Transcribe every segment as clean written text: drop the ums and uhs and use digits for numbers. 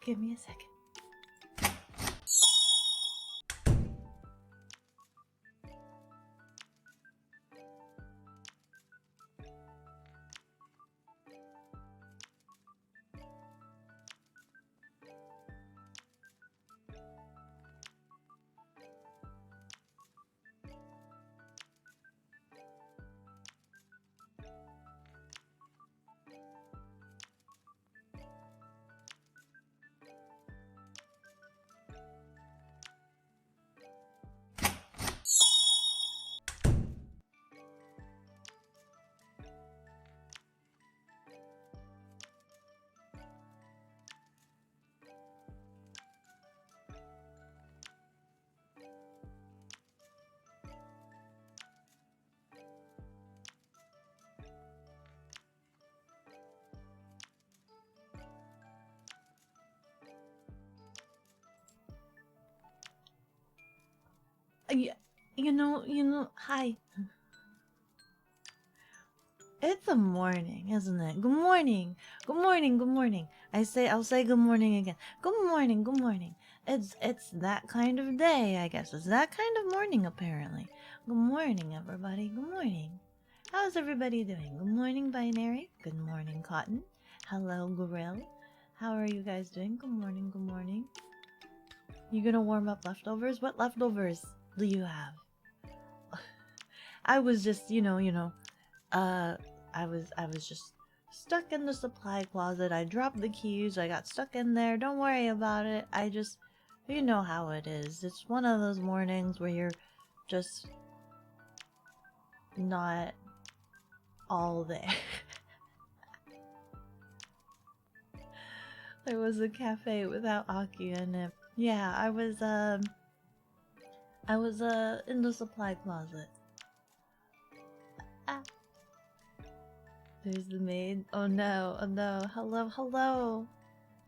Give me a second. Yeah, hi. It's a morning, isn't it? Good morning. Good morning, good morning. I'll say good morning again. Good morning, good morning. It's that kind of day, I guess. It's that kind of morning apparently. Good morning, everybody. Good morning. How's everybody doing? Good morning, Binary. Good morning, Cotton. Hello, Gorilla. How are you guys doing? Good morning, good morning. You gonna warm up leftovers? What leftovers do you have? I was just, I was just stuck in the supply closet. I dropped the keys. I got stuck in there. Don't worry about it. You know how it is. It's one of those mornings where you're just not all there. There was a cafe without Aki in it. Yeah, I was in the supply closet. Ah. There's the maid. Oh no, oh no. Hello, hello.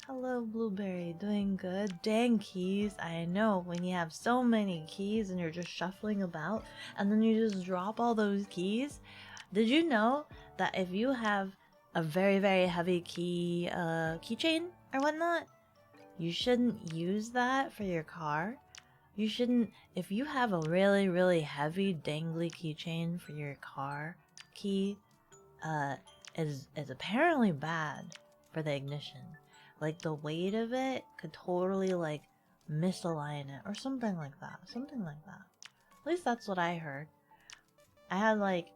Hello, Blueberry. Doing good? Dang keys. I know, when you have so many keys and you're just shuffling about and then you just drop all those keys. Did you know that if you have a very, very heavy keychain or whatnot, you shouldn't use that for your car? You shouldn't, if you have a really, really heavy dangly keychain for your car key, is apparently bad for the ignition. Like, the weight of it could totally, like, misalign it or something like that. Something like that. At least that's what I heard. I had, like,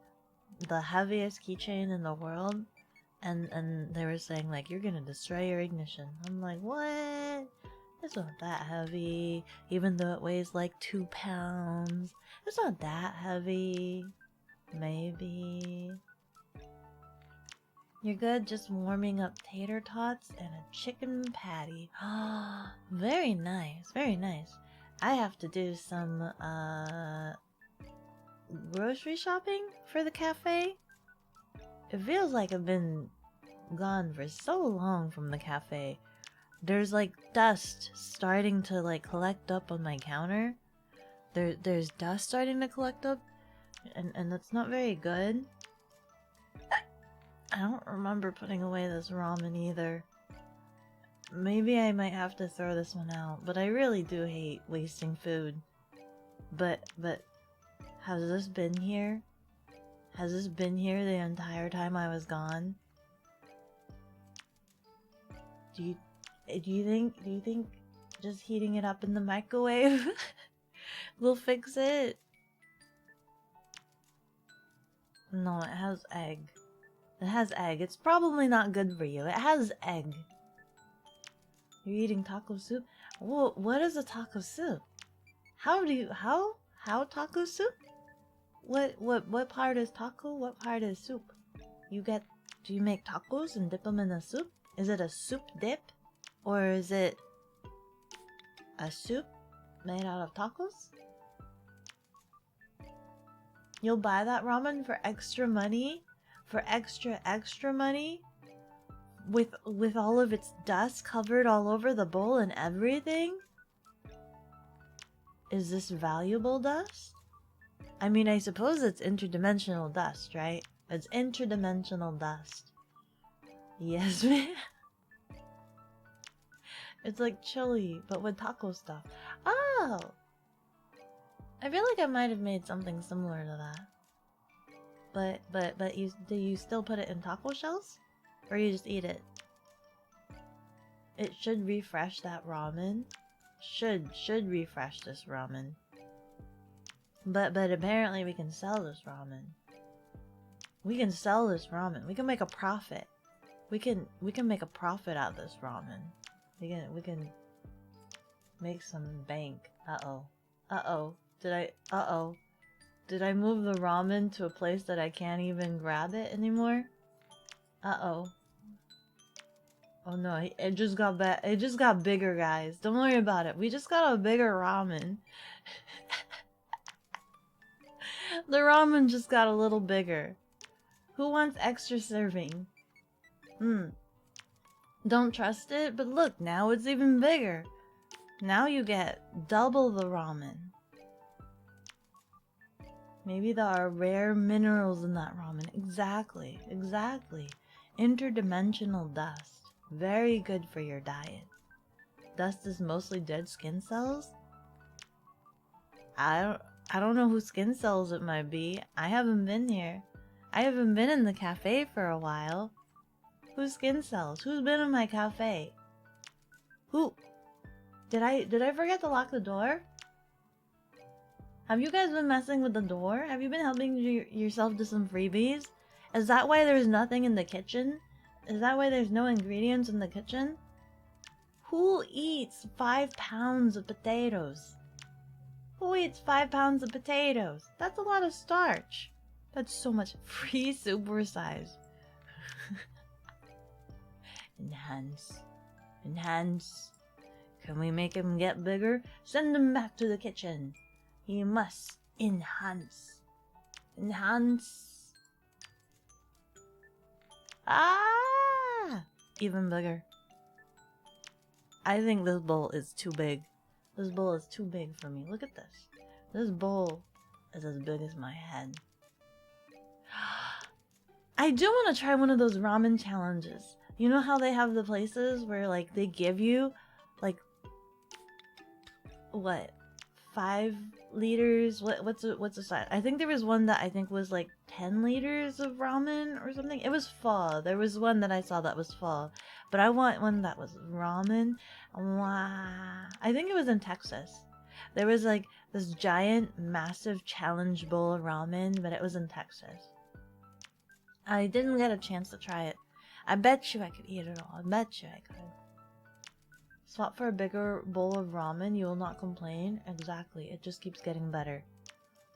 the heaviest keychain in the world, and they were saying, like, you're gonna destroy your ignition. I'm like, what? It's not that heavy, even though it weighs like 2 pounds. It's not that heavy. Maybe. You're good, just warming up tater tots and a chicken patty. Very nice, very nice. I have to do some, grocery shopping for the cafe. It feels like I've been gone for so long from the cafe. There's like dust starting to like collect up on my counter. There's dust starting to collect up, and that's not very good. I don't remember putting away this ramen either. Maybe I might have to throw this one out, but I really do hate wasting food. But has this been here? Has this been here the entire time I was gone? Do you think just heating it up in the microwave will fix it? No, it has egg. It has egg. It's probably not good for you. It has egg. You're eating taco soup? Whoa, what is a taco soup? How taco soup? What part is taco? What part is soup? Do you make tacos and dip them in a soup? Is it a soup dip? Or is it a soup made out of tacos? You'll buy that ramen for extra money? For extra money? With all of its dust covered all over the bowl and everything? Is this valuable dust? I mean, I suppose it's interdimensional dust, right? It's interdimensional dust. Yes, ma'am. It's like chili, but with taco stuff. Oh! I feel like I might have made something similar to that. But do you still put it in taco shells? Or you just eat it? It should refresh that ramen. Should refresh this ramen. But apparently we can sell this ramen. We can sell this ramen. We can make a profit. We can make a profit out of this ramen. We can make some bank. Uh-oh. Did I move the ramen to a place that I can't even grab it anymore? Uh-oh. Oh no, it just got bigger, guys. Don't worry about it. We just got a bigger ramen. The ramen just got a little bigger. Who wants extra serving? Don't trust it, but look, now it's even bigger. Now you get double the ramen. Maybe there are rare minerals in that ramen. Exactly. Interdimensional dust. Very good for your diet. Dust is mostly dead skin cells? I don't know whose skin cells it might be. I haven't been here. I haven't been in the cafe for a while. Whose skin cells? Who's been in my cafe? Who? Did I forget to lock the door? Have you guys been messing with the door? Have you been helping yourself to some freebies? Is that why there's nothing in the kitchen? Is that why there's no ingredients in the kitchen? Who eats 5 pounds of potatoes? Who eats 5 pounds of potatoes? That's a lot of starch. That's so much free supersize. Enhance. Can we make him get bigger? Send him back to the kitchen. He must enhance. Ah! Even bigger. I think this bowl is too big. This bowl is too big for me. Look at this. This bowl is as big as my head. I do want to try one of those ramen challenges. You know how they have the places where like they give you like what? 5 liters? What's the size? I think there was one that I think was like 10 liters of ramen or something. It was pho. There was one that I saw that was pho. But I want one that was ramen. Wow. I think it was in Texas. There was like this giant, massive challenge bowl of ramen, but it was in Texas. I didn't get a chance to try it. I bet you I could eat it all. I bet you I could. Swap for a bigger bowl of ramen, you will not complain. Exactly, it just keeps getting better.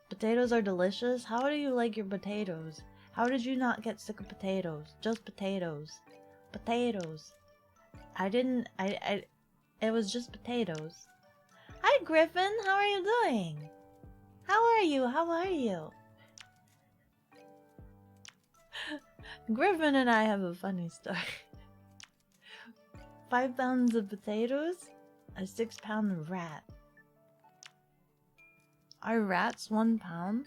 Potatoes are delicious. How do you like your potatoes? How did you not get sick of potatoes? Just potatoes. Potatoes. It was just potatoes. Hi Griffin, how are you doing? How are you? Griffin and I have a funny story. 5 pounds of potatoes, a 6-pound rat. Are rats 1 pound?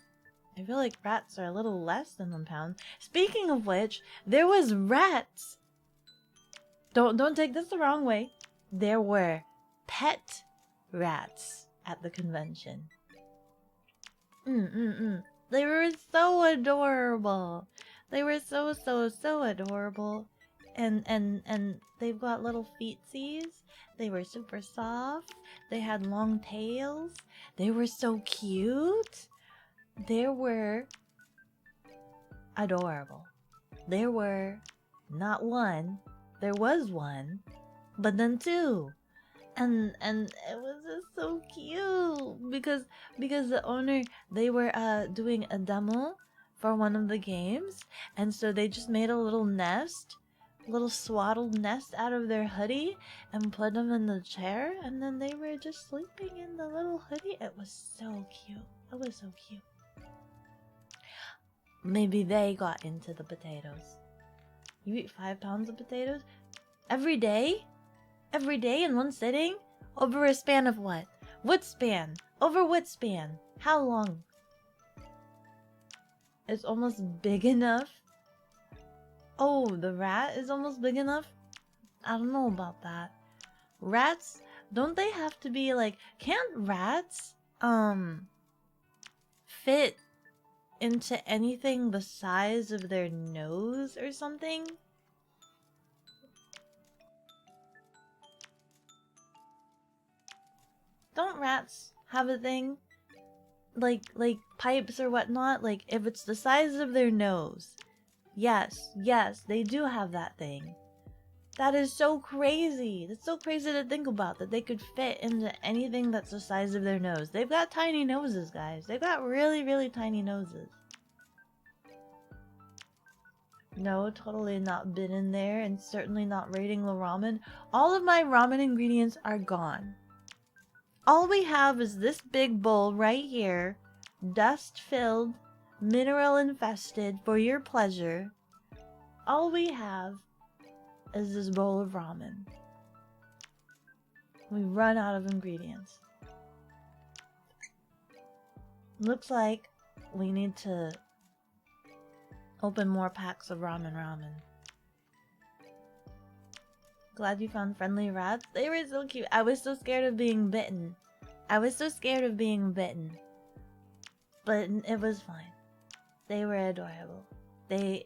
I feel like rats are a little less than 1 pound. Speaking of which, there was rats. Don't take this the wrong way. There were pet rats at the convention. They were so adorable. They were so adorable. And they've got little feetsies. They were super soft. They had long tails. They were so cute. They were adorable. There were not one. There was one, but then 2. And it was just so cute because the owner, they were doing a demo for one of the games, and so they just made a little nest, little swaddled nest out of their hoodie and put them in the chair, and then they were just sleeping in the little hoodie. It was so cute. It was so cute. Maybe they got into the potatoes. You eat 5 pounds of potatoes every day? Every day in one sitting? Over a span of what? What span? Over what span? How long? It's almost big enough. Oh, the rat is almost big enough? I don't know about that. Rats, don't they have to be like, can't rats fit into anything the size of their nose or something? Don't rats have a thing? Like pipes or whatnot? Like, if it's the size of their nose. Yes, they do have that thing. That is so crazy. That's so crazy to think about, that they could fit into anything that's the size of their nose. They've got tiny noses, guys. They've got really, really tiny noses. No, totally not been in there, and certainly not raiding the ramen. All of my ramen ingredients are gone. All we have is this big bowl right here, dust-filled, mineral-infested, for your pleasure. All we have is this bowl of ramen. We run out of ingredients. Looks like we need to open more packs of ramen. Glad you found friendly rats. They were so cute. I was so scared of being bitten. But it was fine. They were adorable. They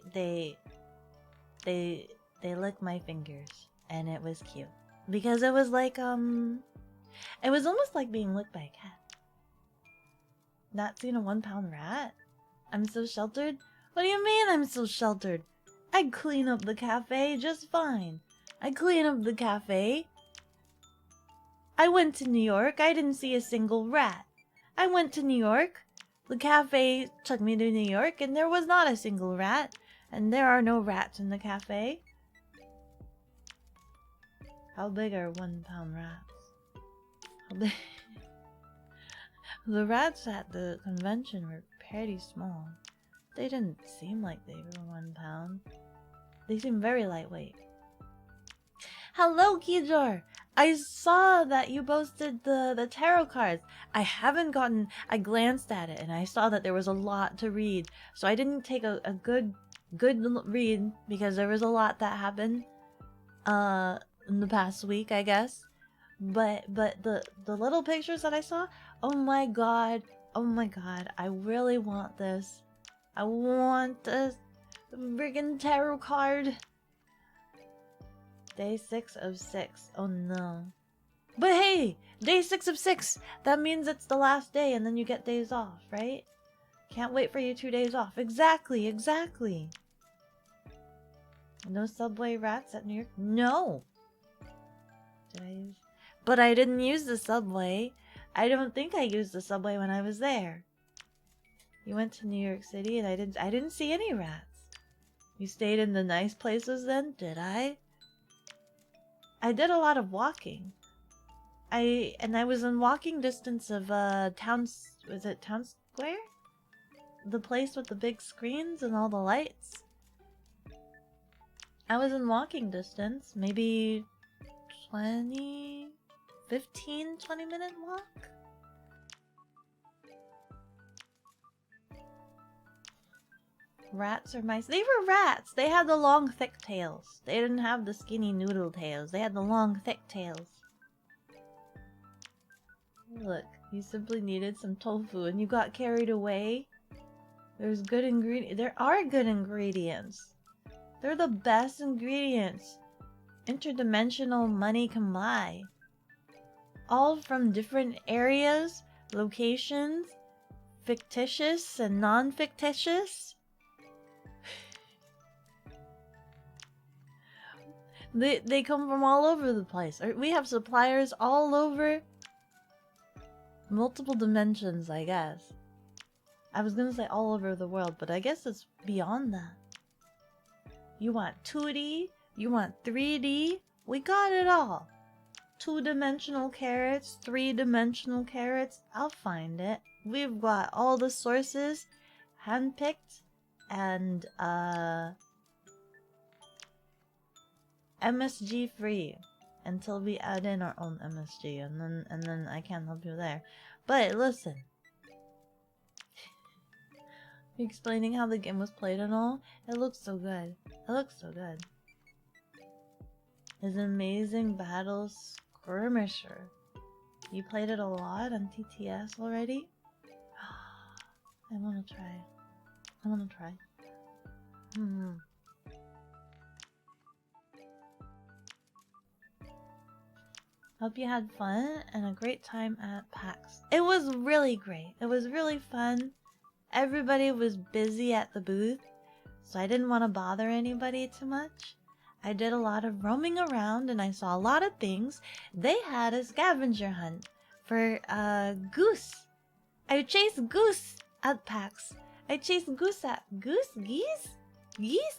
licked my fingers, and it was cute. Because it was like, it was almost like being licked by a cat. Not seen a 1-pound rat? I'm so sheltered? What do you mean I'm so sheltered? I'd clean up the cafe just fine. I went to New York. I didn't see a single rat. I went to New York. The cafe took me to New York, and there was not a single rat. And there are no rats in the cafe. How big are 1-pound rats? How big? The rats at the convention were pretty small. They didn't seem like they were 1 pound. They seem very lightweight. Hello, Kijor! I saw that you posted the tarot cards. I glanced at it and I saw that there was a lot to read. So I didn't take a good read because there was a lot that happened in the past week, I guess. But the little pictures that I saw, oh my god, I really want this. I want this friggin' tarot card. Day 6 of 6. Oh no. But hey, day 6 of 6. That means it's the last day and then you get days off, right? Can't wait for your 2 days off. Exactly. No subway rats at New York? No. But I didn't use the subway. I don't think I used the subway when I was there. You went to New York City and I didn't see any rats. You stayed in the nice places then, did I? I did a lot of walking. I was in walking distance of was it Town Square? The place with the big screens and all the lights. I was in walking distance, maybe 20 minute walk. Rats or mice? They were rats. They had the long, thick tails. They didn't have the skinny noodle tails. They had the long, thick tails. Look, you simply needed some tofu and you got carried away. There's good ingredients. There are good ingredients. They're the best ingredients interdimensional money can buy. All from different areas, locations, fictitious and non-fictitious. They come from all over the place. We have suppliers all over. Multiple dimensions, I guess. I was gonna say all over the world, but I guess it's beyond that. You want 2D? You want 3D? We got it all. 2-dimensional carrots, 3-dimensional carrots. I'll find it. We've got all the sources handpicked and MSG free until we add in our own MSG, and then I can't help you there. But listen, explaining how the game was played and all, it looks so good. His amazing battles Skirmisher. You played it a lot on TTS already? I wanna try. I wanna try. Hope you had fun and a great time at PAX. It was really great. It was really fun. Everybody was busy at the booth, so I didn't want to bother anybody too much. I did a lot of roaming around and I saw a lot of things. They had a scavenger hunt for goose. I chased goose at PAX. I chased goose at geese?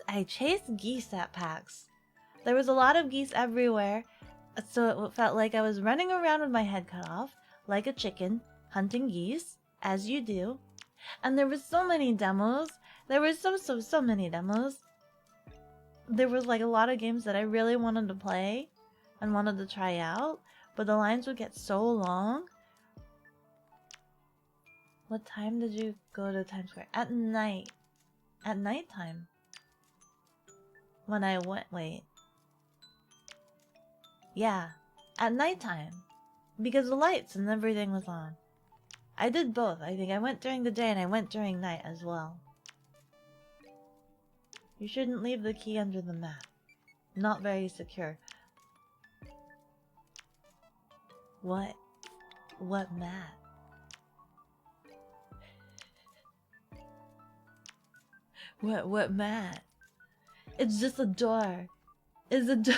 I chased geese at PAX. There was a lot of geese everywhere, so it felt like I was running around with my head cut off, like a chicken, hunting geese, as you do. And there was so many demos. There were so many demos. There was like a lot of games that I really wanted to play and wanted to try out, but the lines would get so long. What time did you go to Times Square? At night. At nighttime. When I went, wait. Yeah, at nighttime. Because the lights and everything was on. I did both. I think I went during the day and I went during night as well. You shouldn't leave the key under the mat. Not very secure. What? What mat? What mat? It's just a door. It's a door.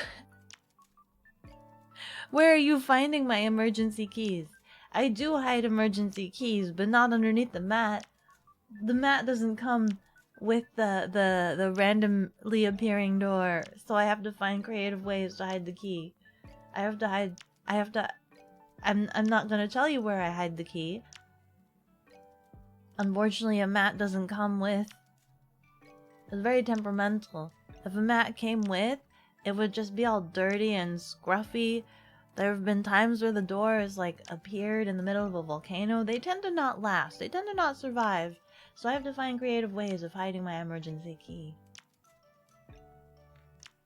Where are you finding my emergency keys? I do hide emergency keys, but not underneath the mat. The mat doesn't come with the randomly appearing door, so I have to find creative ways to hide the key. I'm not gonna tell you where I hide the key. Unfortunately, a mat doesn't come with. It's very temperamental. If a mat came with, it would just be all dirty and scruffy. There have been times where the door has like appeared in the middle of a volcano. They tend to not last. They tend to not survive. So I have to find creative ways of hiding my emergency key.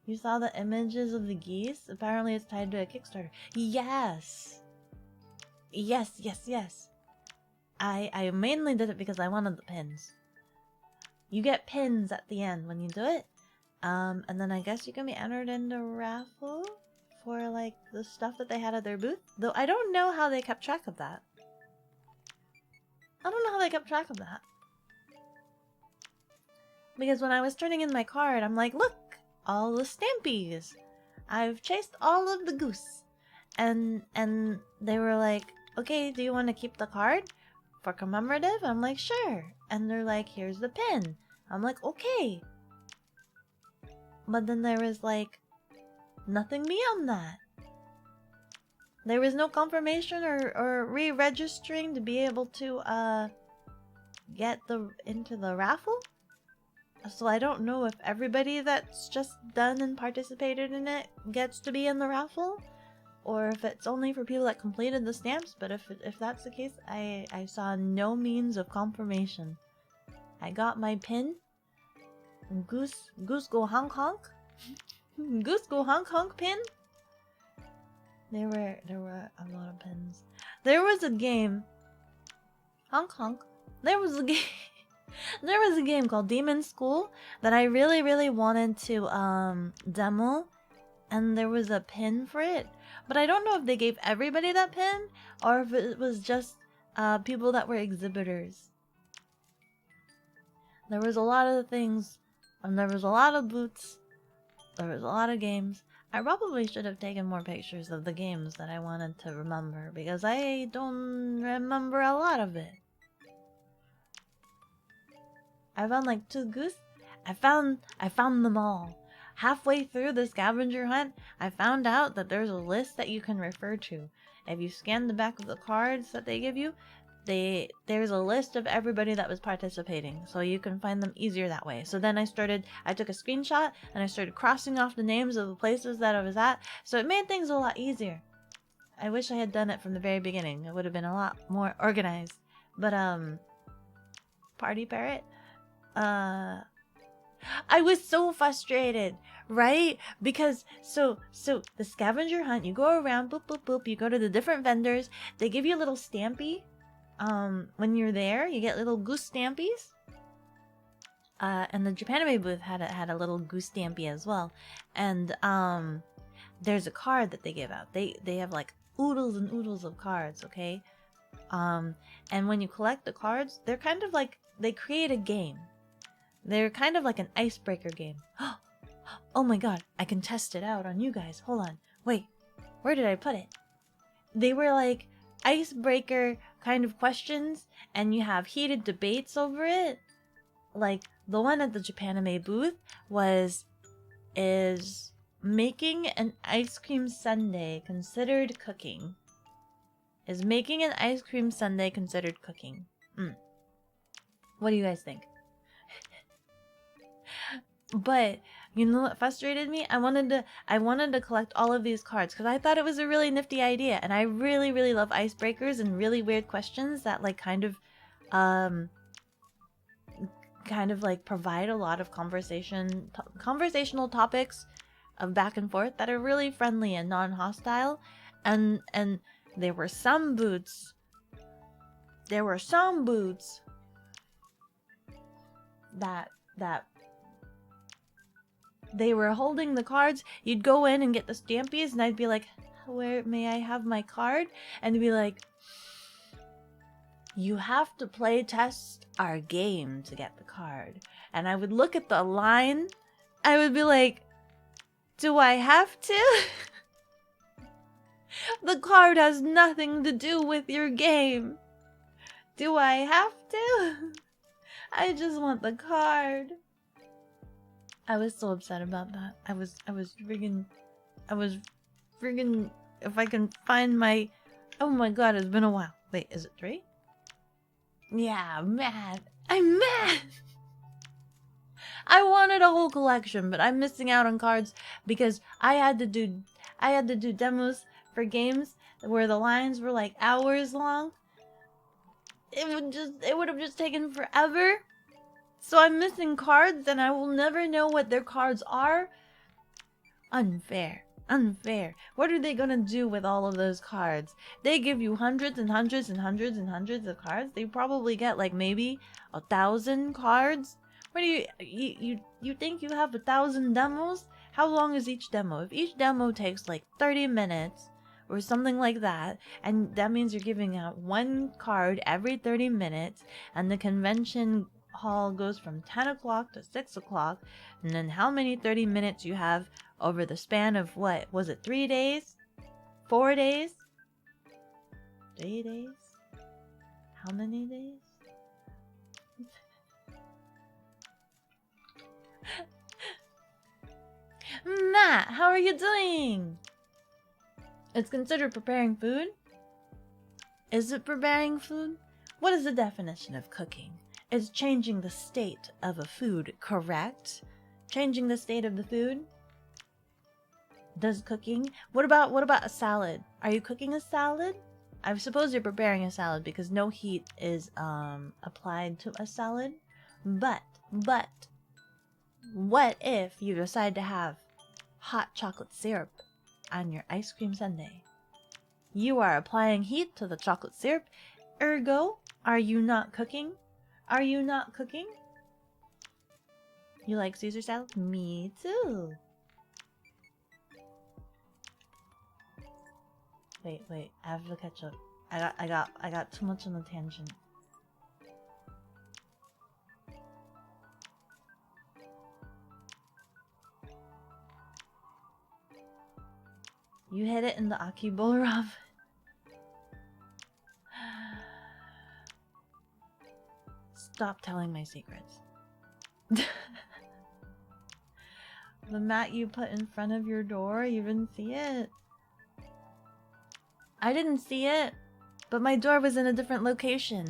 You saw the images of the geese? Apparently it's tied to a Kickstarter. Yes! Yes. I mainly did it because I wanted the pins. You get pins at the end when you do it. And then I guess you can be entered into a raffle for like the stuff that they had at their booth. Though I don't know how they kept track of that. Because when I was turning in my card, I'm like, look, all the stampies. I've chased all of the goose. And they were like, okay, do you want to keep the card for commemorative? I'm like, sure. And they're like, here's the pin. I'm like, okay. But then there was like nothing beyond that. There was no confirmation or re-registering to be able to get into the raffle. So I don't know if everybody that's just done and participated in it gets to be in the raffle, or if it's only for people that completed the stamps. But if that's the case, I saw no means of confirmation. I got my pin. Goose go honk honk. Goose go honk honk pin. There were a lot of pins. There was a game. Honk honk. There was a game. There was a game called Demon School that I really wanted to demo, and there was a pin for it. But I don't know if they gave everybody that pin or if it was just people that were exhibitors. There was a lot of things, and there was a lot of boots. There was a lot of games. I probably should have taken more pictures of the games that I wanted to remember, because I don't remember a lot of it. I found like 2 goose. I found them all. Halfway through the scavenger hunt, I found out that there's a list that you can refer to. If you scan the back of the cards that they give you, there's a list of everybody that was participating, so you can find them easier that way. So then I took a screenshot and I started crossing off the names of the places that I was at, so it made things a lot easier. I wish I had done it from the very beginning. It would have been a lot more organized. But Party Parrot, I was so frustrated. Right? Because so the scavenger hunt, you go around, boop boop boop, you go to the different vendors, they give you a little stampy. When you're there, you get little goose stampies. And the Japanime booth had a little goose stampy as well. And there's a card that they give out. They have like oodles and oodles of cards, okay? And when you collect the cards, they're kind of like, they create a game. They're kind of like an icebreaker game. Oh my god, I can test it out on you guys. Hold on. Wait, where did I put it? They were like icebreaker kind of questions, and you have heated debates over it. Like, the one at the Japanime booth is making an ice cream sundae considered cooking? Is making an ice cream sundae considered cooking? What do you guys think? But you know what frustrated me? I wanted to collect all of these cards because I thought it was a really nifty idea, and I really, really love icebreakers and really weird questions that like kind of like provide a lot of conversational topics of back and forth that are really friendly and non-hostile. And there were some boots that they were holding the cards. You'd go in and get the stampies, and I'd be like, where may I have my card? And they'd be like, you have to play test our game to get the card. And I would look at the line. I would be like, do I have to? The card has nothing to do with your game. Do I have to? I just want the card. I was so upset about that. I was friggin', if I can find my, oh my god, it's been a while. Wait, is it 3? Yeah, mad. I'm mad. I wanted a whole collection, but I'm missing out on cards because I had to do demos for games where the lines were like hours long. It would have just taken forever. So I'm missing cards and I will never know what their cards are. Unfair. Unfair. What are they gonna do with all of those cards? They give you hundreds and hundreds and hundreds and hundreds of cards. They probably get like maybe 1,000 cards. What do you think you have 1,000 demos? How long is each demo? If each demo takes like 30 minutes or something like that, and that means you're giving out one card every 30 minutes, and the convention hall goes from 10 o'clock to 6 o'clock, and then how many 30 minutes you have over the span of what? Was it 3 days? 4 days? 3 days? How many days? Matt, how are you doing? It's considered preparing food? Is it preparing food? What is the definition of cooking? It's changing the state of a food, correct? Changing the state of the food? Does cooking? What about a salad? Are you cooking a salad? I suppose you're preparing a salad because no heat is applied to a salad. But what if you decide to have hot chocolate syrup on your ice cream sundae? You are applying heat to the chocolate syrup. Ergo, are you not cooking? Are you not cooking? You like Caesar salad? Me too. Wait, I have to catch up. I got too much on the tangent. You hit it in the Aki bowl, Rob. Stop telling my secrets. The mat you put in front of your door, you didn't see it. I didn't see it, but my door was in a different location.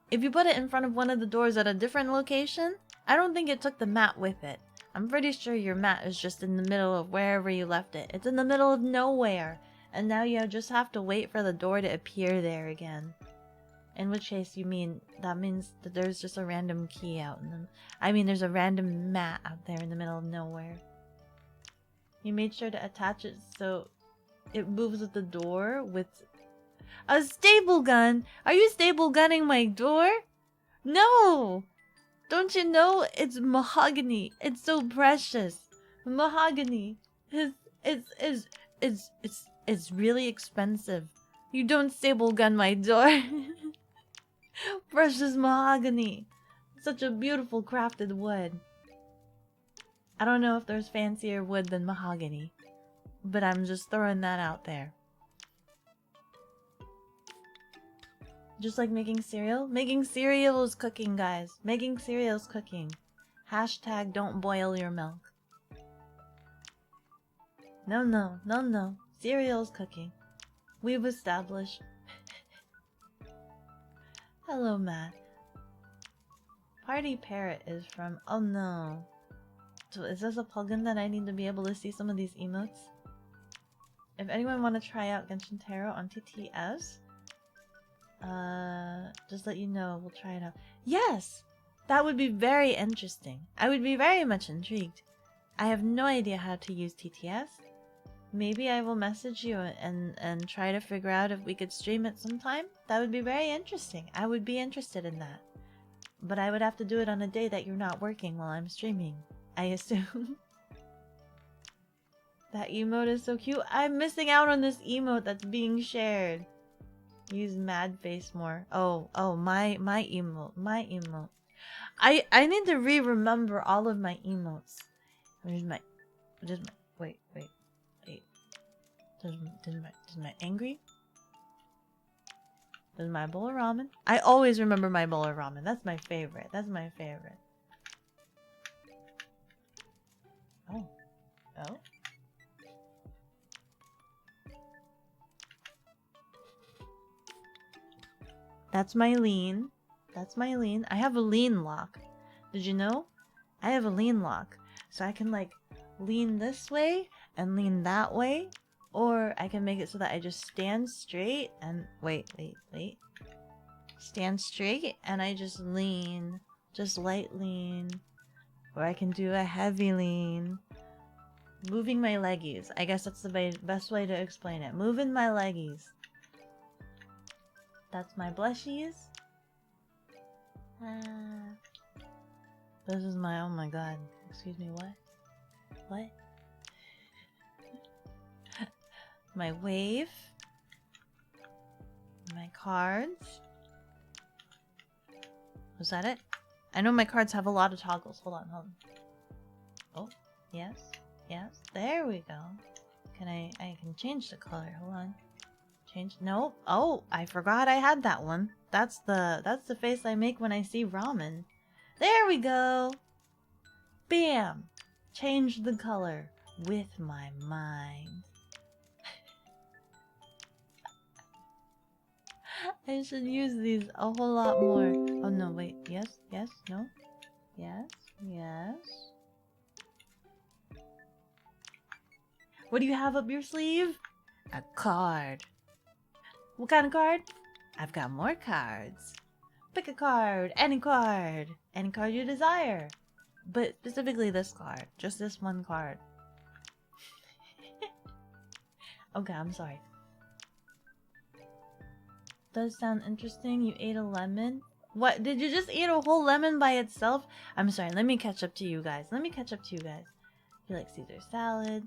If you put it in front of one of the doors at a different location, I don't think it took the mat with it. I'm pretty sure your mat is just in the middle of wherever you left it. It's in the middle of nowhere, and now you just have to wait for the door to appear there again. In which case, that means that there's just a random key out in the... I mean, there's a random mat out there in the middle of nowhere. He made sure to attach it so it moves with the door with a staple gun. Are you staple gunning my door? No! Don't you know it's mahogany? It's so precious. Mahogany is it's really expensive. You don't staple gun my door. Precious mahogany. Such a beautiful crafted wood. I don't know if there's fancier wood than mahogany, but I'm just throwing that out there. Just like making cereal? Making cereal is cooking, guys. Making cereal is cooking. Hashtag don't boil your milk. No. Cereal is cooking. We've established. Hello, Matt. Party Parrot is from... Oh no. So is this a plugin that I need to be able to see some of these emotes? If anyone want to try out Genshin Tarot on TTS, just let you know, we'll try it out. Yes! That would be very interesting. I would be very much intrigued. I have no idea how to use TTS. Maybe I will message you and try to figure out if we could stream it sometime. That would be very interesting. I would be interested in that. But I would have to do it on a day that you're not working while I'm streaming, I assume. That emote is so cute. I'm missing out on this emote that's being shared. Use mad face more. Oh, my emote. I need to remember all of my emotes. Where's my wait. Does my angry? Does my bowl of ramen? I always remember my bowl of ramen. That's my favorite. Oh. That's my lean. I have a lean lock. Did you know? I have a lean lock. So I can like lean this way and lean that way. Or I can make it so that I just stand straight and... Wait. Stand straight and I just lean. Just light lean. Or I can do a heavy lean. Moving my leggies. I guess that's the best way to explain it. Moving my leggies. That's my blushies. This is my... Oh my god. Excuse me, what? What? My wave. My cards. Was that it? I know my cards have a lot of toggles. Hold on. Oh, yes. There we go. I can change the color. Hold on. Change. No. Oh, I forgot I had that one. That's the face I make when I see ramen. There we go. Bam. Change the color with my mind. I should use these a whole lot more. Oh no, wait. Yes, no. Yes. What do you have up your sleeve? A card. What kind of card? I've got more cards. Pick a card. Any card. Any card you desire. But specifically this card. Just this one card. Okay, I'm sorry. Does sound interesting. You ate a lemon. What? Did you just eat a whole lemon by itself? I'm sorry. Let me catch up to you guys. You like Caesar salad.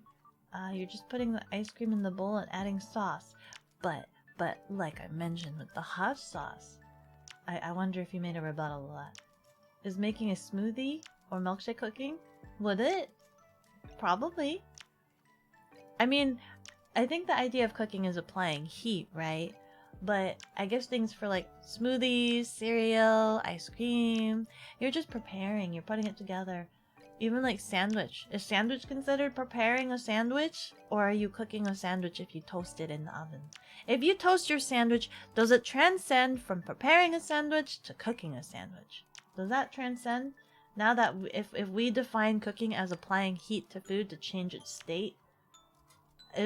You're just putting the ice cream in the bowl and adding sauce. But like I mentioned with the hot sauce, I wonder if you made a rebuttal to that. Is making a smoothie or milkshake cooking? Would it? Probably. I mean, I think the idea of cooking is applying heat, right? But I guess things for like smoothies, cereal, ice cream, you're just preparing, you're putting it together. Even like sandwich. Is sandwich considered preparing a sandwich? Or are you cooking a sandwich if you toast it in the oven? If you toast your sandwich, does it transcend from preparing a sandwich to cooking a sandwich? Does that transcend? Now that if we define cooking as applying heat to food to change its state,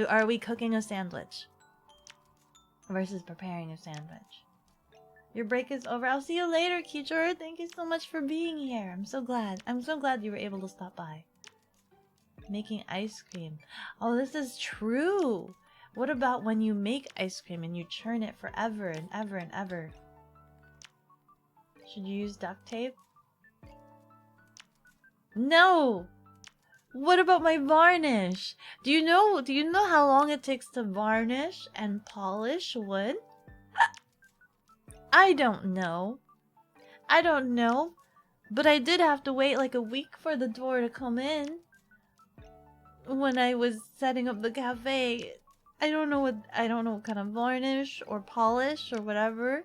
are we cooking a sandwich? Versus preparing a sandwich. Your break is over. I'll see you later, Kijor. Thank you so much for being here. I'm so glad. I'm so glad you were able to stop by. Making ice cream. Oh, this is true. What about when you make ice cream and you churn it forever and ever and ever? Should you use duct tape? No! What about my varnish? Do you know how long it takes to varnish and polish wood? I don't know. I don't know. But I did have to wait like a week for the door to come in. When I was setting up the cafe. I don't know what kind of varnish or polish or whatever.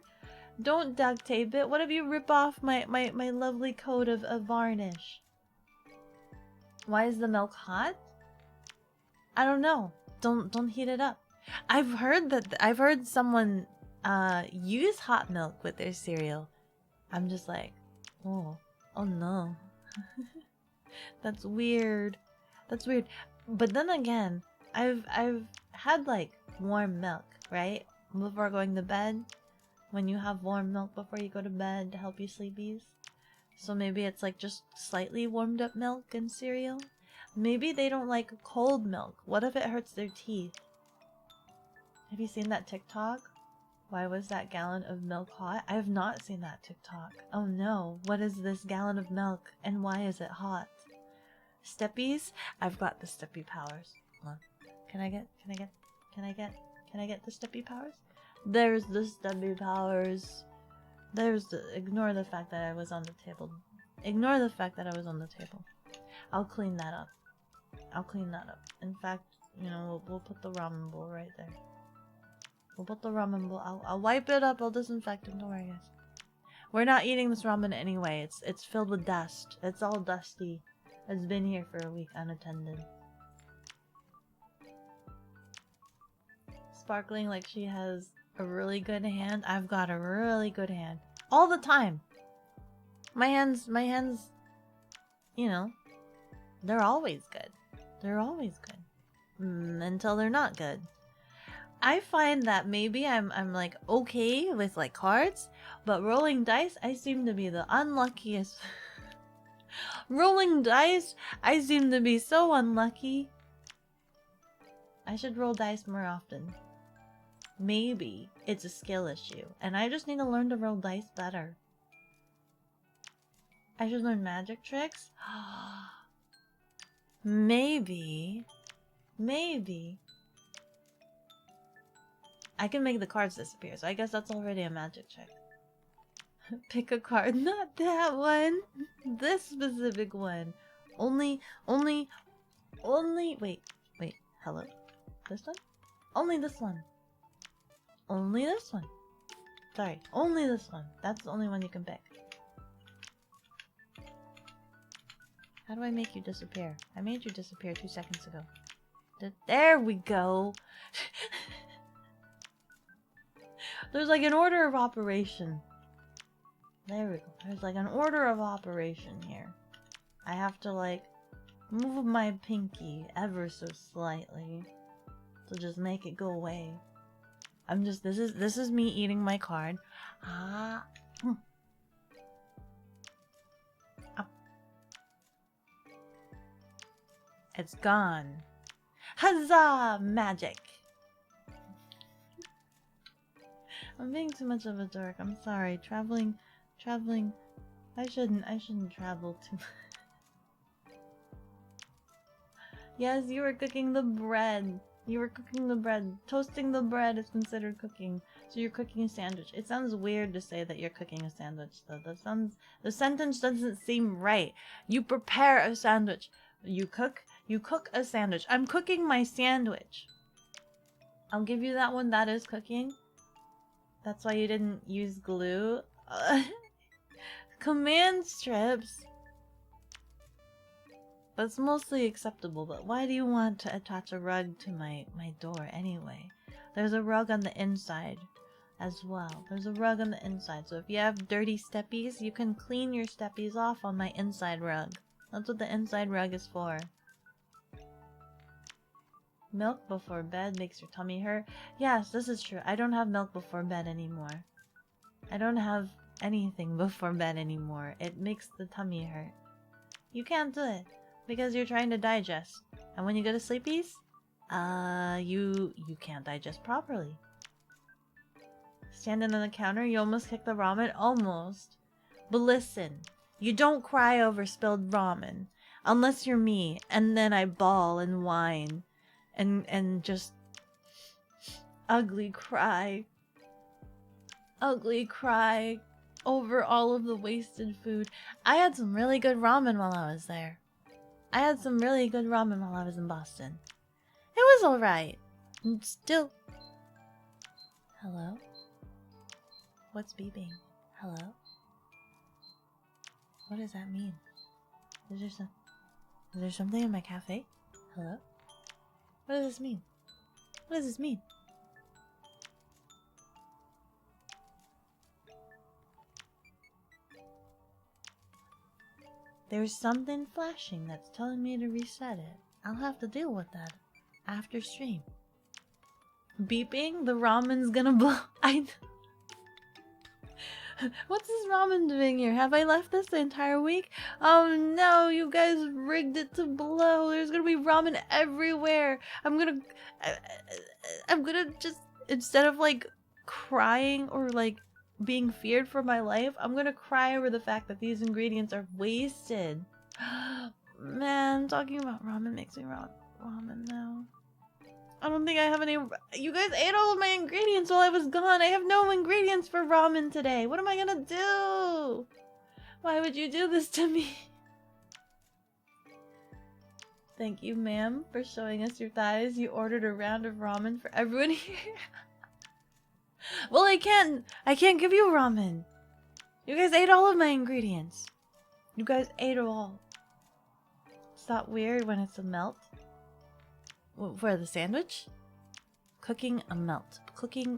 Don't duct tape it. What if you rip off my lovely coat of varnish? Why is the milk hot? I don't know. Don't heat it up. I've heard someone use hot milk with their cereal. I'm just like, oh no. That's weird. That's weird. But then again, I've had like warm milk, right? Before going to bed. When you have warm milk before you go to bed to help you sleepies. So maybe it's like just slightly warmed up milk and cereal. Maybe they don't like cold milk. What if it hurts their teeth? Have you seen that TikTok? Why was that gallon of milk hot? I have not seen that TikTok. Oh no, what is this gallon of milk and why is it hot? Steppies? I've got the steppy powers. Hold on. Can I get the steppy powers? There's the steppy powers. Ignore the fact that I was on the table. Ignore the fact that I was on the table. I'll clean that up. In fact, you know, we'll put the ramen bowl right there. We'll put the ramen bowl. I'll wipe it up. I'll disinfect it. Don't worry, guys. We're not eating this ramen anyway. It's filled with dust. It's all dusty. It's been here for a week unattended. Sparkling like she has a really good hand. I've got a really good hand. All the time. My hands, you know, they're always good. They're always good. Until they're not good. I find that maybe I'm like okay with like cards, but rolling dice, I seem to be the unluckiest. Rolling dice, I seem to be so unlucky. I should roll dice more often. Maybe it's a skill issue, and I just need to learn to roll dice better. I should learn magic tricks? Maybe. I can make the cards disappear, so I guess that's already a magic trick. Pick a card. Not that one. This specific one. Only, wait, hello? This one? Only this one. Only this one. Sorry, only this one. That's the only one you can pick. How do I make you disappear? I made you disappear 2 seconds ago. There we go! There's like an order of operation. There we go. There's like an order of operation here. I have to like move my pinky ever so slightly to just make it go away. I'm just, this is me eating my card. Ah. It's gone. Huzzah! Magic! I'm being too much of a dork. I'm sorry. Traveling. I shouldn't travel too much. Yes, you were cooking the bread. You were cooking the bread. Toasting the bread is considered cooking. So you're cooking a sandwich. It sounds weird to say that you're cooking a sandwich, though. The sentence doesn't seem right. You prepare a sandwich. You cook a sandwich. I'm cooking my sandwich. I'll give you that one. That is cooking. That's why you didn't use glue. Command strips. That's mostly acceptable, but why do you want to attach a rug to my door anyway? There's a rug on the inside as well. There's a rug on the inside, so if you have dirty steppies, you can clean your steppies off on my inside rug. That's what the inside rug is for. Milk before bed makes your tummy hurt. Yes, this is true. I don't have milk before bed anymore. I don't have anything before bed anymore. It makes the tummy hurt. You can't do it. Because you're trying to digest. And when you go to sleepies, you can't digest properly. Standing on the counter, you almost kick the ramen? Almost. But listen, you don't cry over spilled ramen. Unless you're me, and then I bawl and whine. And just ugly cry. Ugly cry over all of the wasted food. I had some really good ramen while I was there. I had some really good ramen while I was in Boston. It was alright. Still... Hello? What's beeping? Hello? What does that mean? Is there something in my cafe? Hello? What does this mean? What does this mean? There's something flashing that's telling me to reset it. I'll have to deal with that after stream. Beeping? The ramen's gonna blow. What's this ramen doing here? Have I left this the entire week? Oh no, you guys rigged it to blow. There's gonna be ramen everywhere. I'm gonna just, instead of like crying or like being feared for my life, I'm gonna cry over the fact that these ingredients are wasted. Man, talking about ramen makes me ramen now. I don't think I have any. You guys ate all of my ingredients while I was gone. I have no ingredients for ramen today. What am I gonna do? Why would you do this to me? Thank you, ma'am, for showing us your thighs. You ordered a round of ramen for everyone here. Well, I can't give you ramen. You guys ate all of my ingredients. You guys ate it all. It's that weird when it's a melt. For the sandwich? Cooking a melt.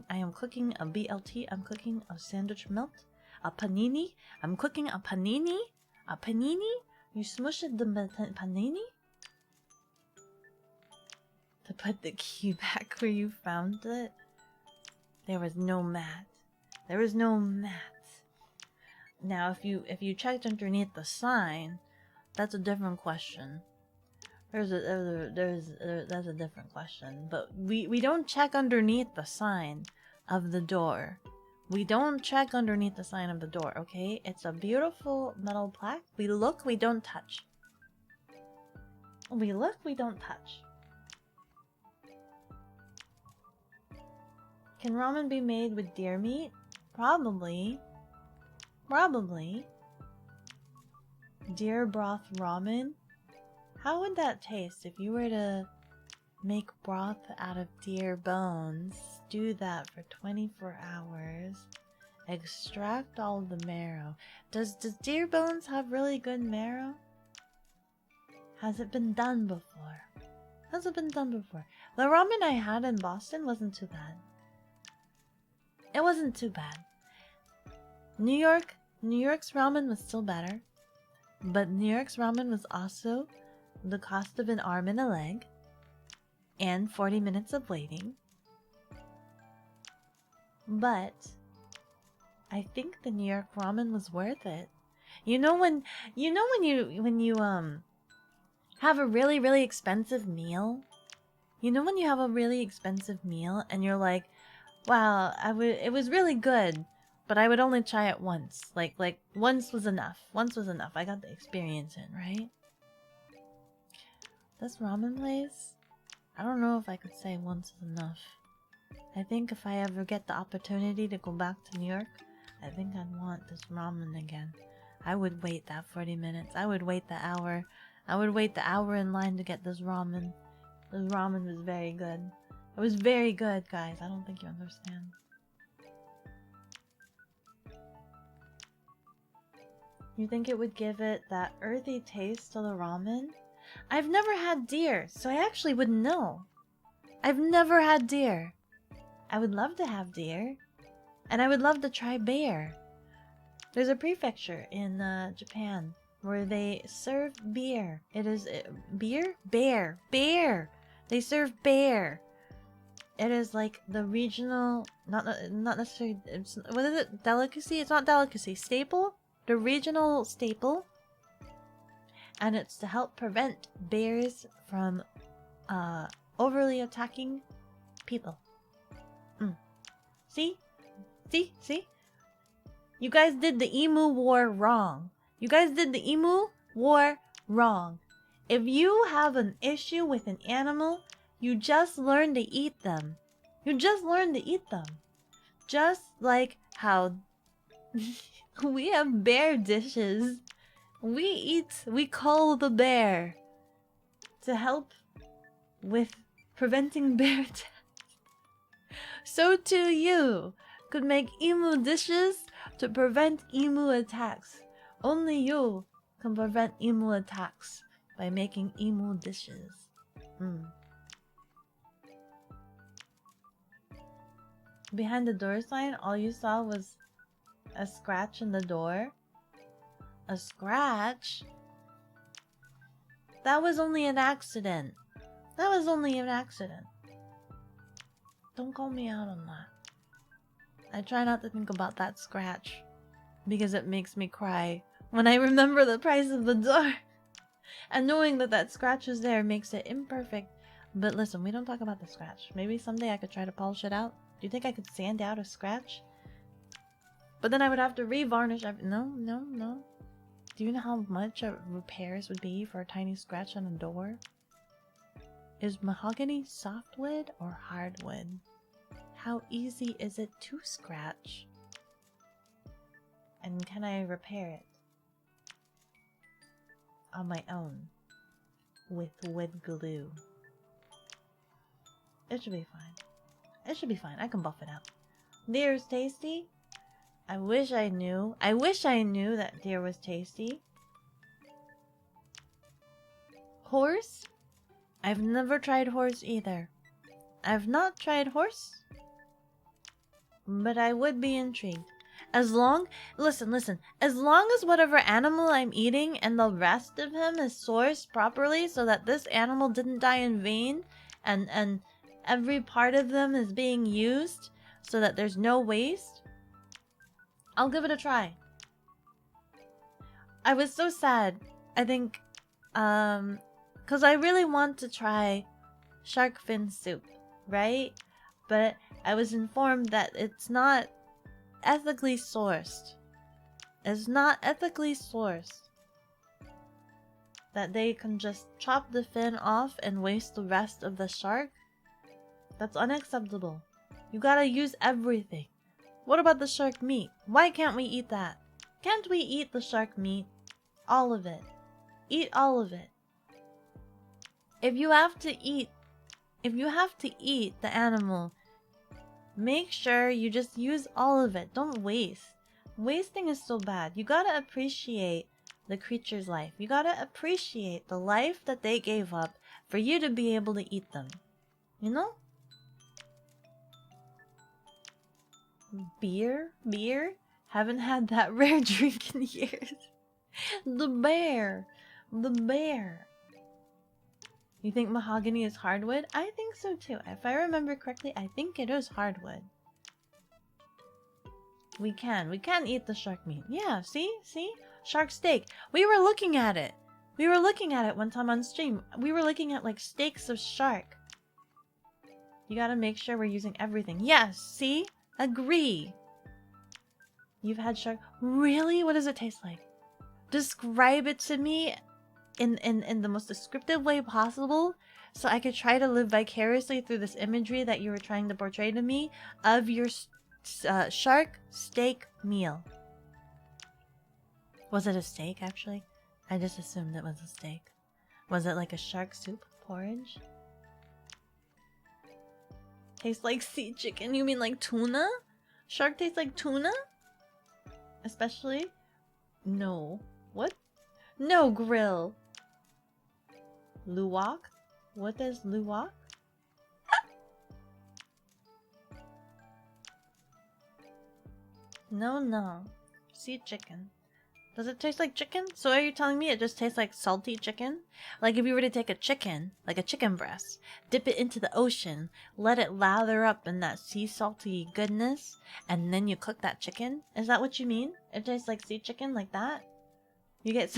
I am cooking a BLT. I'm cooking a sandwich melt. A panini. I'm cooking a panini. A panini? You smushed the panini? To put the key back where you found it? There was no mat. There was no mat. Now, if you checked underneath the sign, that's a different question. That's a different question. But we don't check underneath the sign of the door. We don't check underneath the sign of the door, okay? It's a beautiful metal plaque. We look, we don't touch. We look, we don't touch. Can ramen be made with deer meat? Probably. Probably. Deer broth ramen? How would that taste if you were to make broth out of deer bones, stew that for 24 hours, extract all the marrow? Does deer bones have really good marrow? Has it been done before? Has it been done before? The ramen I had in Boston wasn't too bad. It wasn't too bad. New York's ramen was still better, but New York's ramen was also the cost of an arm and a leg, and 40 minutes of waiting. But I think the New York ramen was worth it. You know when you have a really expensive meal? You know when you have a really expensive meal and you're like, wow, it was really good, but I would only try it once. Like once was enough. Once was enough. I got the experience in, right? This ramen place, I don't know if I could say once is enough. I think if I ever get the opportunity to go back to New York, I think I'd want this ramen again. I would wait that 40 minutes. I would wait the hour. I would wait the hour in line to get this ramen. This ramen was very good. It was very good, guys. I don't think you understand. You think it would give it that earthy taste to the ramen? I've never had deer, so I actually wouldn't know. I've never had deer. I would love to have deer. And I would love to try bear. There's a prefecture in Japan where they serve beer. It is beer? Bear. Bear! They serve bear. It is like the regional, not necessarily, what is it? Delicacy? It's not delicacy. Staple? The regional staple. And it's to help prevent bears from overly attacking people. See? See? See? You guys did the emu war wrong. You guys did the emu war wrong. If you have an issue with an animal, you just learn to eat them. You just learn to eat them. Just like how we have bear dishes. We cull the bear to help with preventing bear attacks. So too you could make emu dishes to prevent emu attacks. Only you can prevent emu attacks by making emu dishes. Behind the door sign, all you saw was a scratch in the door. A scratch? That was only an accident. That was only an accident. Don't call me out on that. I try not to think about that scratch because it makes me cry when I remember the price of the door. And knowing that that scratch is there makes it imperfect. But listen, we don't talk about the scratch. Maybe someday I could try to polish it out. Do you think I could sand out a scratch? But then I would have to re-varnish every— No. Do you know how much repairs would be for a tiny scratch on a door? Is mahogany softwood or hardwood? How easy is it to scratch? And can I repair it on my own with wood glue? It should be fine. It should be fine. I can buff it out. Deer is tasty. I wish I knew. I wish I knew that deer was tasty. Horse? I've never tried horse either. I've not tried horse, but I would be intrigued. As long— listen, as long as whatever animal I'm eating and the rest of him is sourced properly so that this animal didn't die in vain and every part of them is being used so that there's no waste, I'll give it a try. I was so sad, I think, because I really want to try shark fin soup, right? But I was informed that it's not ethically sourced. It's not ethically sourced. That they can just chop the fin off and waste the rest of the shark. That's unacceptable. You gotta use everything. What about the shark meat? Why can't we eat that? Can't we eat the shark meat? All of it. Eat all of it. If you have to eat the animal, make sure you just use all of it. Don't waste. Wasting is so bad. You gotta appreciate the creature's life. You gotta appreciate the life that they gave up for you to be able to eat them. You know? Beer? Haven't had that rare drink in years. The bear. You think mahogany is hardwood? I think so too. If I remember correctly, I think it is hardwood. We can eat the shark meat. Yeah, see? Shark steak. We were looking at it. One time on stream. We were looking at like steaks of shark. You gotta make sure we're using everything. Yes, see? Agree. You've had shark. Really? What does it taste like? Describe it to me in the most descriptive way possible so I could try to live vicariously through this imagery that you were trying to portray to me of your shark steak meal. Was it a steak, actually? I just assumed it was a steak. Was it like a shark soup porridge? Tastes like sea chicken? You mean like tuna? Shark tastes like tuna? Especially? No. What? No, grill. Luwak? What is luwak? No. Sea chicken. Does it taste like chicken? So are you telling me it just tastes like salty chicken? Like if you were to take a chicken, like a chicken breast, dip it into the ocean, let it lather up in that sea salty goodness, and then you cook that chicken? Is that what you mean? It tastes like sea chicken like that? You get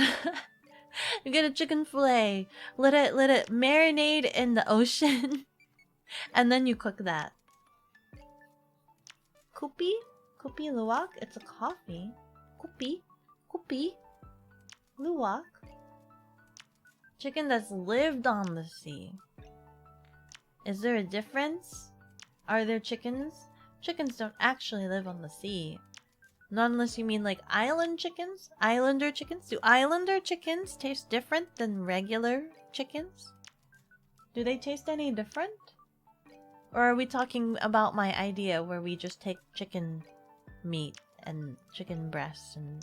You get a chicken fillet. Let it marinate in the ocean, and then you cook that. Kopi? Kopi luwak? It's a coffee. Kopi? Kopi? Luwak? Chicken that's lived on the sea. Is there a difference? Are there chickens? Chickens don't actually live on the sea. Not unless you mean like island chickens? Islander chickens? Do islander chickens taste different than regular chickens? Do they taste any different? Or are we talking about my idea where we just take chicken meat and chicken breasts and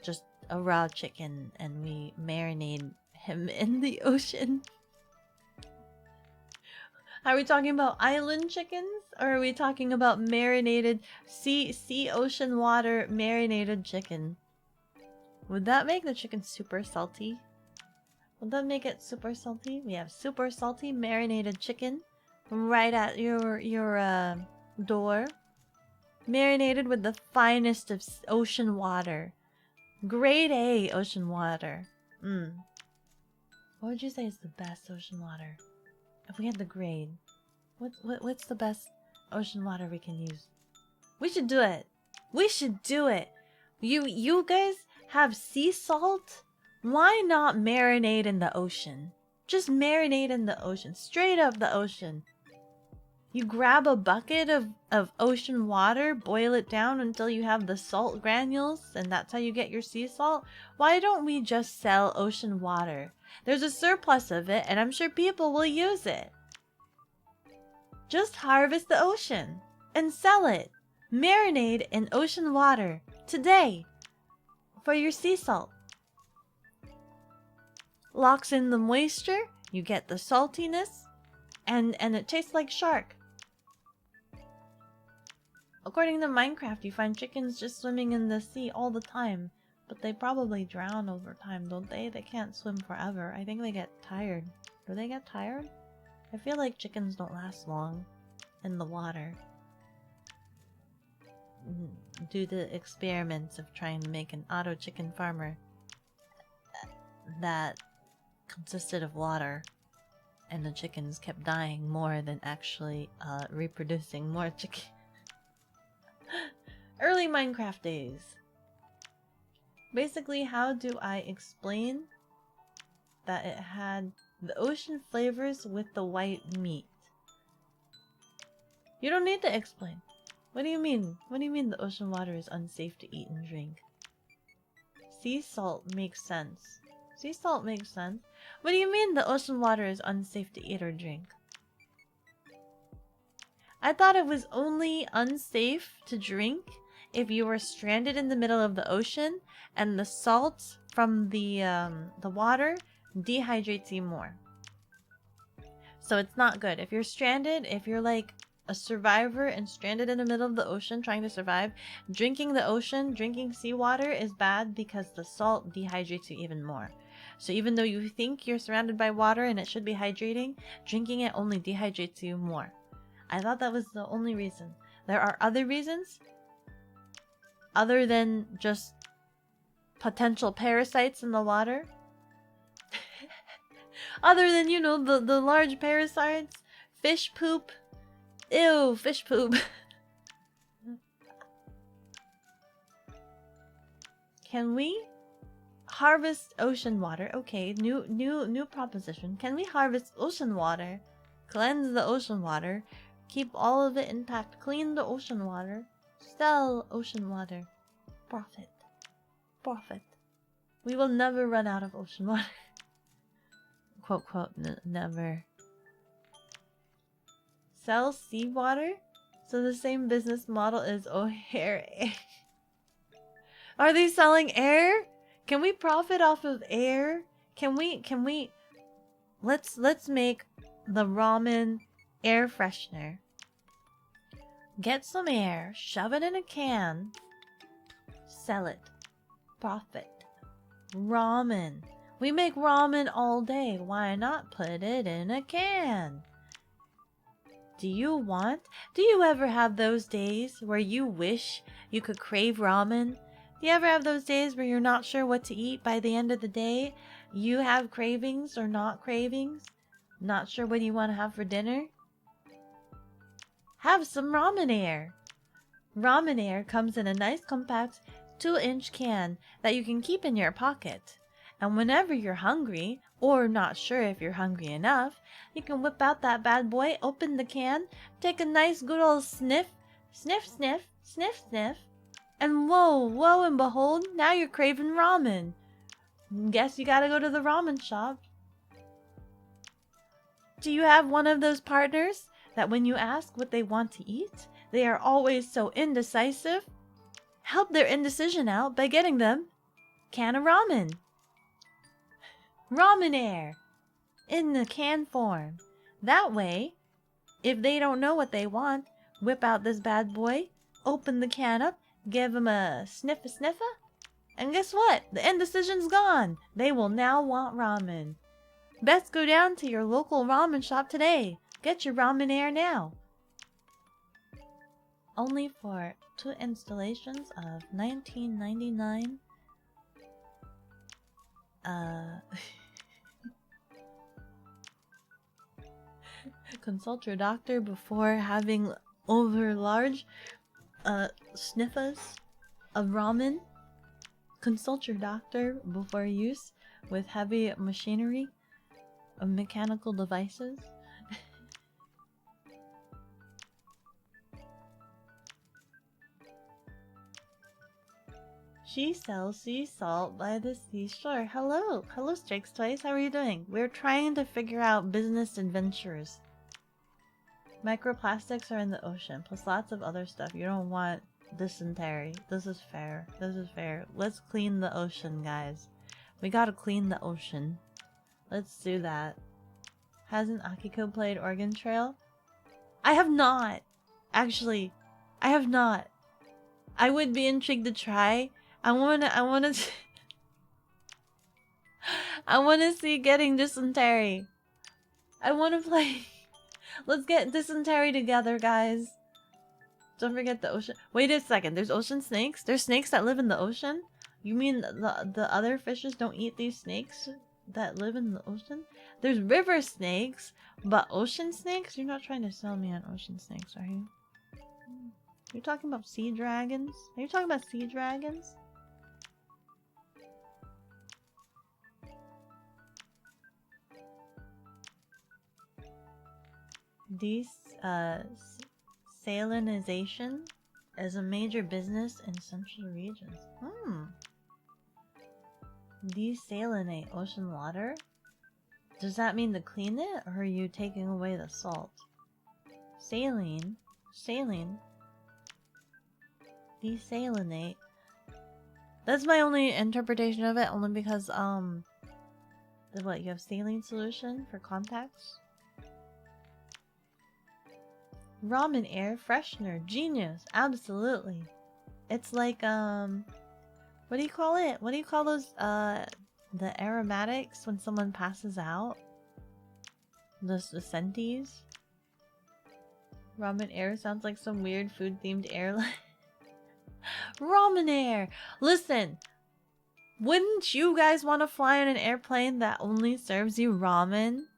just a raw chicken and we marinate him in the ocean? Are we talking about island chickens? Or are we talking about marinated sea ocean water marinated chicken? Would that make the chicken super salty? Would that make it super salty? We have super salty marinated chicken right at your door. Marinated with the finest of ocean water. Grade A ocean water. What would you say is the best ocean water? If we had the grade, what's the best ocean water we can use? We should do it. We should do it. You guys have sea salt? Why not marinate in the ocean? Just marinate in the ocean. Straight up the ocean. You grab a bucket of ocean water, boil it down until you have the salt granules, and that's how you get your sea salt. Why don't we just sell ocean water? There's a surplus of it, and I'm sure people will use it. Just harvest the ocean and sell it. Marinade in ocean water today for your sea salt. Locks in the moisture, you get the saltiness, and it tastes like shark. According to Minecraft, you find chickens just swimming in the sea all the time. But they probably drown over time, don't they? They can't swim forever. I think they get tired. Do they get tired? I feel like chickens don't last long in the water. Due to experiments of trying to make an auto chicken farmer that consisted of water. And the chickens kept dying more than actually reproducing more chicken. Early Minecraft days. Basically, how do I explain that it had the ocean flavors with the white meat? You don't need to explain. What do you mean? What do you mean the ocean water is unsafe to eat and drink? Sea salt makes sense. Sea salt makes sense. What do you mean the ocean water is unsafe to eat or drink? I thought it was only unsafe to drink if you were stranded in the middle of the ocean and the salt from the water dehydrates you more. So it's not good. If you're stranded, if you're like a survivor and stranded in the middle of the ocean trying to survive, drinking seawater is bad because the salt dehydrates you even more. So even though you think you're surrounded by water and it should be hydrating, drinking it only dehydrates you more. I thought that was the only reason. There are other reasons other than just potential parasites in the water. Other than, you know, the large parasites, fish poop. Ew, fish poop. Can we harvest ocean water? Okay, new proposition. Can we harvest ocean water? Cleanse the ocean water. Keep all of it intact. Clean the ocean water. Sell ocean water. Profit. Profit. We will never run out of ocean water. Quote, quote, never. Sell seawater? So the same business model as O'Hare Air. Are they selling air? Can we profit off of air? Can we let's make the ramen air freshener. Get some air, shove it in a can, sell it. Profit. Ramen. We make ramen all day. Why not put it in a can? Do you ever have those days where you wish you could crave ramen? You ever have those days where you're not sure what to eat by the end of the day? You have cravings or not cravings? Not sure what you want to have for dinner? Have some ramen air. Ramen air comes in a nice compact 2-inch can that you can keep in your pocket. And whenever you're hungry, or not sure if you're hungry enough, you can whip out that bad boy, open the can, take a nice good old sniff, sniff, sniff, sniff, sniff, and whoa and behold, now you're craving ramen. Guess you gotta go to the ramen shop. Do you have one of those partners that when you ask what they want to eat, they are always so indecisive? Help their indecision out by getting them can of ramen. Ramen air in the can form. That way, if they don't know what they want, whip out this bad boy, open the can up, give them a sniffa, and guess what? The indecision's gone. They will now want ramen. Best go down to your local ramen shop today. Get your ramen air now. Only for 2 installations of $19.99. Consult your doctor before having over large sniffers of ramen. Consult your doctor before use with heavy machinery of mechanical devices. She sells sea salt by the seashore. Hello, Strix Toys. How are you doing? We're trying to figure out business adventures. Microplastics are in the ocean, plus lots of other stuff. You don't want dysentery. This is fair. This is fair. Let's clean the ocean, guys. We gotta clean the ocean. Let's do that. Hasn't Akiko played Oregon Trail? I have not. Actually, I have not. I would be intrigued to try. I wanna I wanna see getting dysentery. I wanna play. Let's get dysentery together, guys. Don't forget the ocean. Wait a second. There's ocean snakes? There's snakes that live in the ocean? You mean the other fishes don't eat these snakes that live in the ocean? There's river snakes, but ocean snakes? You're not trying to sell me on ocean snakes, are you? You're talking about sea dragons? Are you talking about sea dragons? Desalinization is a major business in central regions. Desalinate ocean water? Does that mean to clean it, or are you taking away the salt? Saline. Desalinate. That's my only interpretation of it, only because, what, you have saline solution for contacts? Ramen air freshener. Genius. Absolutely. It's like, what do you call it? What do you call those, the aromatics when someone passes out? The scenties? Ramen air sounds like some weird food-themed airline. Ramen air! Listen! Wouldn't you guys want to fly on an airplane that only serves you ramen?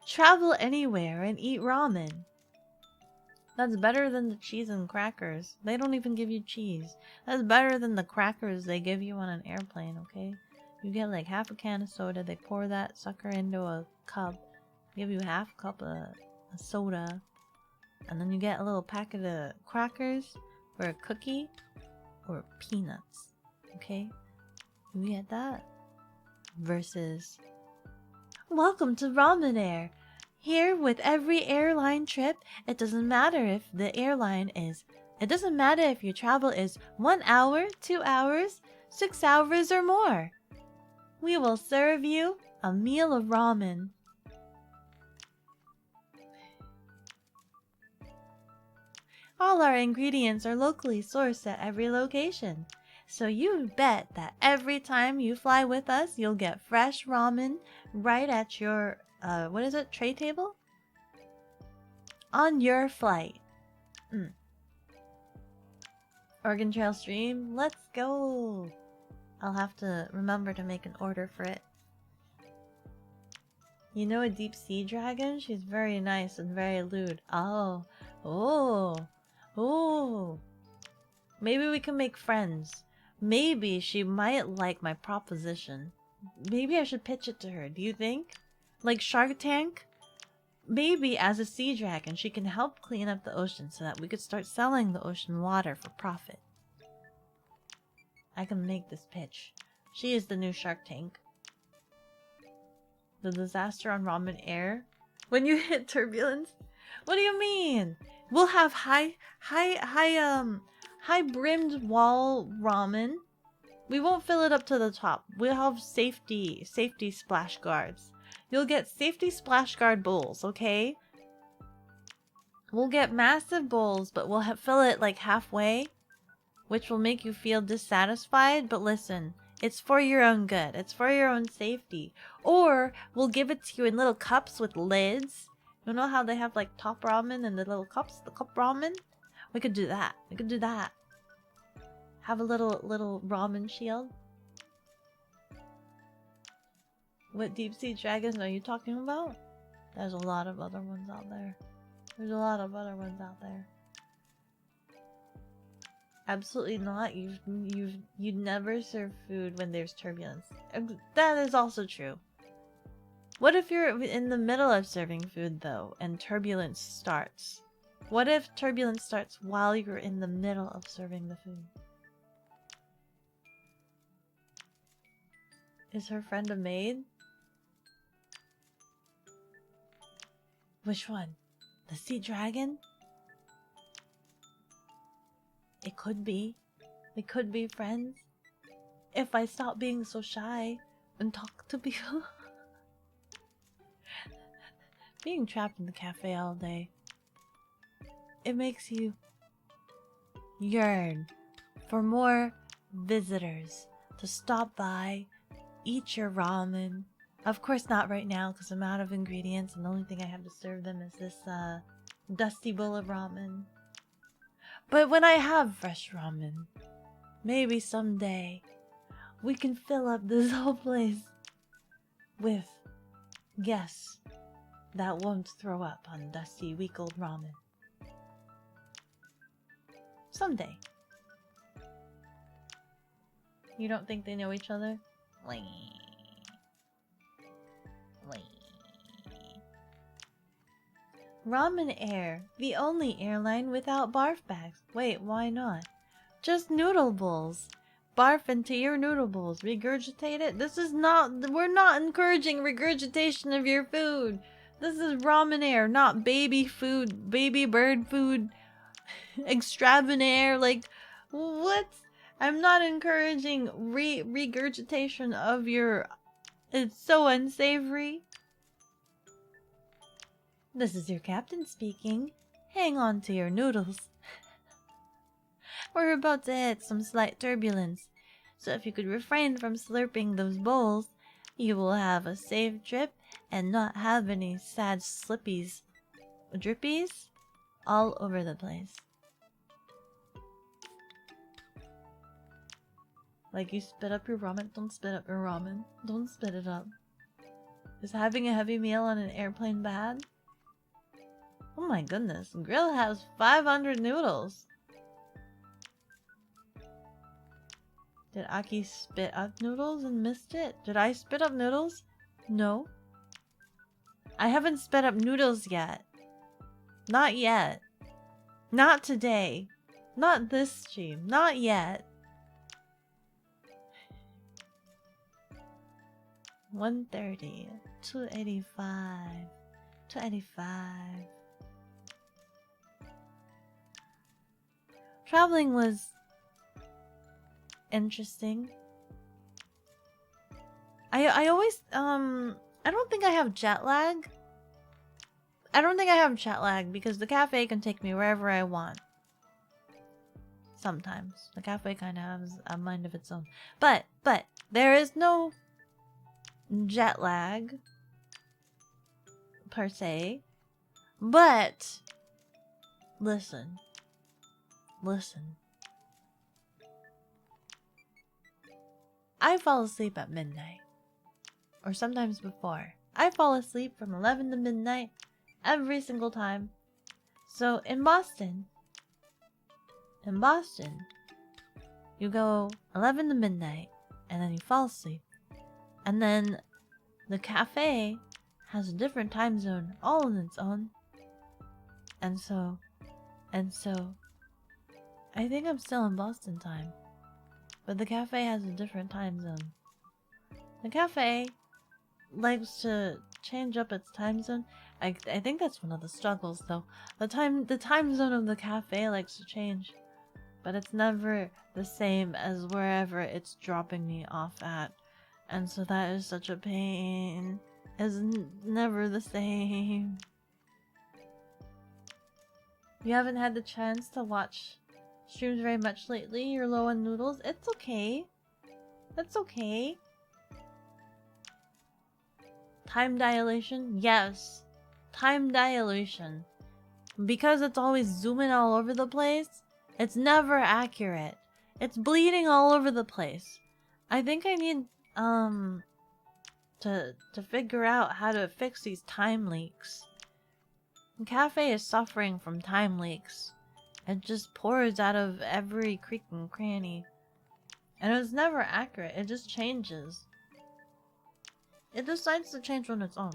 Travel anywhere and eat ramen. That's better than the cheese and crackers. They don't even give you cheese. That's better than the crackers they give you on an airplane, okay? You get like half a can of soda, they pour that sucker into a cup, give you half a cup of soda, and then you get a little packet of crackers or a cookie or peanuts, okay? You get that? Versus, welcome to Ramen Air. Here with every airline trip, it doesn't matter if the airline is, it doesn't matter if your travel is 1 hour, 2 hours, 6 hours or more. We will serve you a meal of ramen. All our ingredients are locally sourced at every location. So you bet that every time you fly with us, you'll get fresh ramen right at your, what is it, tray table? On your flight. Oregon Trail stream? Let's go! I'll have to remember to make an order for it. You know a deep sea dragon? She's very nice and very lewd. Oh. Oh. Oh. Maybe we can make friends. Maybe she might like my proposition. Maybe I should pitch it to her. Do you think? Like Shark Tank? Maybe as a sea dragon, she can help clean up the ocean so that we could start selling the ocean water for profit. I can make this pitch. She is the new Shark Tank. The disaster on ramen air? When you hit turbulence? What do you mean? We'll have high brimmed wall ramen. We won't fill it up to the top. We'll have safety splash guards. You'll get safety splash guard bowls, okay? We'll get massive bowls, but we'll fill it like halfway, which will make you feel dissatisfied. But listen, it's for your own good. It's for your own safety. Or we'll give it to you in little cups with lids. You know how they have like top ramen and the little cups, the cup ramen? We could do that. We could do that. Have a little ramen shield. What deep sea dragons are you talking about? There's a lot of other ones out there. There's a lot of other ones out there. Absolutely not. You'd never serve food when there's turbulence. That is also true. What if you're in the middle of serving food though and turbulence starts? What if turbulence starts while you're in the middle of serving the food? Is her friend a maid? Which one? The sea dragon? It could be. We could be friends. If I stop being so shy and talk to people. Being trapped in the cafe all day. It makes you yearn for more visitors to stop by, eat your ramen. Of course not right now because I'm out of ingredients and the only thing I have to serve them is this dusty bowl of ramen. But when I have fresh ramen, maybe someday we can fill up this whole place with guests that won't throw up on dusty, week-old ramen. Someday. You don't think they know each other? Ramen Air, the only airline without barf bags. Wait, why not? Just noodle bowls. Barf into your noodle bowls. Regurgitate it? This is not... We're not encouraging regurgitation of your food. This is Ramen Air, not baby food, baby bird food. Extravanaire. Like, what? I'm not encouraging regurgitation of your... It's so unsavory. This is your captain speaking. Hang on to your noodles. We're about to hit some slight turbulence, so if you could refrain from slurping those bowls, you will have a safe trip and not have any sad slippies, drippies, all over the place. Like you spit up your ramen, don't spit up your ramen. Don't spit it up. Is having a heavy meal on an airplane bad? Oh my goodness, Grill has 500 noodles. Did Aki spit up noodles and missed it? Did I spit up noodles? No. I haven't spit up noodles yet. Not yet. Not today. Not this stream. Not yet. 130. 285. 285. Traveling was interesting. I always I don't think I have jet lag. I don't think I have jet lag because the cafe can take me wherever I want. Sometimes the cafe kind of has a mind of its own. But there is no jet lag per se. But listen. I fall asleep at midnight. Or sometimes before. I fall asleep from 11 to midnight every single time. So in Boston, you go 11 to midnight and then you fall asleep. And then the cafe has a different time zone all on its own. And so, I think I'm still in Boston time. But the cafe has a different time zone. The cafe likes to change up its time zone. I think that's one of the struggles though. The time zone of the cafe likes to change. But it's never the same as wherever it's dropping me off at. And so that is such a pain. It's never the same. You haven't had the chance to watch streams very much lately. You're low on noodles. It's okay. That's okay. Time dilation? Yes. Time dilation. Because it's always zooming all over the place, it's never accurate. It's bleeding all over the place. I think I need to figure out how to fix these time leaks. The cafe is suffering from time leaks. It just pours out of every creak and cranny. And it's never accurate, it just changes. It decides to change on its own.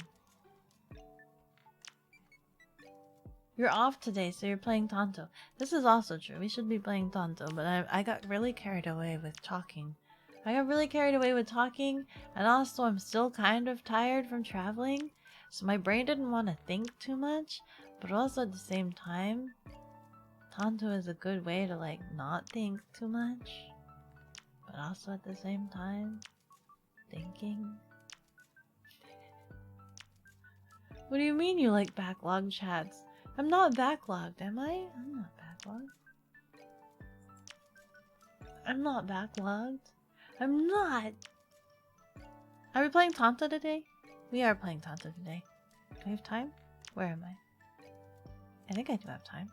You're off today, so you're playing Tanto. This is also true. We should be playing Tanto, but I got really carried away with talking. And also I'm still kind of tired from traveling, so my brain didn't want to think too much, but also at the same time, Tanto is a good way to like not think too much, but also at the same time, thinking. What do you mean you like backlog chats? I'm not backlogged, am I? I'm not backlogged. I'm not backlogged. I'm not. Are we playing Tanto today? We are playing Tanto today. Do I have time? Where am I? I think I do have time.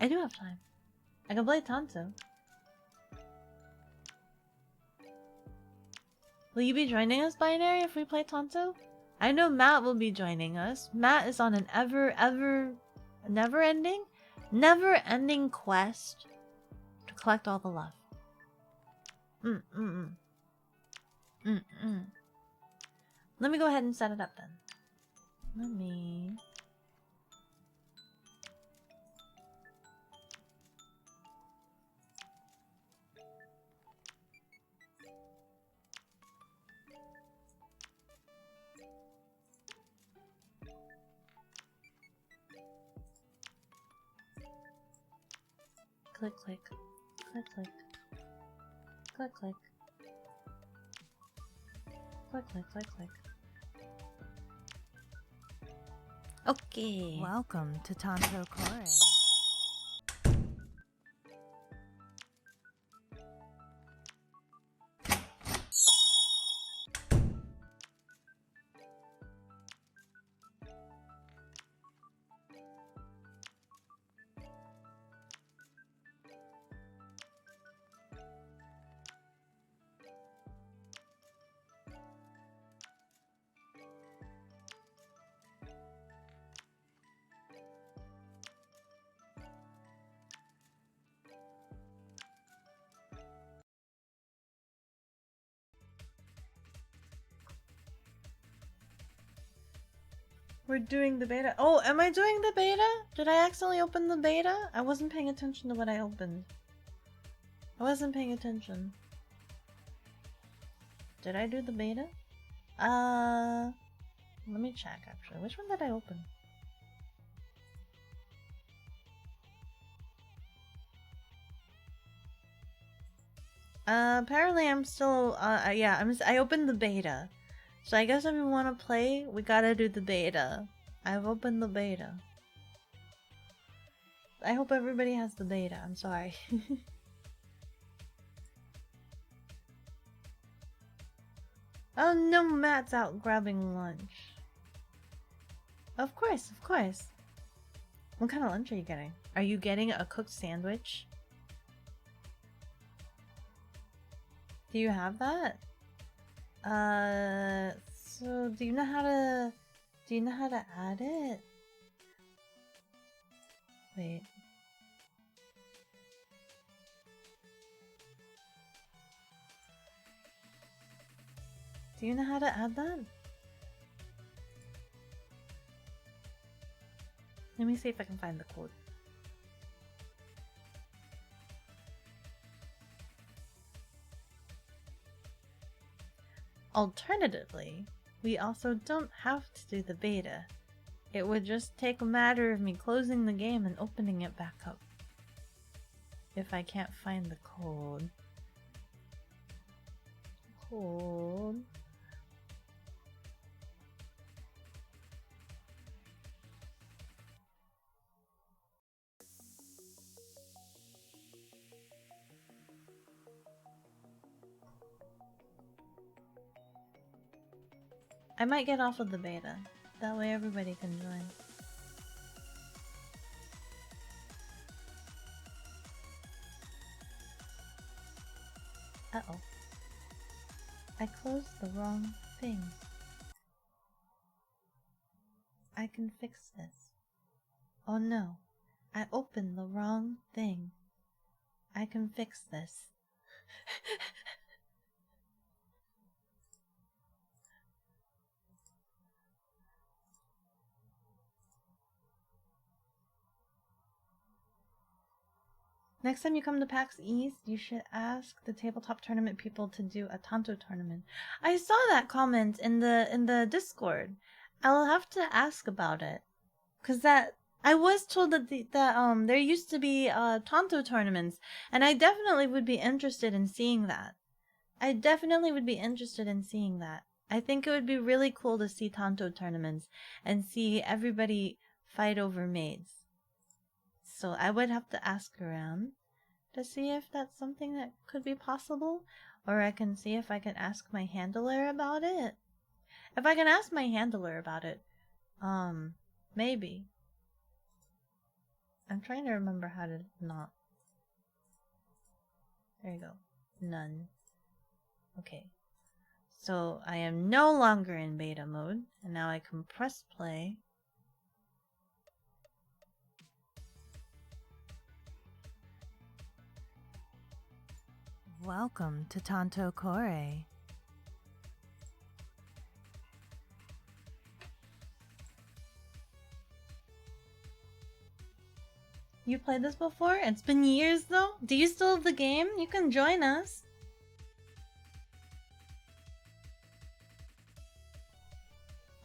I do have time. I can play Tanto. Will you be joining us, Binary, if we play Tanto? I know Matt will be joining us. Matt is on an never-ending quest to collect all the love. Let me go ahead and set it up then. Let me... Click, click. Click, click. Click, click. Click, click, click, click. Okay. Welcome to Tanto Cuore. We're doing the beta. Oh, am I doing the beta? Did I accidentally open the beta? I wasn't paying attention to what I opened. I wasn't paying attention. Did I do the beta? Let me check actually. Which one did I open? Apparently I'm still, yeah, I opened the beta. So I guess if we want to play, we gotta do the beta. I've opened the beta. I hope everybody has the beta, I'm sorry. Oh no, Matt's out grabbing lunch. Of course, of course. What kind of lunch are you getting? Are you getting a cooked sandwich? Do you have that? So do you know how to add it? Wait. Do you know how to add that? Let me see if I can find the code. Alternatively, we also don't have to do the beta. It would just take a matter of me closing the game and opening it back up. If I can't find the code. I might get off of the beta. That way everybody can join. Uh-oh. I closed the wrong thing. I can fix this. Oh no. I opened the wrong thing. I can fix this. Next time you come to PAX East, you should ask the tabletop tournament people to do a Tanto tournament. I saw that comment in the Discord. I'll have to ask about it, cause I was told that there used to be Tanto tournaments, and I definitely would be interested in seeing that. I think it would be really cool to see Tanto tournaments and see everybody fight over maids. So I would have to ask around to see if that's something that could be possible, or I can see if I can ask my handler about it. If I can ask my handler about it, maybe. I'm trying to remember how to not. There you go. None. Okay. So I am no longer in beta mode, and now I can press play. Welcome to Tanto Cuore. You played this before? It's been years though? Do you still have the game? You can join us.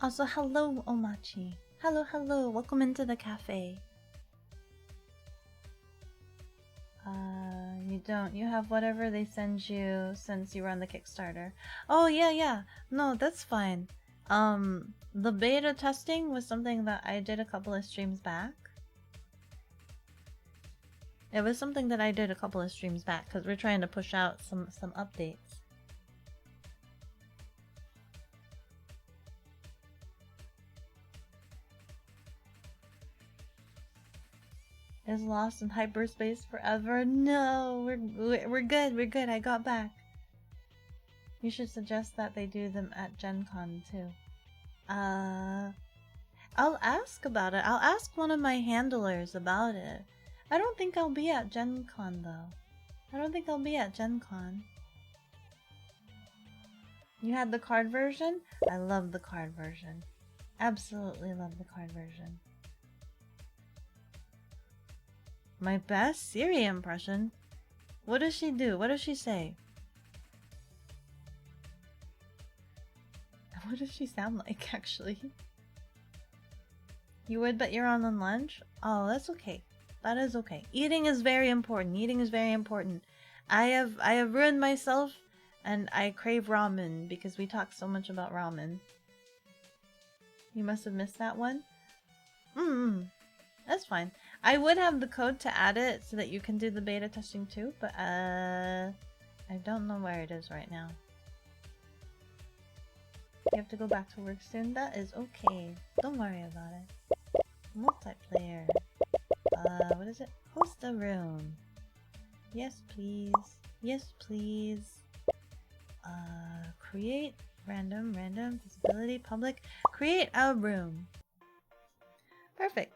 Also, hello, Omachi. Hello. Welcome into the cafe. You don't. You have whatever they send you since you were on the Kickstarter. Oh, yeah. No, that's fine. The beta testing was something that I did a couple of streams back. It was something that I did a couple of streams back because we're trying to push out some updates. Is lost in hyperspace forever? No, we're good. I got back. You should suggest that they do them at Gen Con too. I'll ask about it. I'll ask one of my handlers about it. I don't think I'll be at Gen Con though. You had the card version? I love the card version. Absolutely love the card version. My best Siri impression? What does she do? What does she say? What does she sound like, actually? You would, but you're on lunch? Oh, that's okay. That is okay. Eating is very important. I have ruined myself, and I crave ramen because we talk so much about ramen. You must have missed that one? That's fine. I would have the code to add it so that you can do the beta testing too, but I don't know where it is right now. You have to go back to work soon? That is okay. Don't worry about it. Multiplayer. What is it? Host a room. Yes, please. Create random, disability, public. Create a room. Perfect.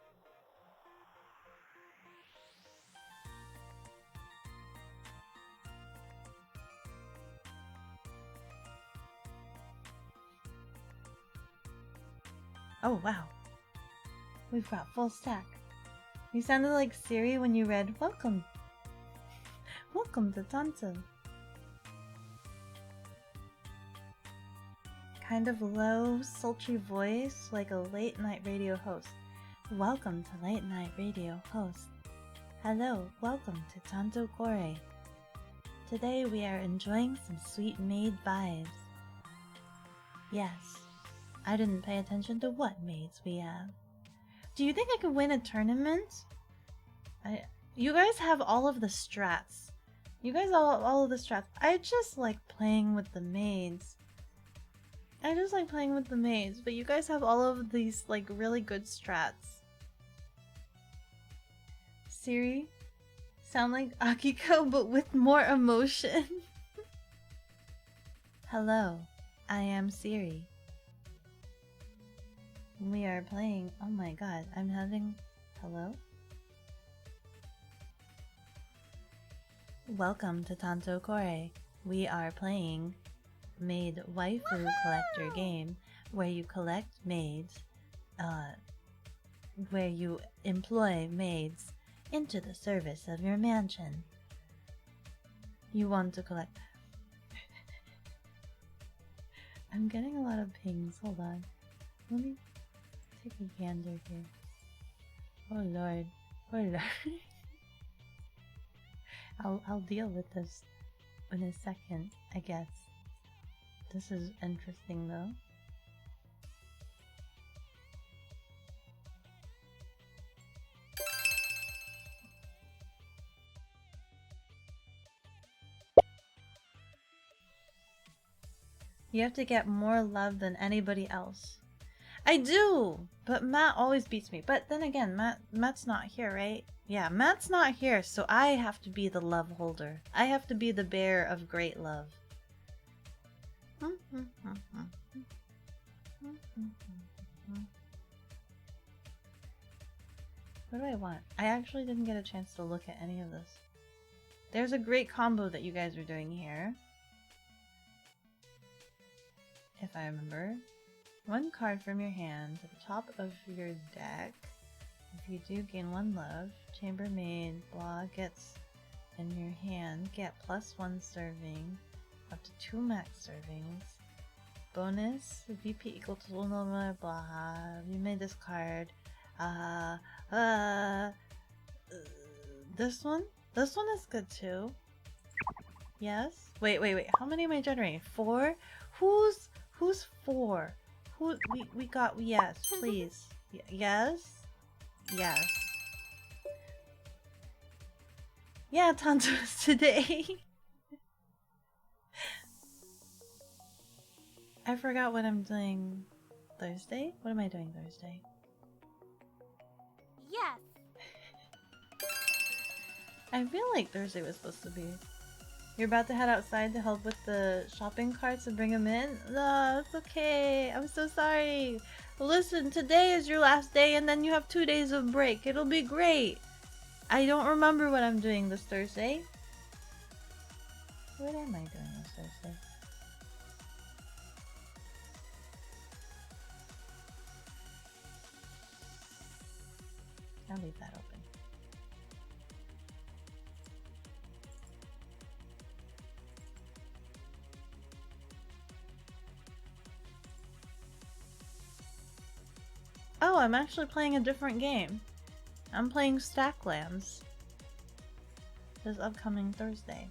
Oh wow. We've got full stack. You sounded like Siri when you read welcome. Welcome to Tanto. Kind of low, sultry voice like a late night radio host. Welcome to late night radio host. Hello, welcome to Tanto Cuore. Today we are enjoying some sweet maid vibes. Yes, I didn't pay attention to what maids we have. Do you think I could win a tournament? You guys have all of the strats. You guys all of the strats. I just like playing with the maids. But you guys have all of these like really good strats. Siri, sound like Akiko but with more emotion. Hello, I am Siri. We are playing. Oh my god, I'm having. Hello? Welcome to Tanto Cuore. We are playing Maid Waifu Collector game where you collect maids, where you employ maids into the service of your mansion. You want to collect. I'm getting a lot of pings. Hold on. Let me take a gander here. Oh lord. Oh lord. I'll deal with this in a second, I guess. This is interesting though. You have to get more love than anybody else. I do! But Matt always beats me. But then again, Matt's not here, right? Yeah, Matt's not here, so I have to be the love holder. I have to be the bearer of great love. What do I want? I actually didn't get a chance to look at any of this. There's a great combo that you guys are doing here. If I remember. One card from your hand to the top of your deck. If you do gain one love, chambermaid, blah, gets in your hand, get +1 serving, up to 2 max servings. Bonus, VP equal to blah, blah, you may discard. This one? This one is good too. Yes? Wait, how many am I generating? 4? Who's 4? We got, yes, please. Yes? Yes. Yeah, Tanto's today. I forgot what I'm doing Thursday? What am I doing Thursday? Yes. I feel like Thursday was supposed to be. You're about to head outside to help with the shopping carts and bring them in? No, it's okay. I'm so sorry. Listen, today is your last day and then you have 2 days of break. It'll be great. I don't remember what I'm doing this Thursday. What am I doing this Thursday? I'll leave that open. Oh, I'm actually playing a different game. I'm playing Stacklands this upcoming Thursday.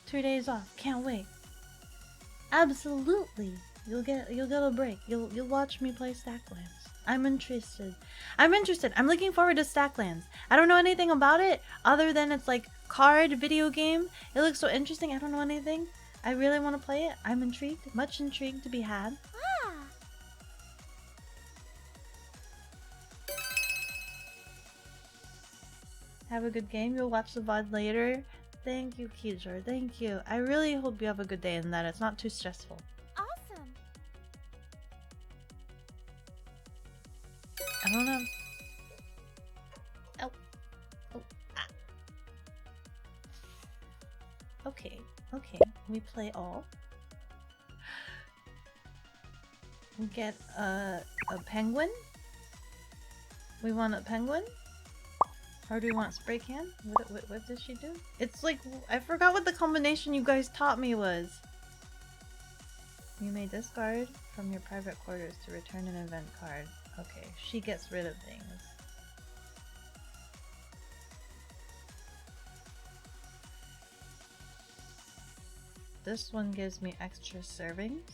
2 days off. Can't wait. Absolutely. You'll get a break. You'll watch me play Stacklands. I'm interested. I'm looking forward to Stacklands. I don't know anything about it other than it's like card video game. It looks so interesting. I don't know anything. I really want to play it. I'm intrigued. Much intrigued to be had. Have a good game. You'll watch the VOD later. Thank you, Kijor. Thank you. I really hope you have a good day and that it's not too stressful. Awesome. I don't know. Oh. Oh. Ah. Okay. Okay. We play all. We get a penguin. We want a penguin. Or do we want spray can? What does she do? It's like, I forgot what the combination you guys taught me was. You may discard from your private quarters to return an event card. Okay, she gets rid of things. This one gives me extra servings.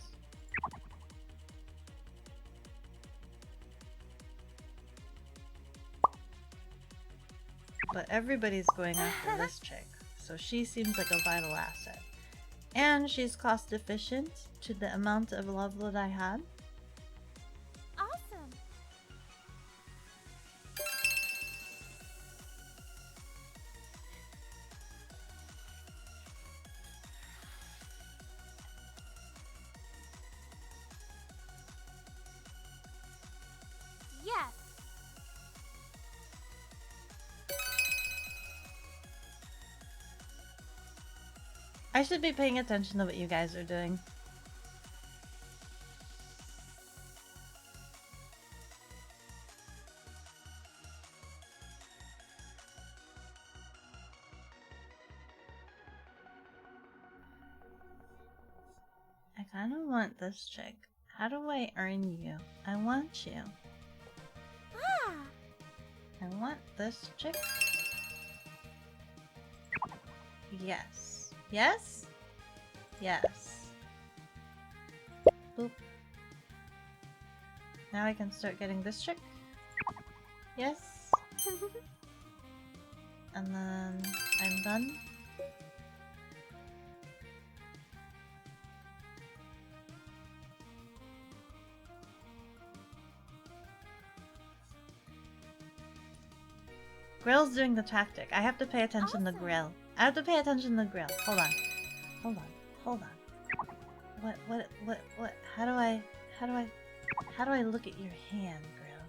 But everybody's going after this chick, so she seems like a vital asset. And she's cost efficient to the amount of love that I had. Awesome. Yes. I should be paying attention to what you guys are doing. I kind of want this chick. How do I earn you? I want you. Ah. I want this chick. Yes. Yes? Yes. Boop. Now I can start getting this chick. Yes. And then I'm done. Grill's doing the tactic. I have to pay attention to Awesome. Grill. I have to pay attention to Grill. Hold on. Hold on. Hold on. What? How do I look at your hand, Grill?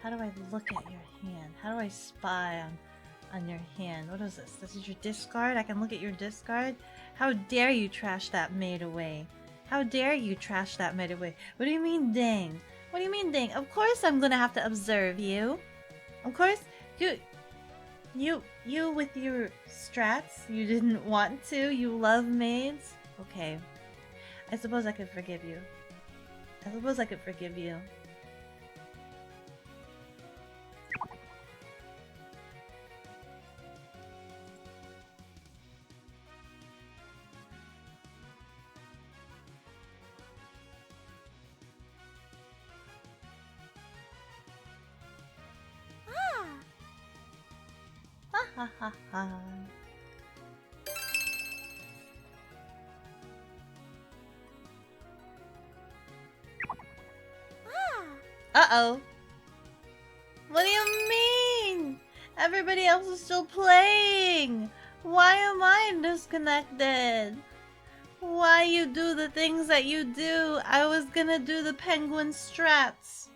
How do I look at your hand? How do I spy on your hand? What is this? This is your discard? I can look at your discard? How dare you trash that maid away? How dare you trash that maid away? What do you mean, dang? What do you mean, dang? Of course I'm gonna have to observe you. Of course, you with your strats, you didn't want to. You love maids. Okay, I suppose I could forgive you. I suppose I could forgive you. Ah. Ha ha ha ha. Ah. Uh-oh. What do you mean? Everybody else is still playing. Why am I disconnected? Why you do the things that you do? I was gonna do the penguin strats.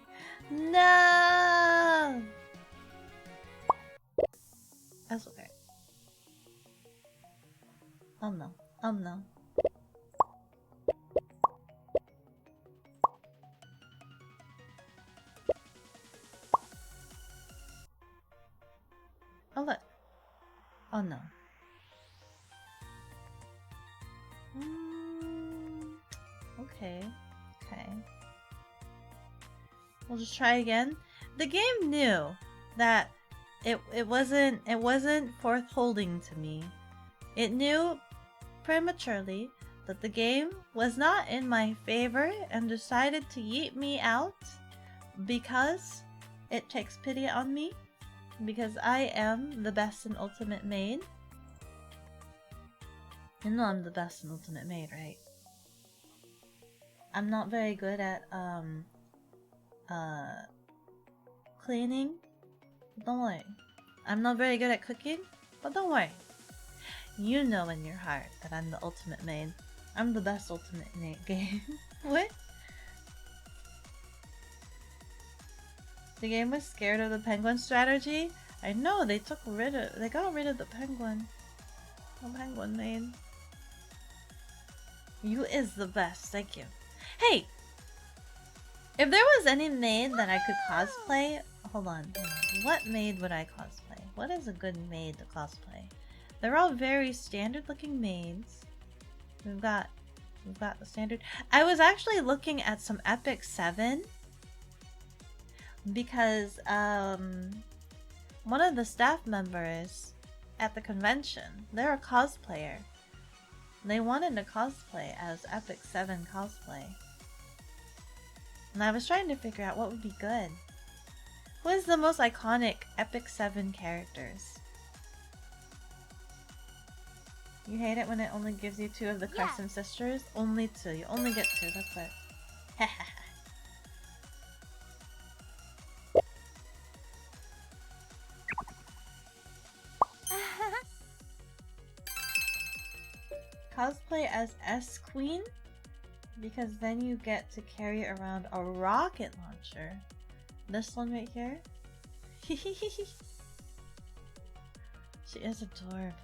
No. That's okay. Oh no. Oh no. Oh look. Oh no. Okay. Okay. We'll just try again. The game knew that it wasn't forth holding to me. It knew prematurely that the game was not in my favor and decided to yeet me out because it takes pity on me, because I am the best and ultimate maid. You know I'm the best and ultimate maid, right? I'm not very good at cleaning. Don't worry. I'm not very good at cooking, but don't worry. You know in your heart that I'm the ultimate maid. I'm the best ultimate maid game. What? The game was scared of the penguin strategy? I know, they got rid of the penguin. The penguin maid. You is the best, thank you. Hey! If there was any maid that I could cosplay... Hold on. What maid would I cosplay? What is a good maid to cosplay? They're all very standard looking maids. We've got the standard... I was actually looking at some Epic 7. Because, one of the staff members at the convention, they're a cosplayer. They wanted to cosplay as Epic 7 cosplay. And I was trying to figure out what would be good. Who is the most iconic Epic 7 characters? You hate it when it only gives you 2 of the Carson sisters? Only 2. You only get 2, that's it. Cosplay as S-Queen? Because then you get to carry around a rocket launcher. This one right here. She is adorable.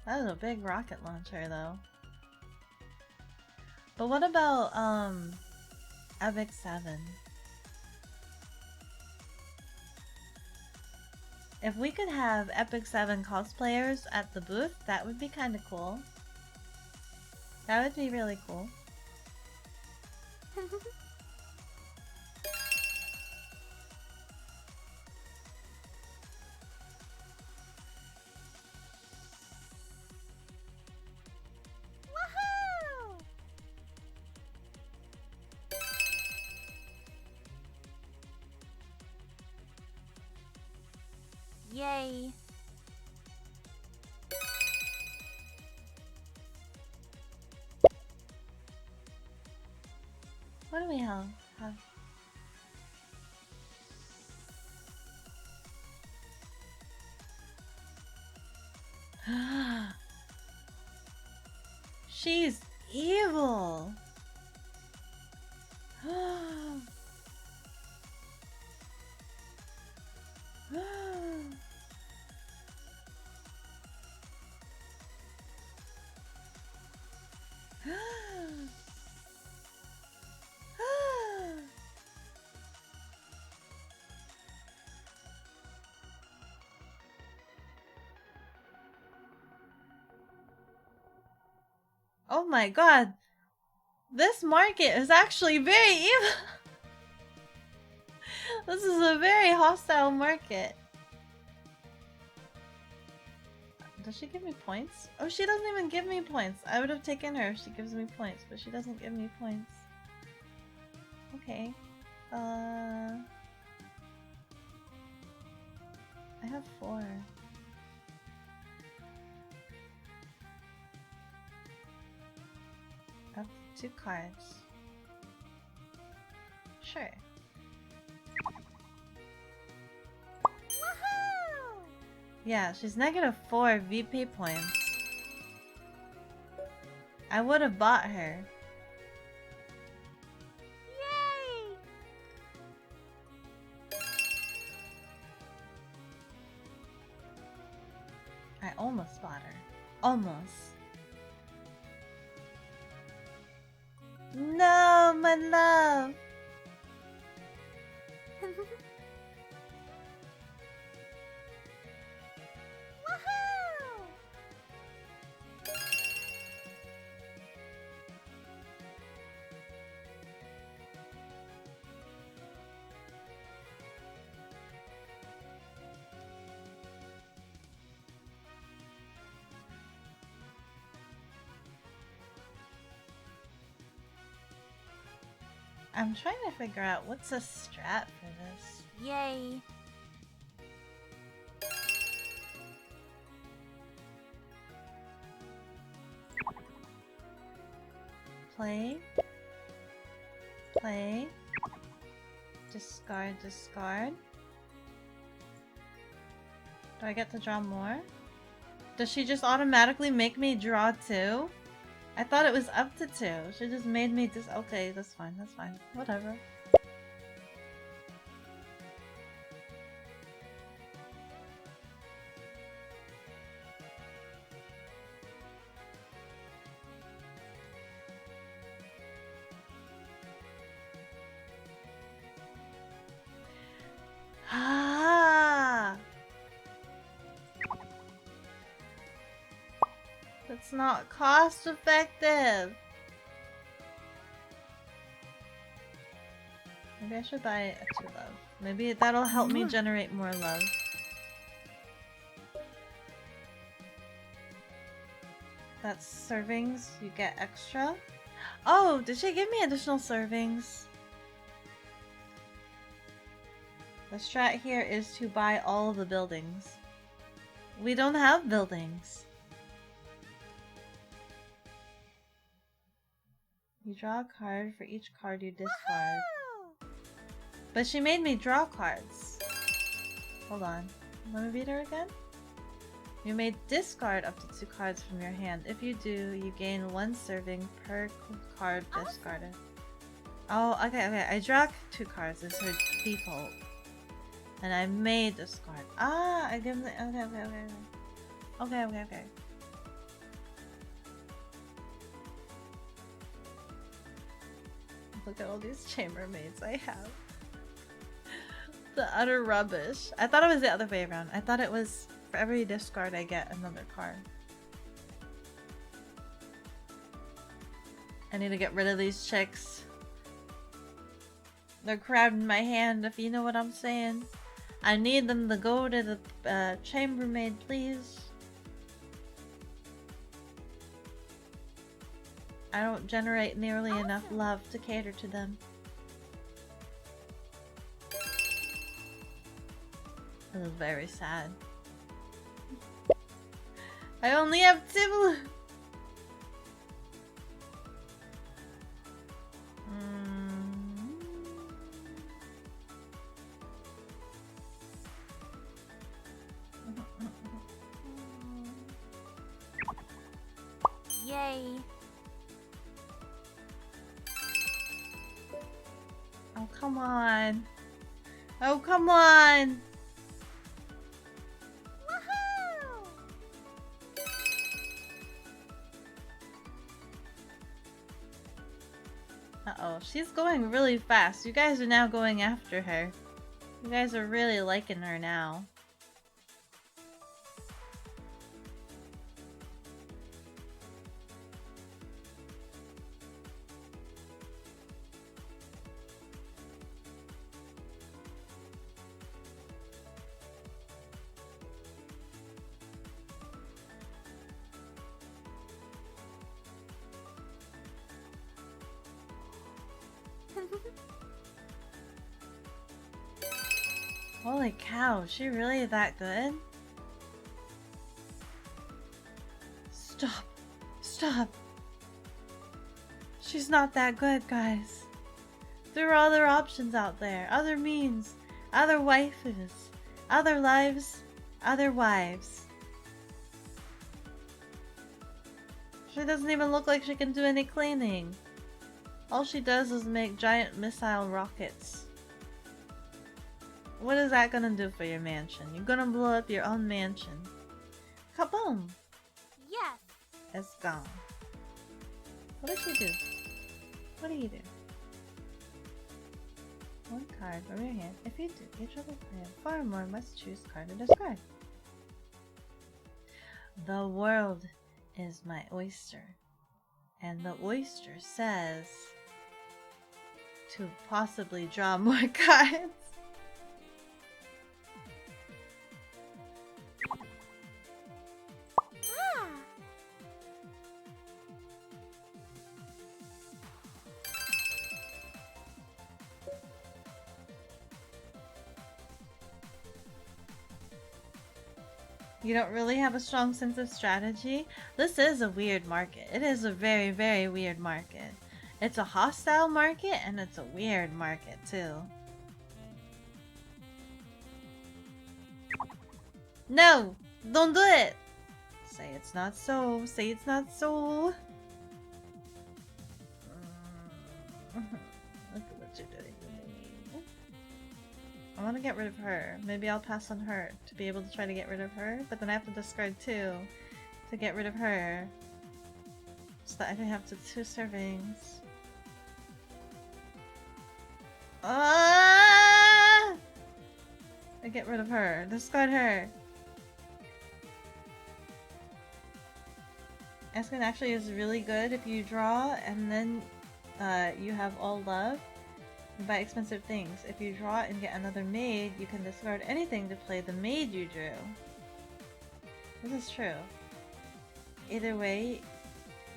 That is a big rocket launcher though. But what about Epic 7? If we could have Epic 7 cosplayers at the booth, that would be kind of cool. That would be really cool. Woohoo! Yay. What do we have? She's evil. Oh my god. This market is actually very evil. This is a very hostile market. Does she give me points? Oh, she doesn't even give me points. I would have taken her if she gives me points, but she doesn't give me points. Okay. I have 4. I have 2 cards. Sure. Woohoo! Yeah, she's -4 VP points. I would have bought her. Yay! I almost bought her. Almost. No, my love! Woohoo! I'm trying to figure out what's a strat for this. Yay! Play. Play. Discard, discard. Do I get to draw more? Does she just automatically make me draw 2? I thought it was up to 2. She just made me just... Okay, that's fine, that's fine. Whatever. Ah! That's not cost effective. Maybe I should buy a 2 love. Maybe that'll help me generate more love. That's servings. You get extra. Oh, did she give me additional servings? The strat here is to buy all the buildings. We don't have buildings. You draw a card for each card you discard. But she made me draw cards. Hold on. Let me read her again. You may discard up to 2 cards from your hand. If you do, you gain 1 serving per card discarded. Oh, okay. I draw 2 cards. It's her default. And I may discard. Ah, I give them. Okay. Look at all these chambermaids I have. The utter rubbish. I thought it was the other way around. I thought it was for every discard I get another card. I need to get rid of these chicks. They're crabbing my hand, if you know what I'm saying. I need them to go to the chambermaid, please. I don't generate nearly enough love to cater to them. This is very sad. I only have 2! Yay. Oh, come on. Oh, come on. Woohoo! Uh-oh, she's going really fast. You guys are now going after her. You guys are really liking her now. Holy cow, is she really that good? Stop. Stop. She's not that good, guys. There are other options out there. Other means. Other waifus. Other lives. Other wives. She doesn't even look like she can do any cleaning. All she does is make giant missile rockets. What is that gonna do for your mansion? You're gonna blow up your own mansion. Kaboom! Yes. It's gone. What does she do? What do you do? 1 card from your hand. If you do, each other player far more must choose card to discard. The world is my oyster. And the oyster says to possibly draw more cards. Ah. You don't really have a strong sense of strategy? This is a weird market. It is a very, very weird market. It's a hostile market and it's a weird market too. No! Don't do it! Say it's not so. Say it's not so. Look at what you're doing to me. I want to get rid of her. Maybe I'll pass on her to be able to try to get rid of her. But then I have to discard 2 to get rid of her. So that I can have 2 servings. I get rid of her. Discard her. Eskin actually is really good if you draw and then you have all love. You buy expensive things. If you draw and get another maid, you can discard anything to play the maid you drew. This is true. Either way,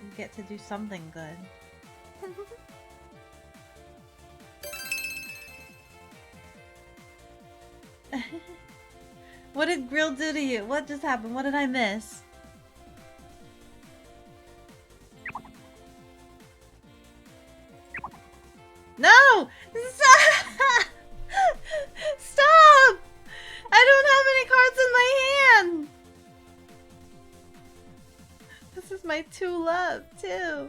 you get to do something good. What did Grill do to you? What just happened? What did I miss? No! Stop! Stop! I don't have any cards in my hand! This is my 2 love, too.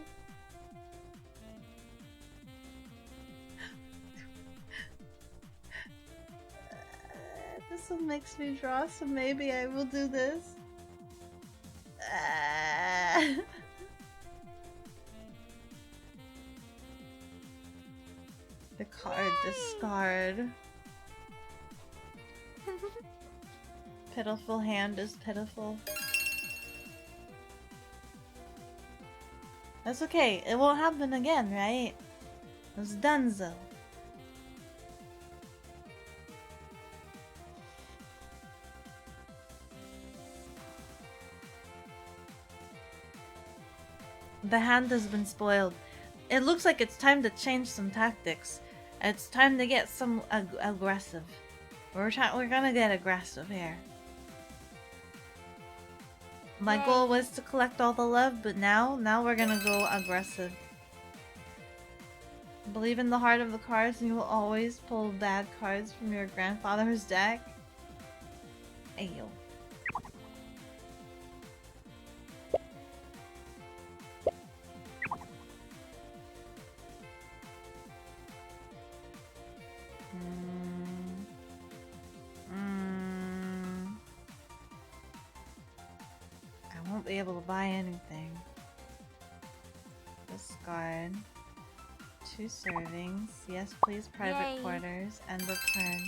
This one makes me draw, so maybe I will do this. The card discard. Pitiful hand is pitiful. That's okay. It won't happen again, right? It's donezo. The hand has been spoiled. It looks like it's time to change some tactics. It's time to get some aggressive. We're gonna get aggressive here. My goal was to collect all the love, but now we're gonna go aggressive. Believe in the heart of the cards and you will always pull bad cards from your grandfather's deck. Ayo. I won't be able to buy anything. Discard. 2 servings. Yes, please, private Yay. quarters. End of turn.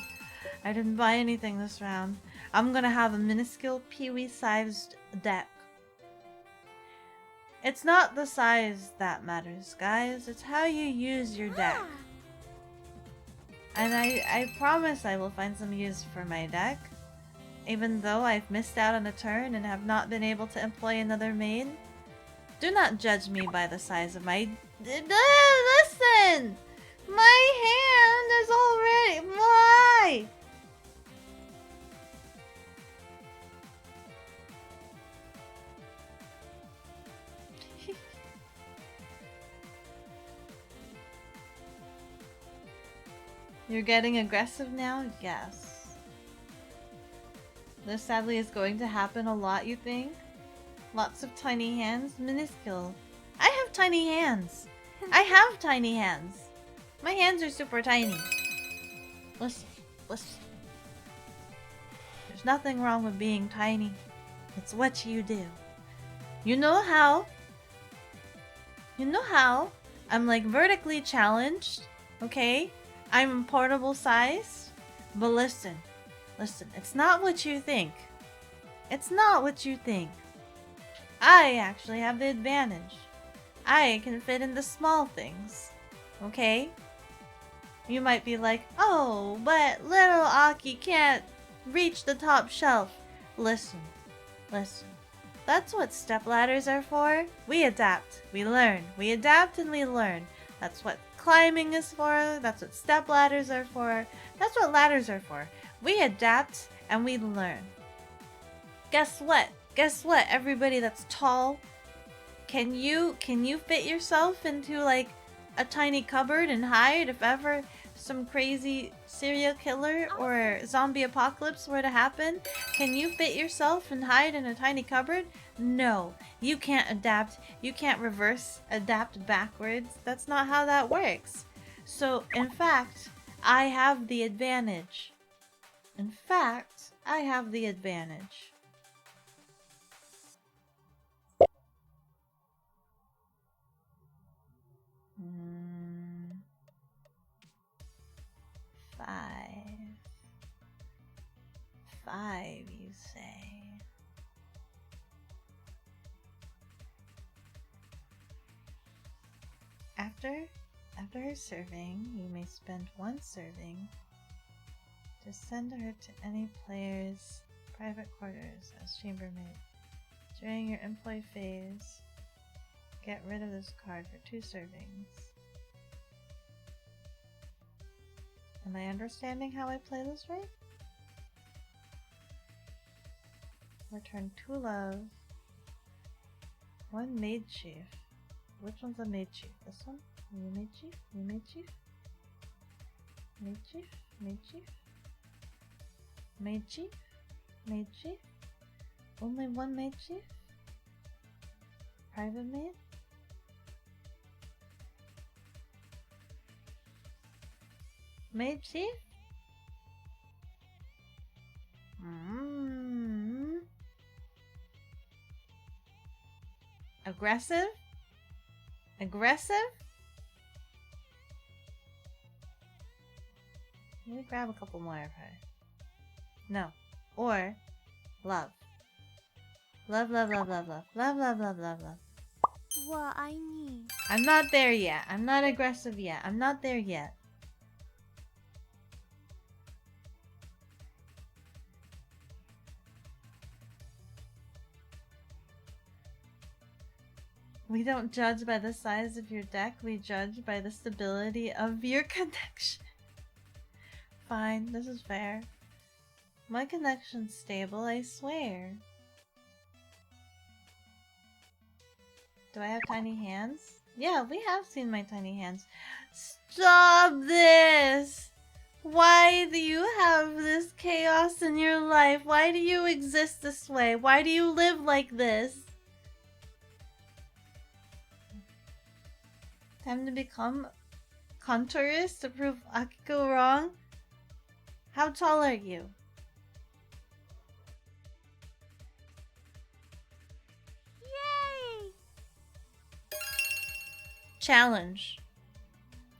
I didn't buy anything this round. I'm gonna have a minuscule peewee sized deck. It's not the size that matters, guys. It's how you use your deck. And I promise I will find some use for my deck. Even though I've missed out on a turn and have not been able to employ another maid. Do not judge me by the size of my... Listen! My hand is already... Why? You're getting aggressive now? Yes. This sadly is going to happen a lot, you think? Lots of tiny hands? Minuscule. I have tiny hands. I have tiny hands. My hands are super tiny. Listen. Listen. There's nothing wrong with being tiny. It's what you do. You know how? You know how? I'm like vertically challenged. Okay? I'm portable sized. But listen. Listen. It's not what you think. It's not what you think. I actually have the advantage. I can fit into small things. Okay? You might be like, oh, but little Aki can't reach the top shelf. Listen. Listen. That's what stepladders are for. We adapt. We learn. We adapt and we learn. That's what climbing is for. That's what stepladders are for. That's what ladders are for. We adapt and we learn. Guess what? Guess what? Everybody that's tall, can you fit yourself into like a tiny cupboard and hide if ever some crazy serial killer or zombie apocalypse were to happen, can you fit yourself and hide in a tiny cupboard? No, you can't adapt. You can't reverse adapt backwards. That's not how that works. So, in fact, I have the advantage. In fact, I have the advantage. Five. Five, you say? After her serving, you may spend one serving to send her to any player's private quarters as chambermaid. During your employee phase, get rid of this card for 2 servings. Am I understanding how I play this right? Return 2 love. 1 maid chief. Which one's a maid chief? This one? You maid chief? You maid chief? Maid chief? Maid chief? Maid chief? Maid chief? Only 1 maid chief? Private maid? Maid chief? Aggressive? Aggressive? Let me grab a couple more of her. No. Or love. Love, love, love, love, love. Love, love, love, love, love. What I need. I'm not there yet. I'm not aggressive yet. I'm not there yet. We don't judge by the size of your deck, we judge by the stability of your connection. Fine, this is fair. My connection's stable, I swear. Do I have tiny hands? Yeah, we have seen my tiny hands. Stop this! Why do you have this chaos in your life? Why do you exist this way? Why do you live like this? Time to become contourist to prove Akiko wrong? How tall are you? Yay! Challenge.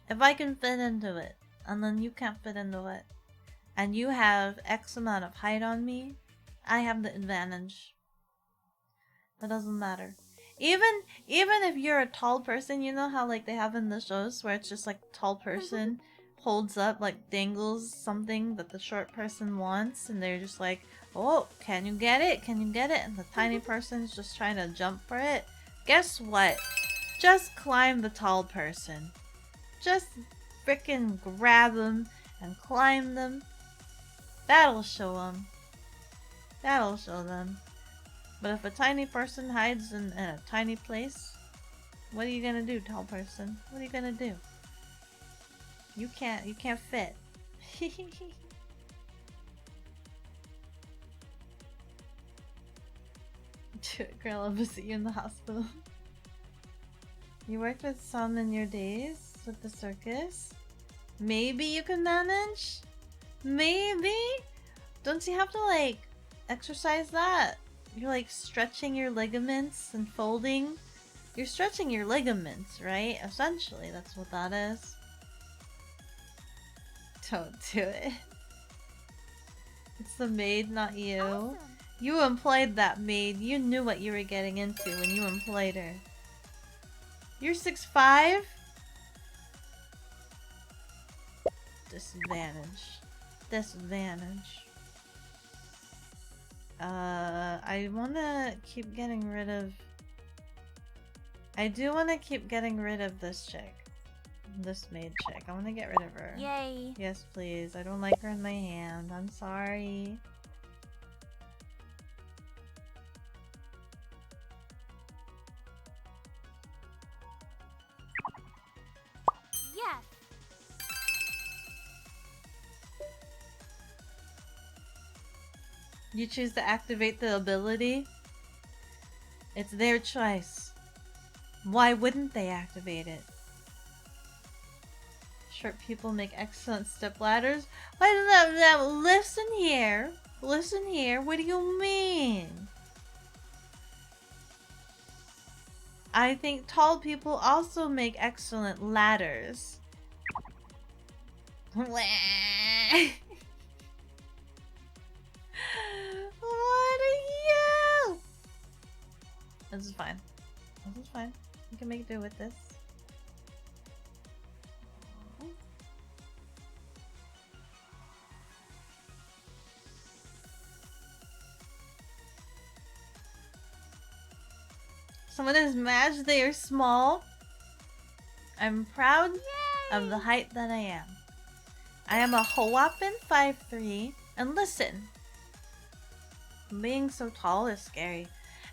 If I can fit into it, and then you can't fit into it, and you have X amount of height on me, I have the advantage. That doesn't matter. Even if you're a tall person, you know how like they have in the shows where it's just like tall person holds up, like dangles something that the short person wants, and they're just like, oh, can you get it? Can you get it? And the tiny person's just trying to jump for it. Guess what? Just climb the tall person. Just frickin' grab them and climb them. That'll show them. That'll show them. But if a tiny person hides in a tiny place, what are you gonna do, tall person? What are you gonna do? You can't fit. Girl, I'll visit you in the hospital. You worked with some in your days with the circus? Maybe you can manage? Maybe? Don't you have to like exercise that? You're like stretching your ligaments and folding. You're stretching your ligaments, right? Essentially, that's what that is. Don't do it. It's the maid, not you. Awesome. You employed that maid. You knew what you were getting into when you employed her. You're 6'5"? Disadvantage. Disadvantage. I wanna keep getting rid of... I do wanna keep getting rid of this chick. This maid chick. I wanna get rid of her. Yay! Yes, please. I don't like her in my hand. I'm sorry. Yes! You choose to activate the ability. It's their choice. Why wouldn't they activate it? Short people make excellent step ladders. Listen here. Listen here. What do you mean? I think tall people also make excellent ladders. What are you? This is fine. This is fine. We can make do with this. Someone is mad they are small. I'm proud of the height that I am. I am a whopping 5'3". And listen, being so tall is scary.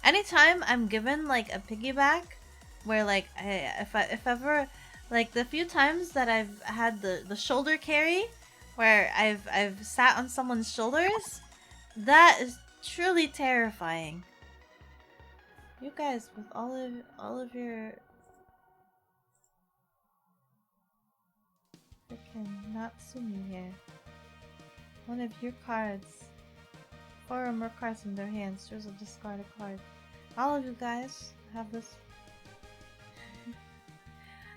Anytime I'm given like a piggyback, where like if ever, like the few times that I've had the shoulder carry, where I've sat on someone's shoulders, that is truly terrifying. You guys, with all of your freaking Natsumi here. One of your cards. 4 or more cards in their hands. Choose a discard a card. All of you guys have this.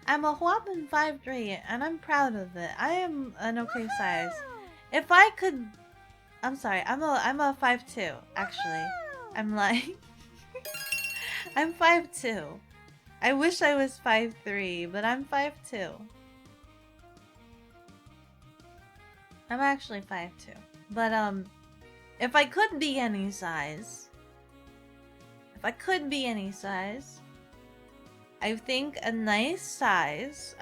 I'm a whopping 5'3", and I'm proud of it. I am an okay size. If I could, I'm sorry. I'm a 5'2", actually. I'm like. I'm 5'2". I wish I was 5'3", but I'm 5'2". I'm actually 5'2". But if I could be any size, I think a nice size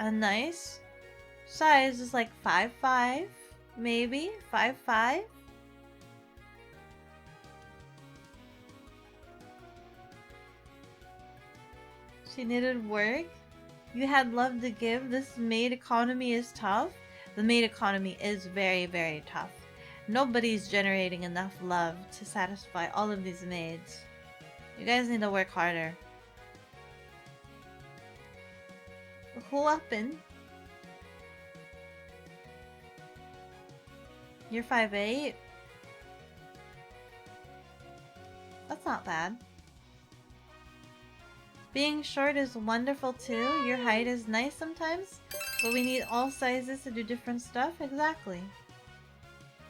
is like 5'5", maybe 5'5". She needed work. You had love to give. This maid economy is tough. The maid economy is very, very tough. Nobody's generating enough love to satisfy all of these maids. You guys need to work harder. Who uppin'? You're 5'8". That's not bad. Being short is wonderful too. Your height is nice sometimes, but we need all sizes to do different stuff. Exactly.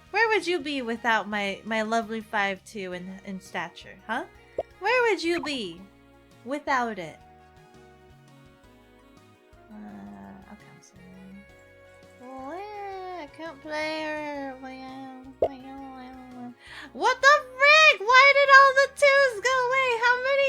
Where would you be without my lovely 5'2" in stature, huh? Where would you be without it? Okay, I'm sorry. I can't play. What the frick? Why did all the 2s go away? How many?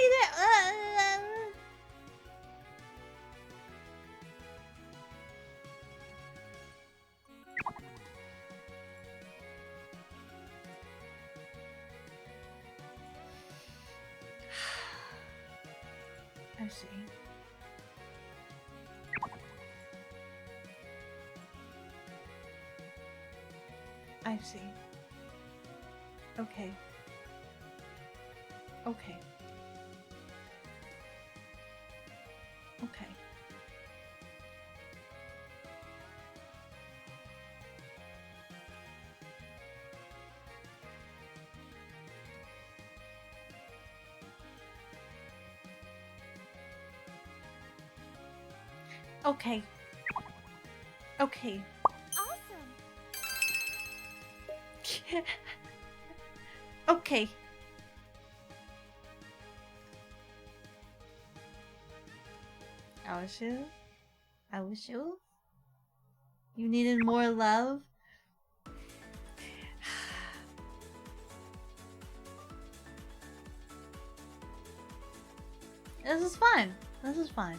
I see. I see. Okay. Okay. Okay. Okay. Okay. Awesome. Okay. I wish you. You needed more love. This is fine. This is fine.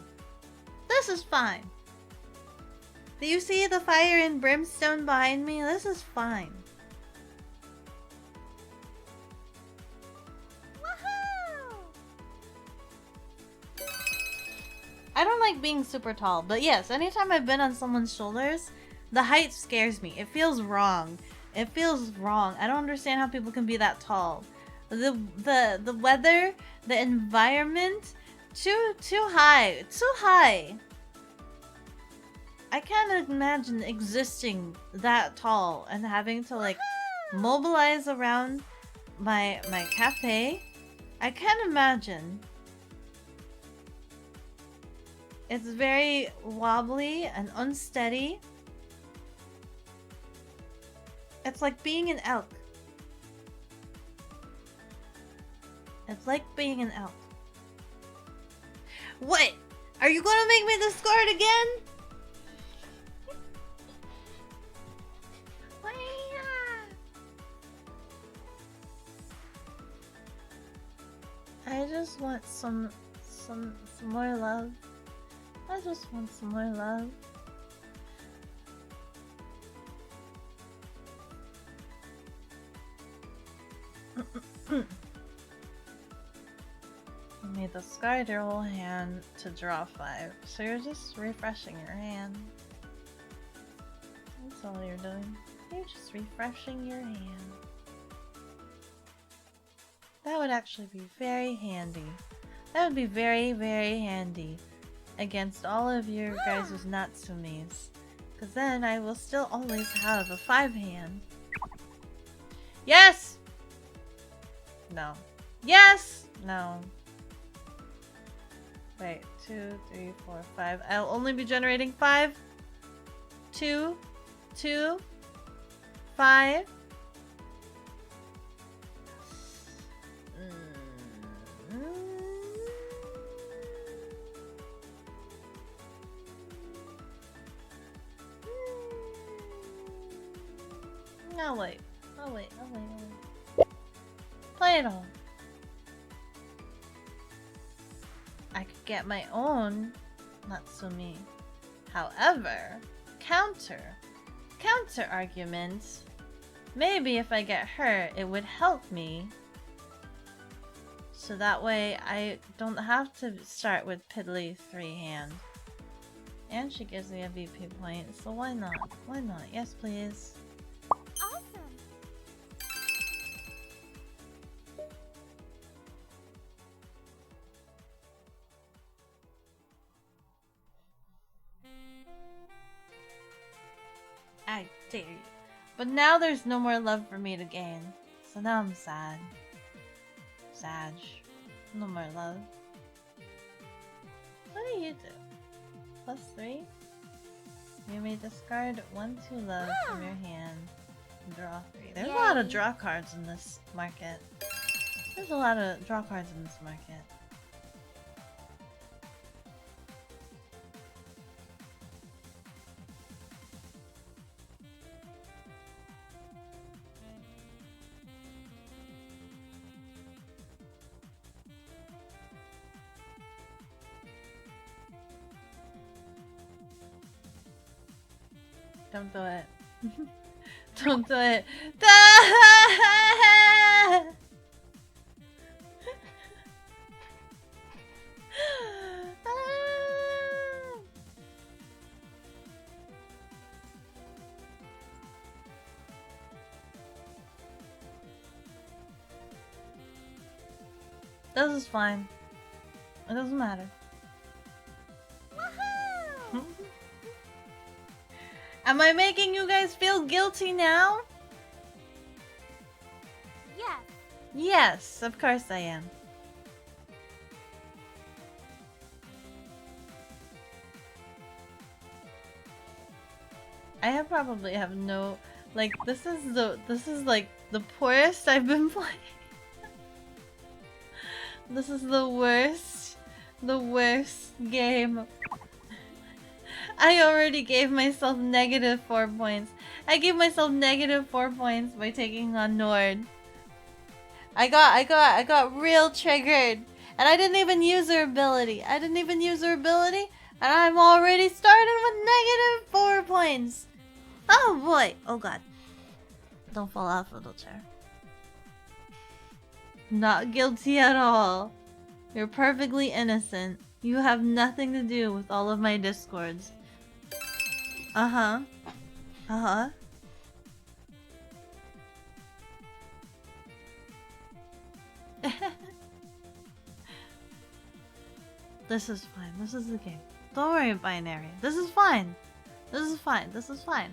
This is fine. Do you see the fire and brimstone behind me? This is fine. Woohoo! I don't like being super tall, but yes, anytime I've been on someone's shoulders, the height scares me. It feels wrong. It feels wrong. I don't understand how people can be that tall. The weather, the environment, too high. Too high. I can't imagine existing that tall and having to like mobilize around my cafe. I can't imagine. It's very wobbly and unsteady. It's like being an elk. It's like being an elk. What? Are you gonna make me discard again? I just want some more love. I just want some more love. You may discard your whole hand to draw 5. So you're just refreshing your hand. That's all you're doing. You're just refreshing your hand. That would actually be very handy. That would be very, very handy against all of your guys' Natsumes. Because then I will still always have a 5 hand. Yes! No. Yes! No. Wait, 2, 3, 4, 5. I'll only be generating 5. 2, 2, 5. No, wait. Oh, wait. Oh, wait. Oh, wait. Play it on. I could get my own Natsumi. However, counter argument. Maybe if I get her, it would help me. So that way I don't have to start with piddly 3 hand. And she gives me a VP point, so why not? Why not? Yes, please. Awesome. I dare you. But now there's no more love for me to gain. So now I'm sad. Sag. No more love. What do you do? +3? You may discard 1, 2 love from your hand and draw 3. There's a lot of draw cards in this market. There's a lot of draw cards in this market. Don't do it. Don't do it. This is fine. It doesn't matter. Woohoo! Am I making you guys feel guilty now? Yes. Yes, of course I am. I probably have no, like, this is like the poorest I've been playing. This is the worst game. I already gave myself -4 points. I gave myself -4 points by taking on Nord. I got real triggered. And I didn't even use her ability. And I'm already starting with -4 points. Oh boy. Oh god. Don't fall off, little chair. Not guilty at all. You're perfectly innocent. You have nothing to do with all of my discords. Uh-huh. Uh-huh. This is fine. This is the game. Don't worry, binary. This is fine. This is fine. This is fine.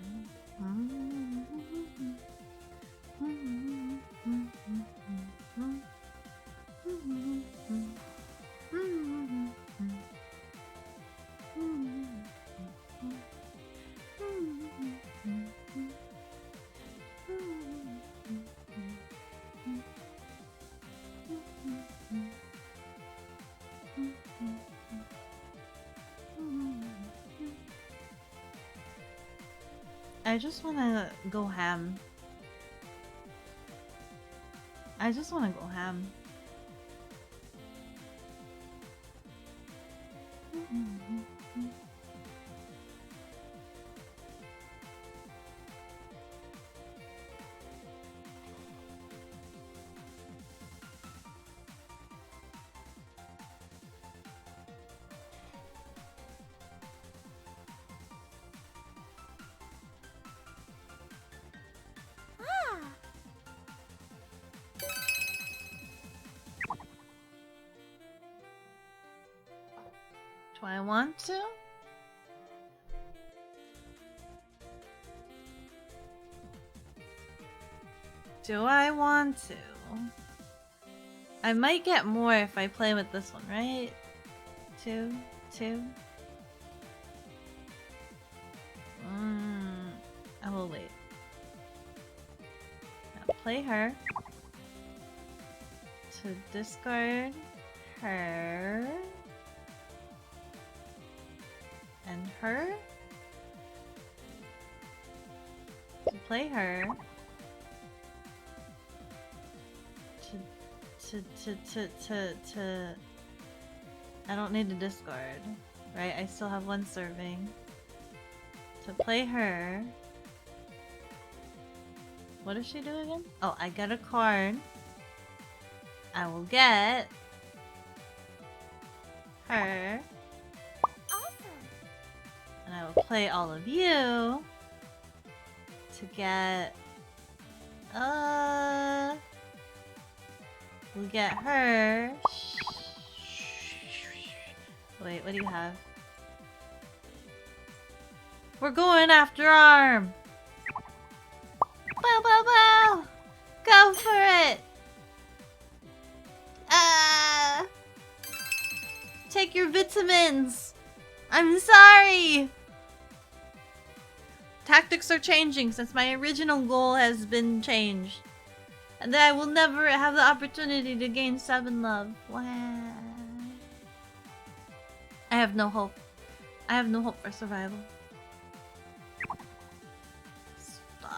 I just wanna go ham. I just wanna go ham. Do I want to? Do I want to? I might get more if I play with this one, right? Two? I will wait. Now play her. To discard her. And her. To play her. To I don't need to discard, right? I still have one serving. To play her. What does she do again? Oh, I get a card. I will get her. Awesome. And I will play all of you to get we'll get her. Wait, what do you have? We're going after Arm! Bow bow bow! Go for it! Take your vitamins! I'm sorry! Tactics are changing since my original goal has been changed. And then I will never have the opportunity to gain 7 love. Wow. I have no hope. I have no hope for survival. Stop.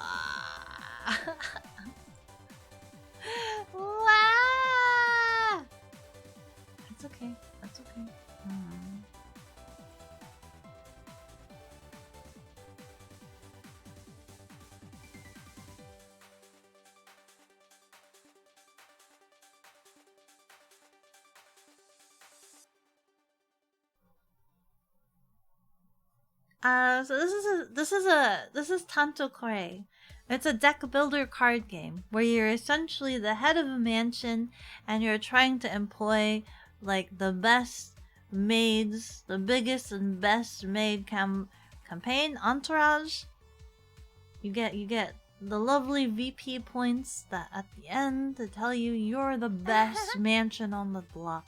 Wow. That's okay. That's okay. So this is Tanto Cuore. It's a deck builder card game where you're essentially the head of a mansion and you're trying to employ like the best maids, the biggest and best maid campaign entourage. You get the lovely VP points that at the end to tell you you're the best mansion on the block.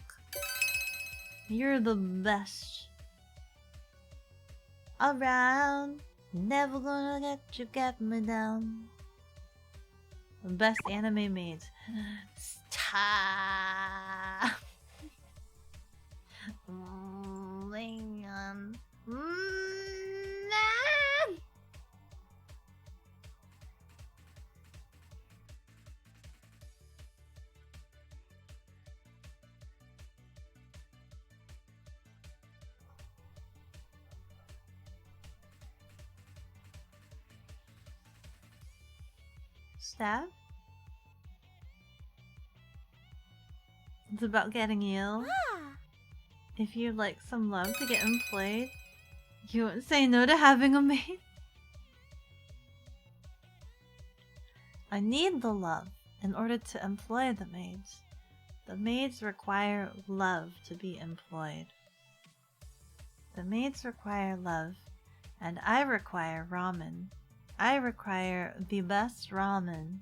You're the best around. Never gonna get me down. The best anime maids. Stop. Man. Staff? It's about getting you. If you'd like some love to get employed, you won't say no to having a maid. I need the love in order to employ the maids. The maids require love to be employed. The maids require love, and I require ramen. I require the best ramen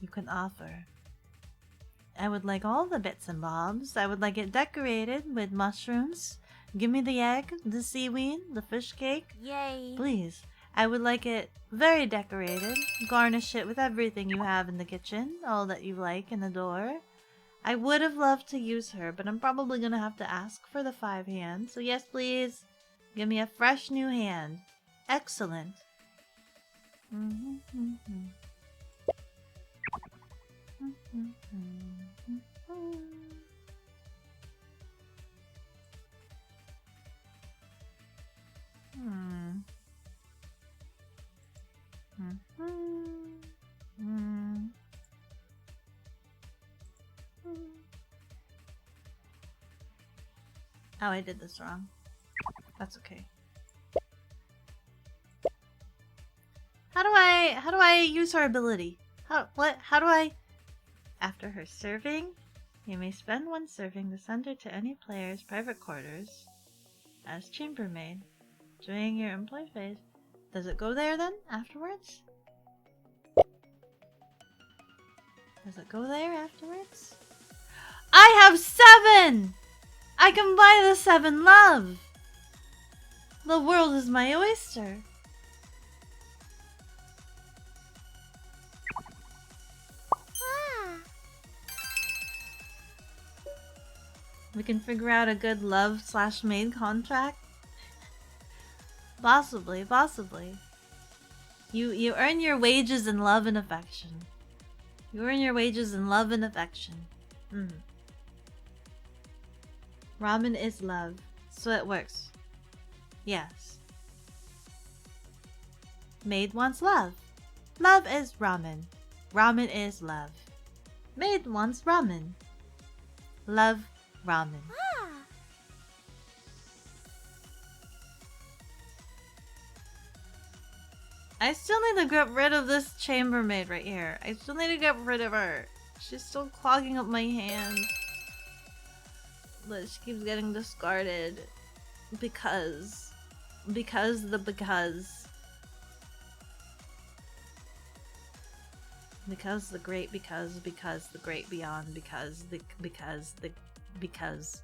you can offer. I would like all the bits and bobs. I would like it decorated with mushrooms. Give me the egg, the seaweed, the fish cake. Yay. Please. I would like it very decorated. Garnish it with everything you have in the kitchen, all that you like and adore. I would have loved to use her, but I'm probably gonna have to ask for the 5 hand. So yes, please. Give me a fresh new hand. Excellent. Oh, I did this wrong. That's okay. How do I use her ability? How do I? After her serving, you may spend 1 serving to send her to any player's private quarters as chambermaid during your employee phase. Does it go there then afterwards? Does it go there afterwards? I have 7! I can buy the 7 love! The world is my oyster. Ah. We can figure out a good love/maid contract. Possibly, possibly. You earn your wages in love and affection. You earn your wages in love and affection. Ramen is love, so it works. Yes. Maid wants love. Love is ramen. Ramen is love. Maid wants ramen. Love ramen. Ah. I still need to get rid of this chambermaid right here. I still need to get rid of her. She's still clogging up my hand. But she keeps getting discarded. Because the because. Because the great because the great beyond because the because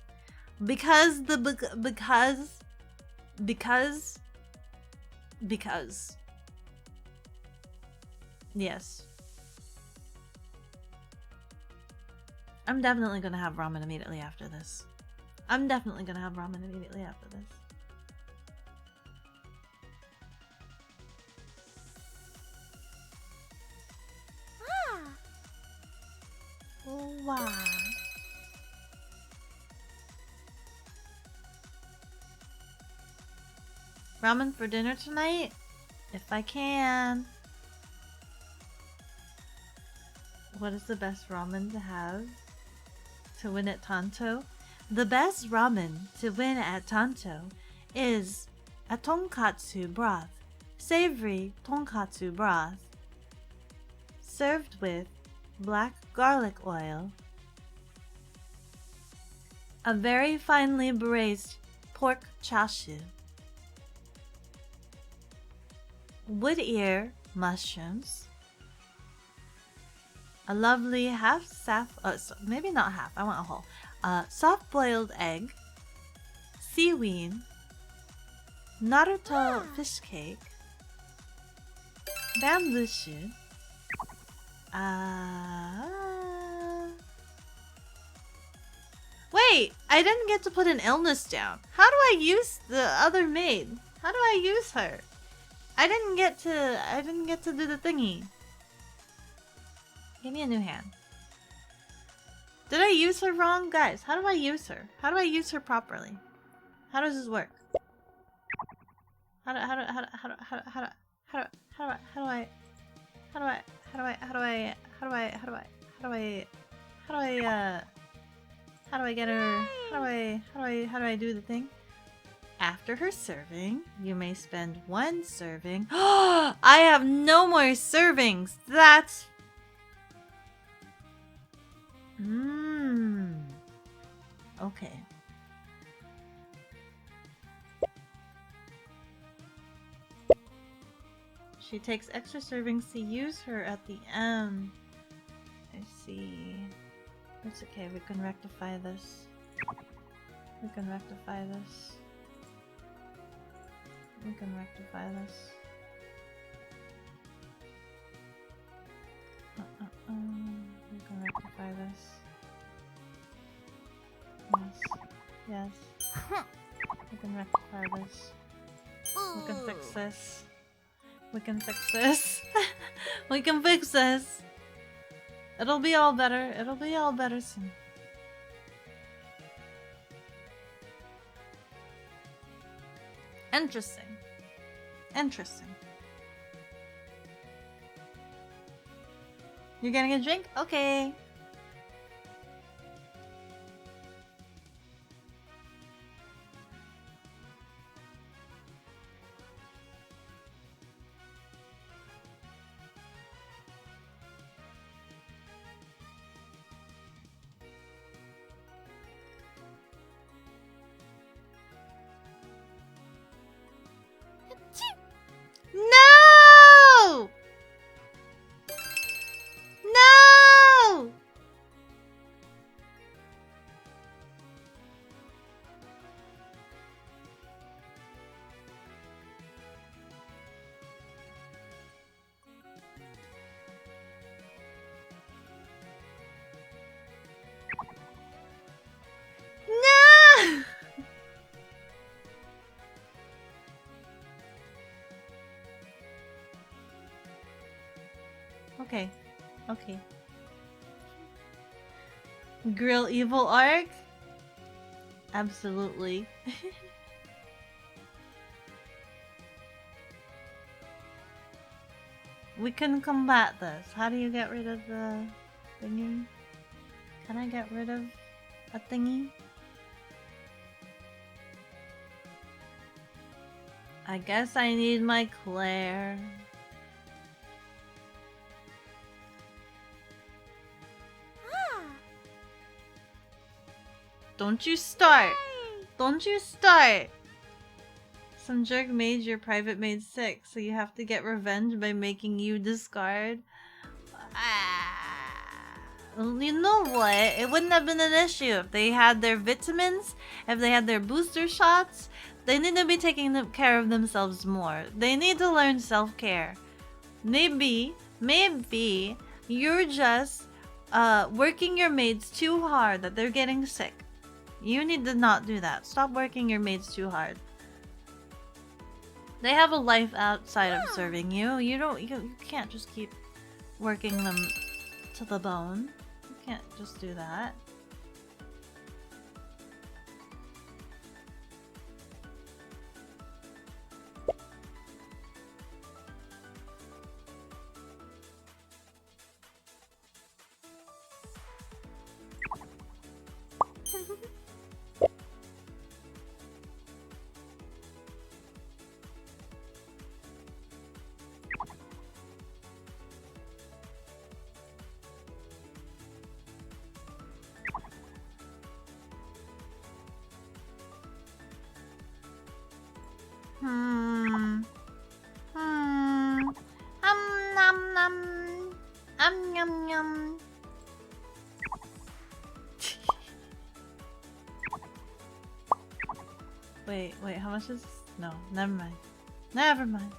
yes. I'm definitely gonna have ramen immediately after this. I'm definitely gonna have ramen immediately after this. Ah. Oh, wow. Ramen for dinner tonight? If I can. What is the best ramen to have to win at Tanto? The best ramen to win at Tanto is a tonkatsu broth, savory tonkatsu broth, served with black garlic oil, a very finely braised pork chashu, wood ear mushrooms, a lovely maybe not half, I want a whole, soft-boiled egg, seaweed, Naruto fish cake, bamboo shoot, wait, I didn't get to put an illness down. How do I use the other maid? How do I use her? I didn't get to do the thingy. Give me a new hand. Did I use her wrong? Guys, how do I use her? How do I use her properly? How does this work? How do I get her? How do I do the thing? After her serving, you may spend 1 serving. I have no more servings. That's okay. She takes extra servings to use her at the end. I see. It's okay, we can rectify this. We can rectify this. We can rectify this. We can rectify this. Yes. Yes. We can rectify this. We can fix this. We can fix this. We can fix this. It'll be all better. It'll be all better soon. Interesting. Interesting. You're getting a drink? Okay. No! No! No! Okay. Okay. Grill Evil Arc? Absolutely. We can combat this. How do you get rid of the thingy? Can I get rid of a thingy? I guess I need my Claire. Don't you start! Don't you start! Some jerk made your private maid sick, so you have to get revenge by making you discard. You know what? It wouldn't have been an issue if they had their vitamins, if they had their booster shots. They need to be taking care of themselves more. They need to learn self-care. Maybe you're just working your maids too hard that they're getting sick. You need to not do that. Stop working your maids too hard. They have a life outside of serving you. You can't just keep working them to the bone. You can't just do that. Nom nom. Yum yum. Wait, how much is... No, never mind. Never mind.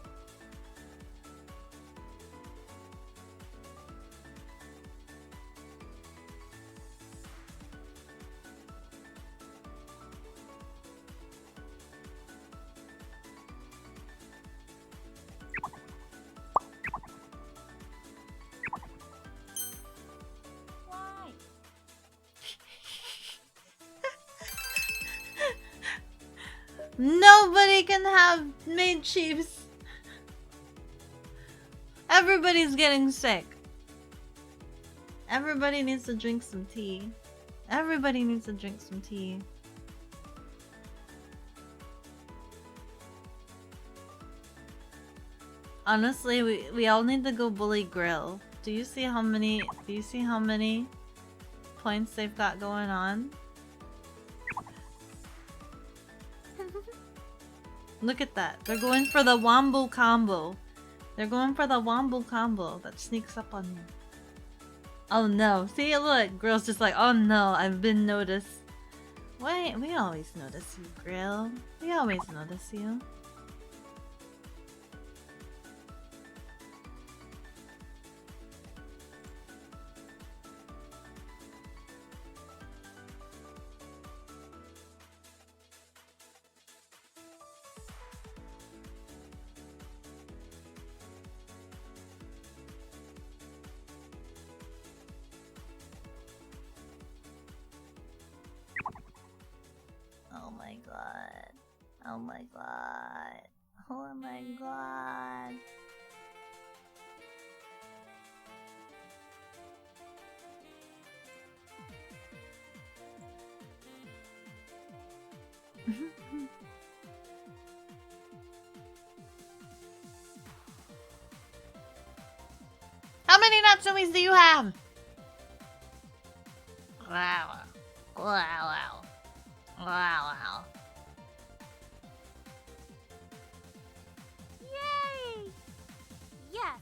Nobody can have maid chiefs. Everybody's getting sick. Everybody needs to drink some tea. Everybody needs to drink some tea. Honestly, we all need to go bully Grill. Do you see how many points they've got going on? Look at that. They're going for the wombo combo. They're going for the wombo combo that sneaks up on you. Oh no. See, look. Grill's just like, oh no, I've been noticed. Wait, we always notice you, Grill. We always notice you. Oh my god. Oh my god. Oh my god. How many Natsumis do you have? Wow. Wow. Wow. Yay! Yes.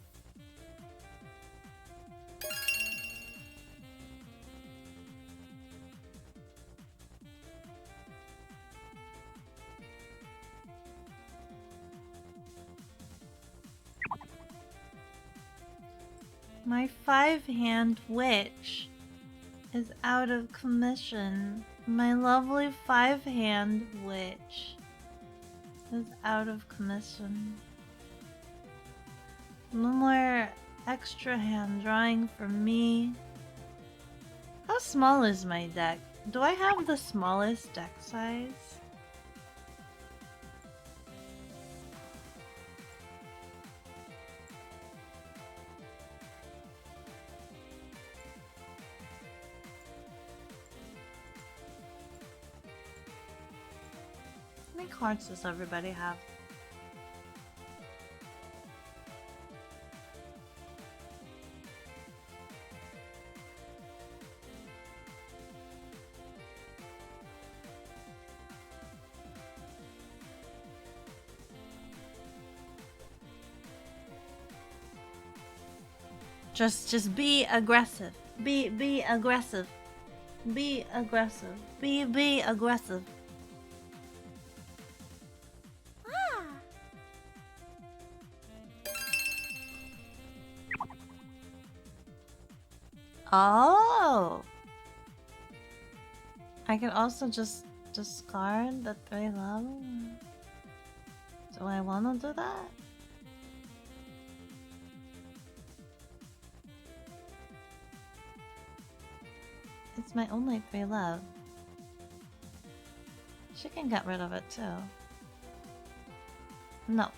My 5-hand witch is out of commission. My lovely 5-hand witch is out of commission. No more extra hand drawing for me. How small is my deck? Do I have the smallest deck size? How many cards does everybody have? Just be aggressive. Be aggressive. Be aggressive. Be aggressive. Oh! I could also just discard the 3 level. Do I want to do that? It's my only 3 love. She can get rid of it too. No.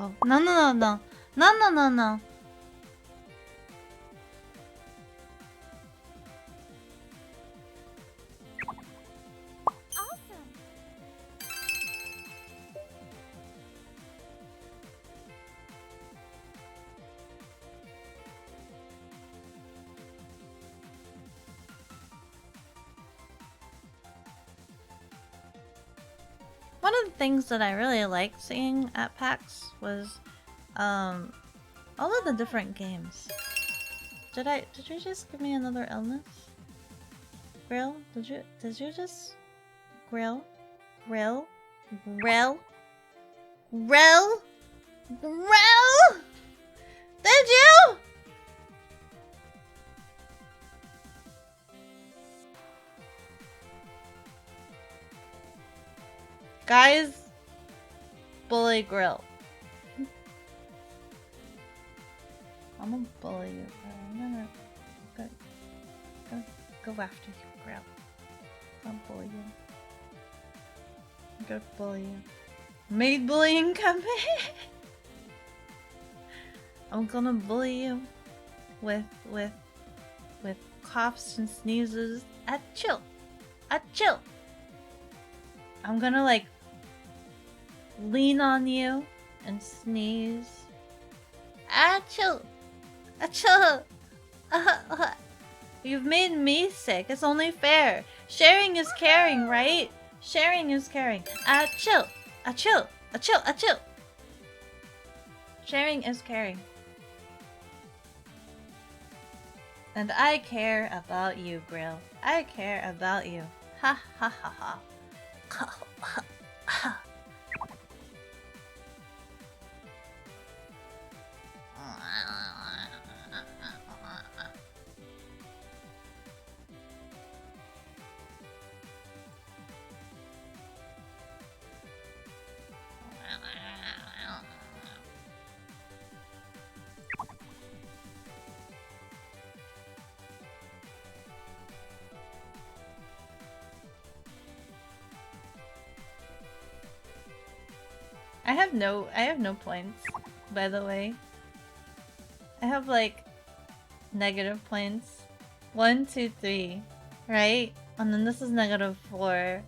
Oh, no. No. Awesome. One of the things that I really liked seeing at PAX was all of the different games. Did you just give me another illness? Grill? Did you just grill? Did you? Guys, bully Grill. I'm gonna bully you. I'm gonna go after you, Grill. I'll bully you. I'm gonna bully you. Made bullying come in. I'm gonna bully you with coughs and sneezes. Achoo! Achoo! I'm gonna like lean on you and sneeze. Achoo! Achoo! You've made me sick. It's only fair. Sharing is caring, right? Sharing is caring. Achoo! Achoo! Achoo! Achoo! Sharing is caring. And I care about you, Grill. I care about you. Ha ha ha ha. I have no points, by the way. I have like negative points. 1, 2, 3, right? And then this is -4.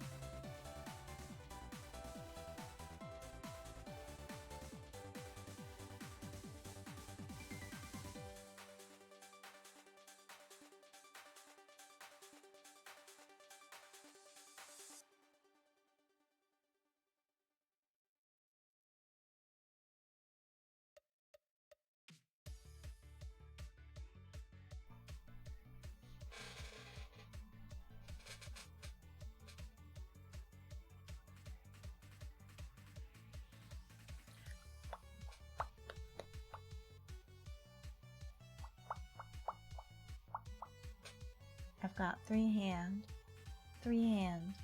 I've got 3 hand. 3 hand.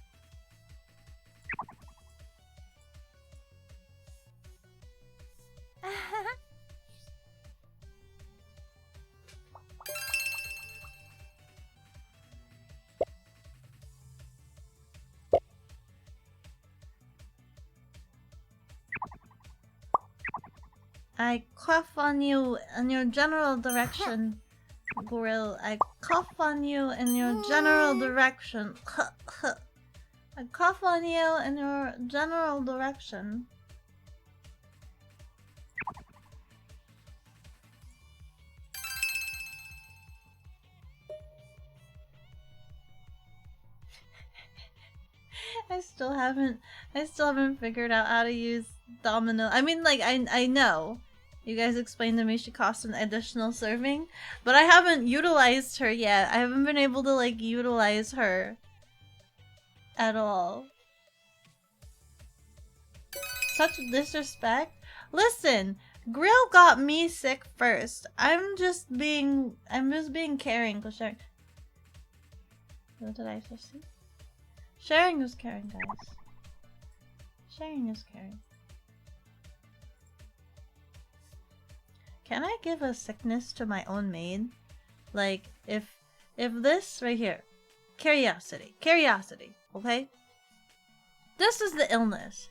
I cough on you in your general direction, Grill. I cough on you in your general direction. I cough on you in your general direction. I still haven't figured out how to use domino. I mean, like, I know. You guys explained to me she costs an additional serving, but I haven't utilized her yet. I haven't been able to, like, utilize her at all. Such disrespect. Listen, Grill got me sick first. I'm just being caring. Cause sharing. What did I just see? Sharing is caring, guys. Sharing is caring. Can I give a sickness to my own maid? Like, if this right here, curiosity, okay? This is the illness.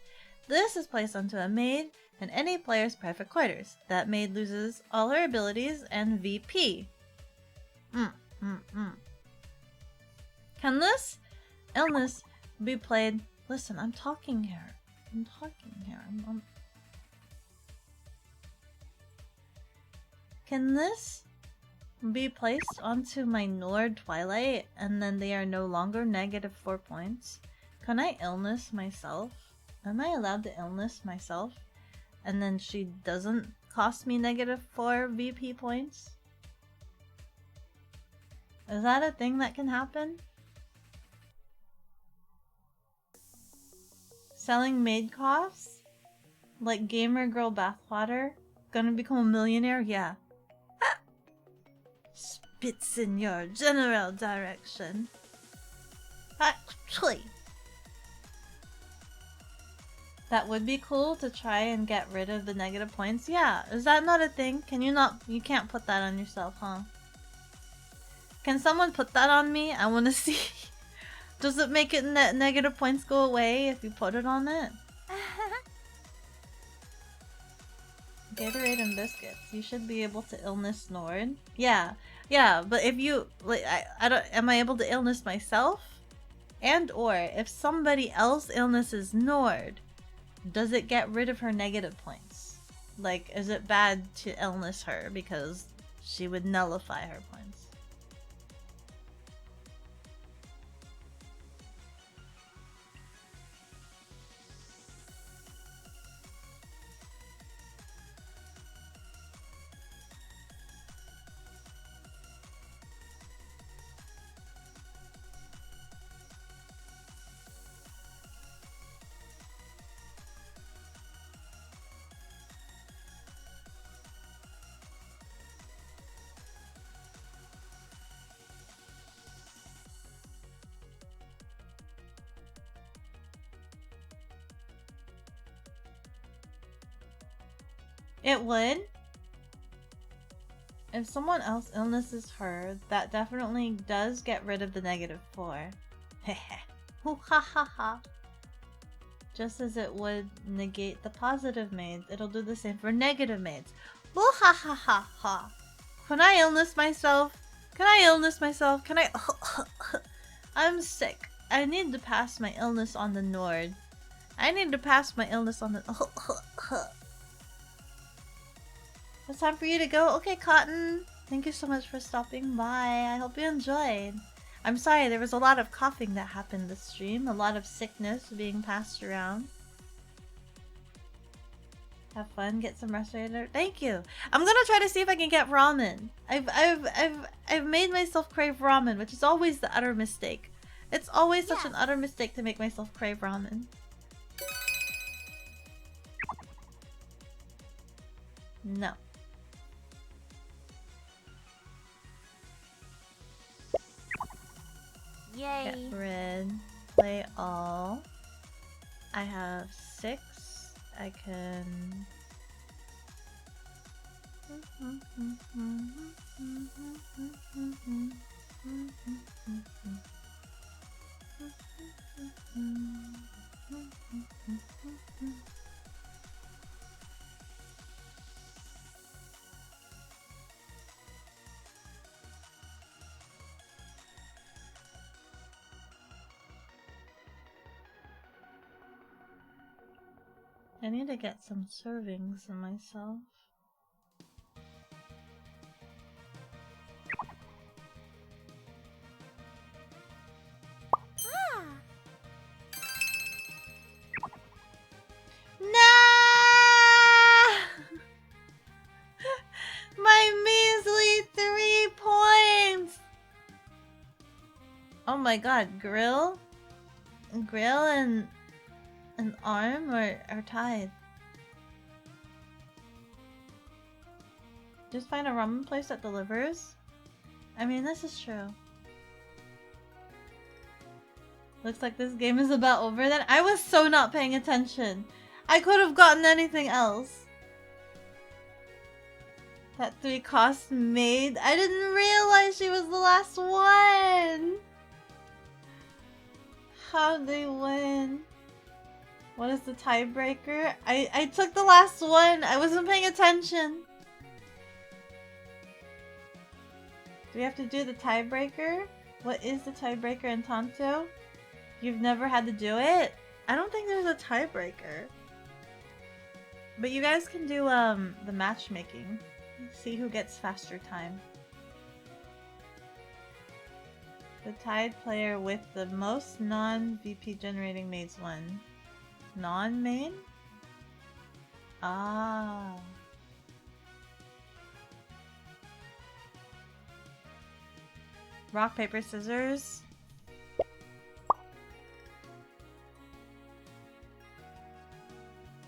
This is placed onto a maid in any player's private quarters. That maid loses all her abilities and VP. Can this illness be played? Listen, I'm talking here. Can this be placed onto my Nord Twilight and then they are no longer -4 points? Can I illness myself? Am I allowed to illness myself? And then she doesn't cost me -4 VP points? Is that a thing that can happen? Selling maid coughs? Like gamer girl bathwater? Gonna become a millionaire? Yeah. Spits in your general direction. Actually. That would be cool to try and get rid of the negative points. Yeah, is that not a thing? Can you not? You can't put that on yourself, huh? Can someone put that on me? I want to see. Does it make it negative points go away if you put it on it? Gatorade and biscuits. You should be able to illness Nord. Yeah, yeah, but if you like, I don't. Am I able to illness myself? And or if somebody else illnesses Nord, does it get rid of her negative points? Like, is it bad to illness her because she would nullify her points? It would. If someone else illnesses her, that definitely does get rid of the -4. Heh hoo ha ha ha. Just as it would negate the positive maids, it'll do the same for negative maids. Boo ha ha ha ha. Can I illness myself? Can I illness myself? Can I? I'm sick. I need to pass my illness on the Nord. I need to pass my illness on the. It's time for you to go. Okay, Cotton. Thank you so much for stopping by. I hope you enjoyed. I'm sorry, there was a lot of coughing that happened this stream. A lot of sickness being passed around. Have fun. Get some rest later. Thank you. I'm gonna try to see if I can get ramen. I've made myself crave ramen, which is always the utter mistake. It's always such an utter mistake to make myself crave ramen. No. Yay. Get rid. Play all. I have 6. I can... I need to get some servings in myself. Ah. Nah! My measly 3 points! Oh my god, Grill and Arm are tied. Just find a ramen place that delivers? I mean, this is true. Looks like this game is about over then. I was so not paying attention. I could have gotten anything else. That 3 cost maid. I didn't realize she was the last one. How'd they win? What is the tiebreaker? I took the last one. I wasn't paying attention. Do we have to do the tiebreaker? What is the tiebreaker in Tanto? You've never had to do it? I don't think there's a tiebreaker. But you guys can do the matchmaking. See who gets faster time. The tied player with the most non-VP generating maids won. Non-main? Ah. Rock, paper, scissors.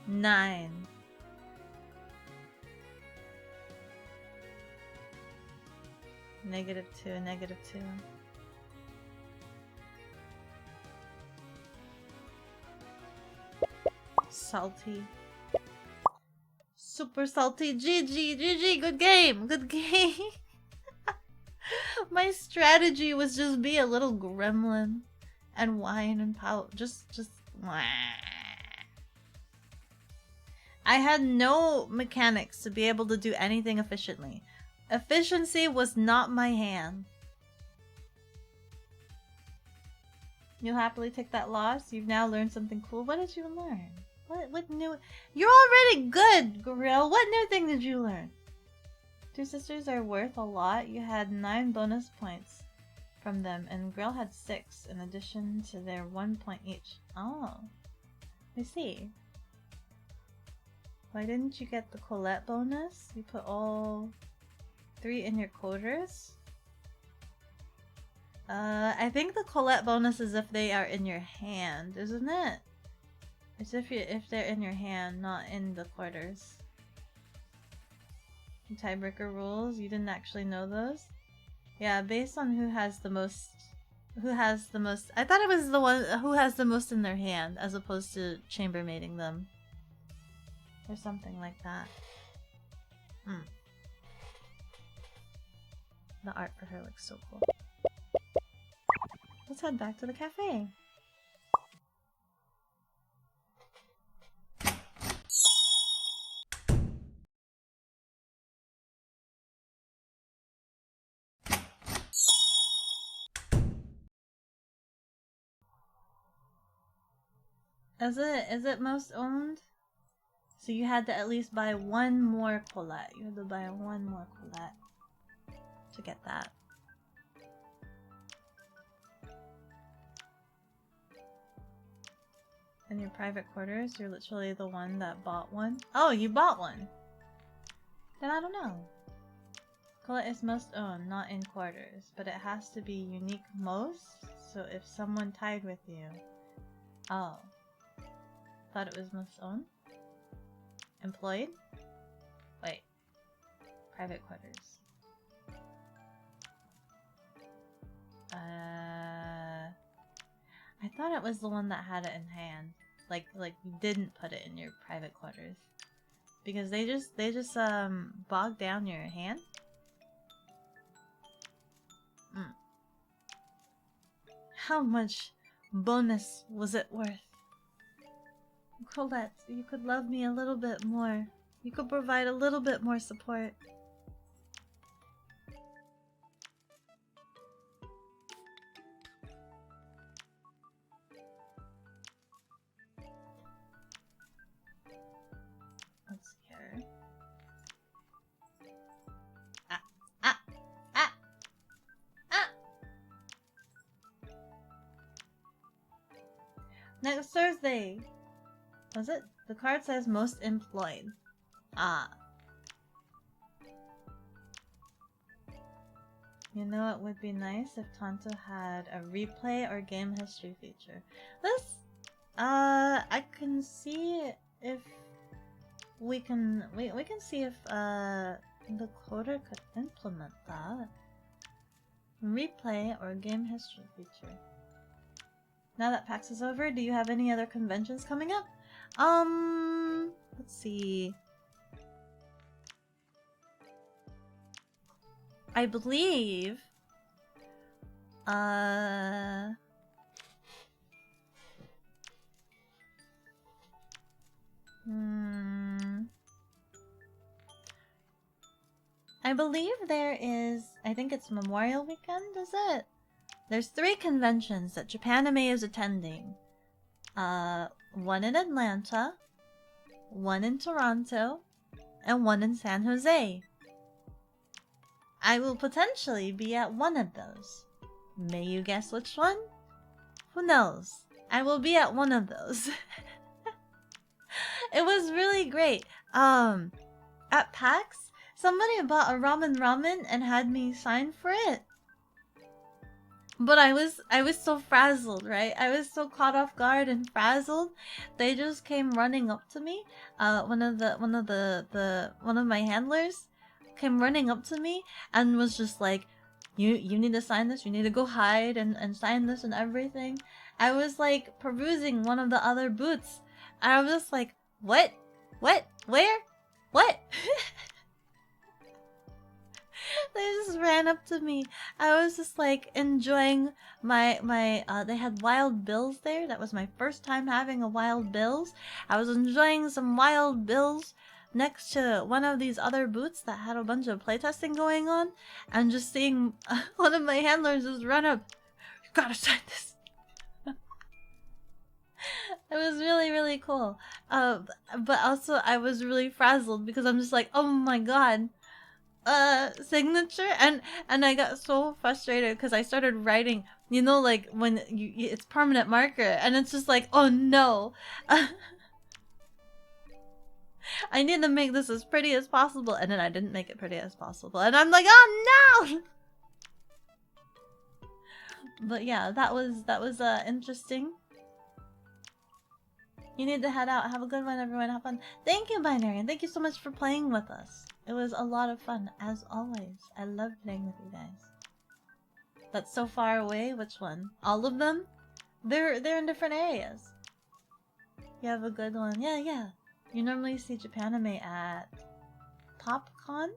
Nine. -2, -2. Salty. Super salty. GG, good game, good game. My strategy was just be a little gremlin and whine and pout. Just I had no mechanics to be able to do anything efficiently. Efficiency was not my hand. You'll happily take that loss. You've now learned something cool. What did you learn? What new? You're already good, Grill. What new thing did you learn? Two sisters are worth a lot. You had 9 bonus points from them, and Grill had 6 in addition to their 1 point each. Oh, I see. Why didn't you get the Colette bonus? You put all 3 in your quarters? I think the Colette bonus is if they are in your hand, isn't it? It's if they're in your hand, not in the quarters. Tiebreaker rules, you didn't actually know those? Yeah, based on who has the most, I thought it was the one who has the most in their hand, as opposed to chambermaiding them. Or something like that. The art for her looks so cool. Let's head back to the cafe. Is it most owned? So you had to at least buy one more Colette. You had to buy one more Colette to get that. In your private quarters, you're literally the one that bought one. Oh, you bought one! Then I don't know. Colette is most owned, not in quarters, but it has to be unique most, so if someone tied with you. Oh. Thought it was most owned? Employed? Wait. Private quarters. I thought it was the one that had it in hand. Like you didn't put it in your private quarters. Because they just bog down your hand. How much bonus was it worth? Colette, you could love me a little bit more. You could provide a little bit more support. Let's see here. Next Thursday. Was it? The card says most employed. Ah. You know it would be nice if Tanto had a replay or game history feature. This, I can see if we can see if the coder could implement that. Replay or game history feature. Now that PAX is over, do you have any other conventions coming up? Let's see. I believe, I believe there is, I think it's Memorial Weekend, is it? There's 3 conventions that Japanime is attending. One in Atlanta, one in Toronto, and one in San Jose. I will potentially be at one of those. May you guess which one? Who knows? I will be at one of those. It was really great. At PAX, somebody bought a ramen and had me sign for it. But I was so frazzled, right? I was so caught off guard and frazzled. They just came running up to me. One of my handlers came running up to me and was just like, you need to sign this, you need to go hide and sign this and everything. I was like perusing one of the other booths. And I was just like, what? Where? What? They just ran up to me. I was just like enjoying my they had wild bills there. That was my first time having a wild bills. I was enjoying some wild bills next to one of these other booths that had a bunch of playtesting going on, and just seeing one of my handlers just run up. You gotta sign this. It was really, really cool. But also I was really frazzled because I'm just like, oh my god, signature, and I got so frustrated because I started writing. You know, like when it's permanent marker, and it's just like, oh no, I need to make this as pretty as possible, and then I didn't make it pretty as possible, and I'm like, oh no. But yeah, that was interesting. You need to head out. Have a good one, everyone. Have fun. Thank you, Binary, and thank you so much for playing with us. It was a lot of fun, as always. I love playing with you guys. That's so far away. Which one? All of them? They're in different areas. You have a good one. Yeah. You normally see Japanime at PopCon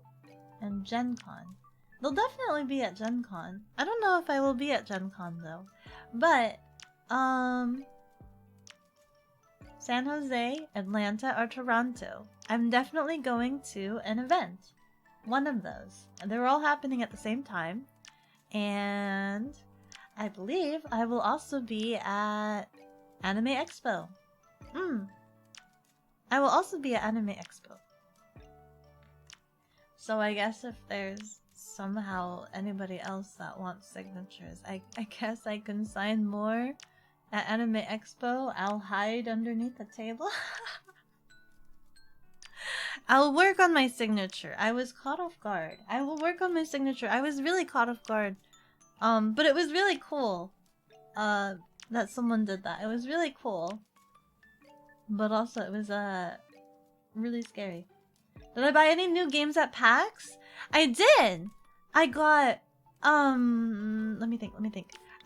and Gen Con. They'll definitely be at Gen Con. I don't know if I will be at Gen Con though. But, San Jose, Atlanta, or Toronto. I'm definitely going to an event. One of those. They're all happening at the same time. And I believe I will also be at Anime Expo. I will also be at Anime Expo. So I guess if there's somehow anybody else that wants signatures, I guess I can sign more. At Anime Expo, I'll hide underneath the table. I'll work on my signature. I was caught off guard. I will work on my signature. I was really caught off guard. But it was really cool. That someone did that. It was really cool. But also it was really scary. Did I buy any new games at PAX? I did! I got let me think.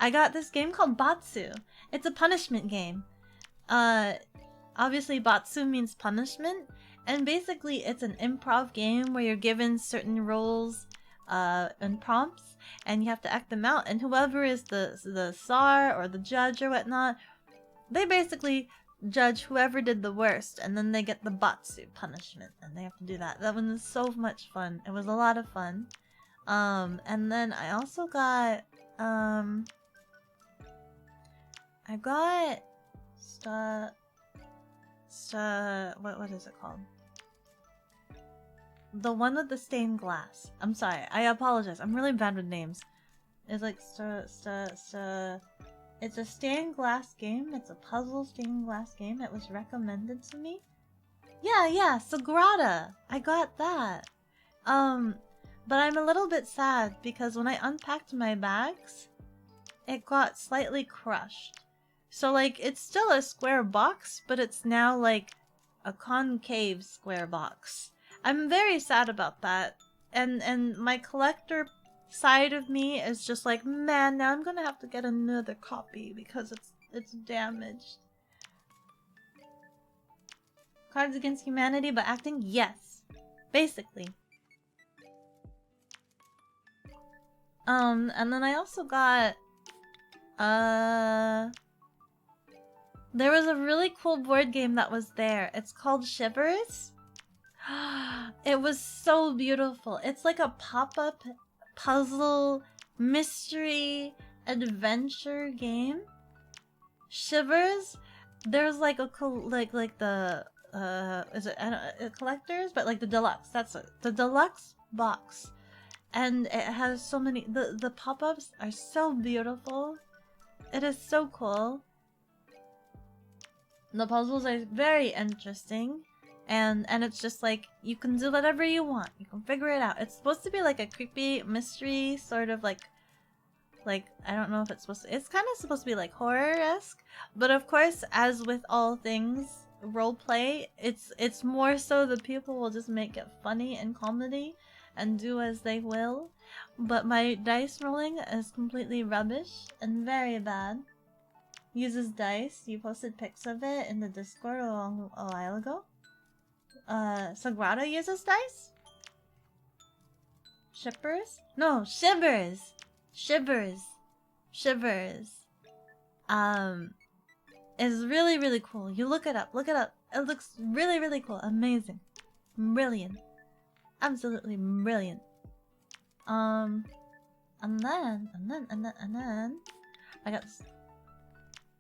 I got this game called Batsu. It's a punishment game. Obviously Batsu means punishment, and basically it's an improv game where you're given certain roles and prompts, and you have to act them out, and whoever is the czar or the judge or whatnot, they basically judge whoever did the worst, and then they get the Batsu punishment, and they have to do that. That one was so much fun. It was a lot of fun. And then I also got I got what is it called? The one with the stained glass. I'm sorry. I apologize. I'm really bad with names. It's like it's a stained glass game. It's a puzzle stained glass game. It was recommended to me. Yeah, Sagrada. I got that. But I'm a little bit sad because when I unpacked my bags, it got slightly crushed. So like it's still a square box, but it's now like a concave square box. I'm very sad about that. And my collector side of me is just like, man, now I'm gonna have to get another copy because it's damaged. Cards Against Humanity, but acting? Yes. Basically. And then I also got there was a really cool board game that was there. It's called Shivers. It was so beautiful. It's like a pop-up puzzle mystery adventure game. Shivers. There's like a like the is it collectors, but like the deluxe. That's it. The deluxe box. And it has so many the pop-ups are so beautiful. It is so cool. The puzzles are very interesting. And it's just like you can do whatever you want. You can figure it out. It's supposed to be like a creepy mystery sort of like I don't know if it's supposed to, it's kind of supposed to be like horror-esque, but of course, as with all things roleplay, it's more so the people will just make it funny and comedy and do as they will. But my dice rolling is completely rubbish and very bad. Uses dice. You posted pics of it in the Discord a while ago. Sagrada uses dice? Shippers? No, shivers. Shivers. Shivers. Is really, really cool. You look it up. Look it up. It looks really, really cool. Amazing. Brilliant. Absolutely brilliant. And then, I got...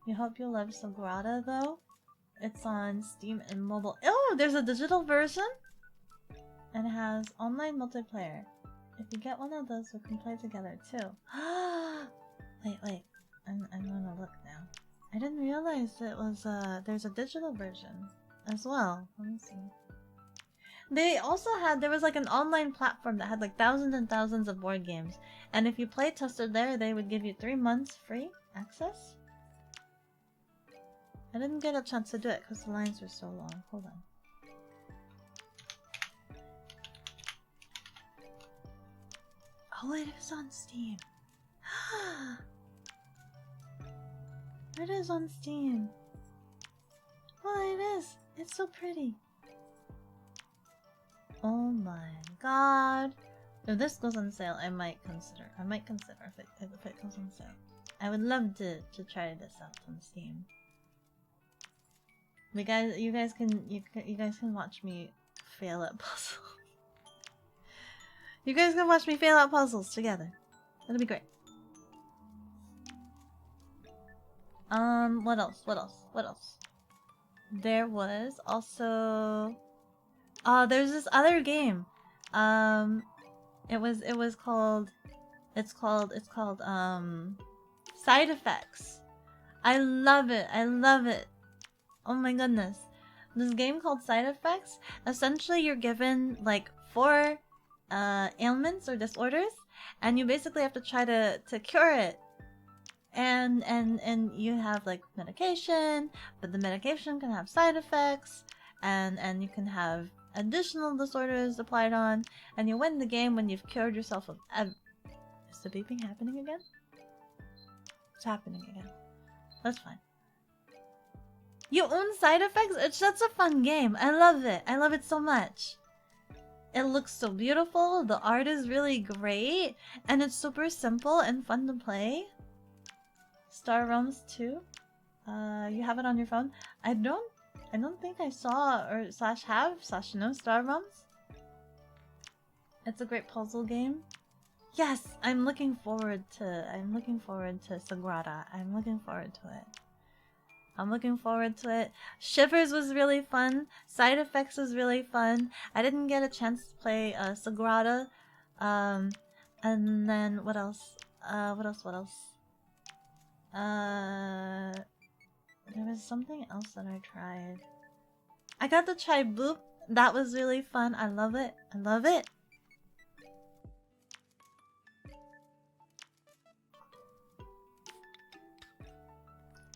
We hope you love Sagrada, though. It's on Steam and mobile. Oh, there's a digital version? And it has online multiplayer. If you get one of those, we can play together, too. Wait. I'm gonna look now. I didn't realize it was, there's a digital version as well. Let me see. They also had, there was like an online platform that had like thousands and thousands of board games. And if you play tested there, they would give you 3 months free access. I didn't get a chance to do it because the lines were so long. Hold on. Oh, it is on Steam. It is on Steam. Oh, it is. It's so pretty. Oh my god. If this goes on sale, I might consider. If it goes on sale. I would love to try this out on Steam. You guys can watch me fail at puzzles. You guys can watch me fail at puzzles together. That'll be great. What else? There was also... Oh, there's this other game. It's called Side Effects. I love it. Oh my goodness. This game called Side Effects, essentially you're given like 4 ailments or disorders, and you basically have to try to cure it. And you have like medication, but the medication can have side effects, and you can have additional disorders applied on, and you win the game when you've cured yourself of Is the beeping happening again? It's happening again. That's fine. You own Side Effects? It's such a fun game. I love it. I love it so much. It looks so beautiful. The art is really great, and it's super simple and fun to play. Star Realms 2. You have it on your phone? I don't think I saw or / know Star Realms. It's a great puzzle game. Yes, I'm looking forward to Sagrada. I'm looking forward to it. Shivers was really fun. Side Effects was really fun. I didn't get a chance to play Sagrada. And then what else? There was something else that I tried. I got to try Boop. That was really fun. I love it.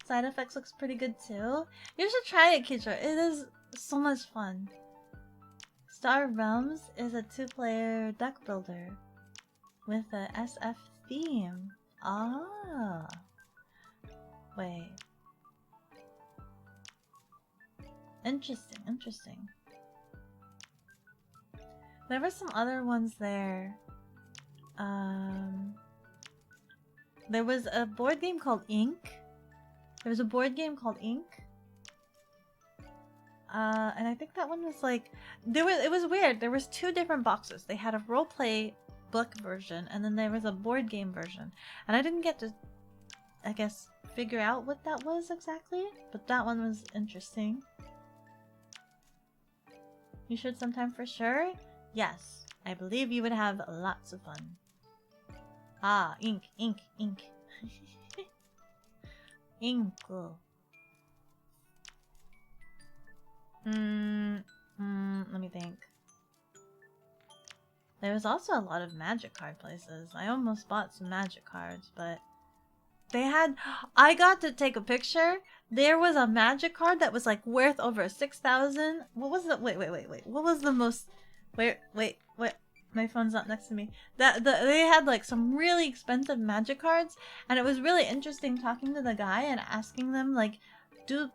Side Effects looks pretty good too. You should try it, Kitra. It is so much fun. Star Realms is a 2-player deck builder with a SF theme. Ah. Wait. Interesting. There were some other ones there. There was a board game called Ink. And I think that one was like... It was weird. There was 2 different boxes. They had a roleplay book version, and then there was a board game version. And I didn't get to, I guess, figure out what that was exactly, but that one was interesting. You should sometime for sure? Yes, I believe you would have lots of fun. Ah, ink. Ink. Let me think. There was also a lot of magic card places. I almost bought some magic cards, but they had... I got to take a picture. There was a magic card that was like worth over 6,000. What was it? Wait. What was the most... Wait. My phone's not next to me. They had like some really expensive magic cards, and it was really interesting talking to the guy and asking them like, do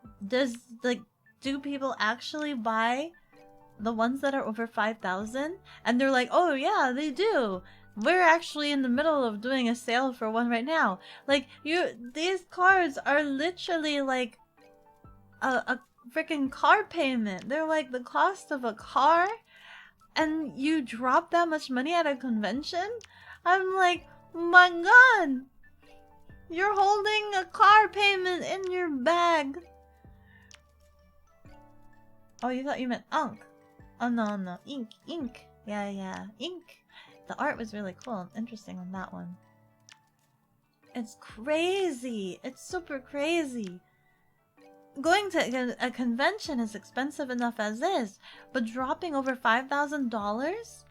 people actually buy the ones that are over 5,000, and they're like, oh yeah, they do. We're actually in the middle of doing a sale for one right now. Like, these cards are literally like a freaking car payment. They're like the cost of a car, and you drop that much money at a convention? I'm like, my god! You're holding a car payment in your bag. Oh, you thought you meant unk. Oh, no, no. Ink. Ink. Yeah, yeah. Ink. The art was really cool and interesting on that one. It's crazy. It's super crazy. Going to a convention is expensive enough as is, but dropping over $5,000?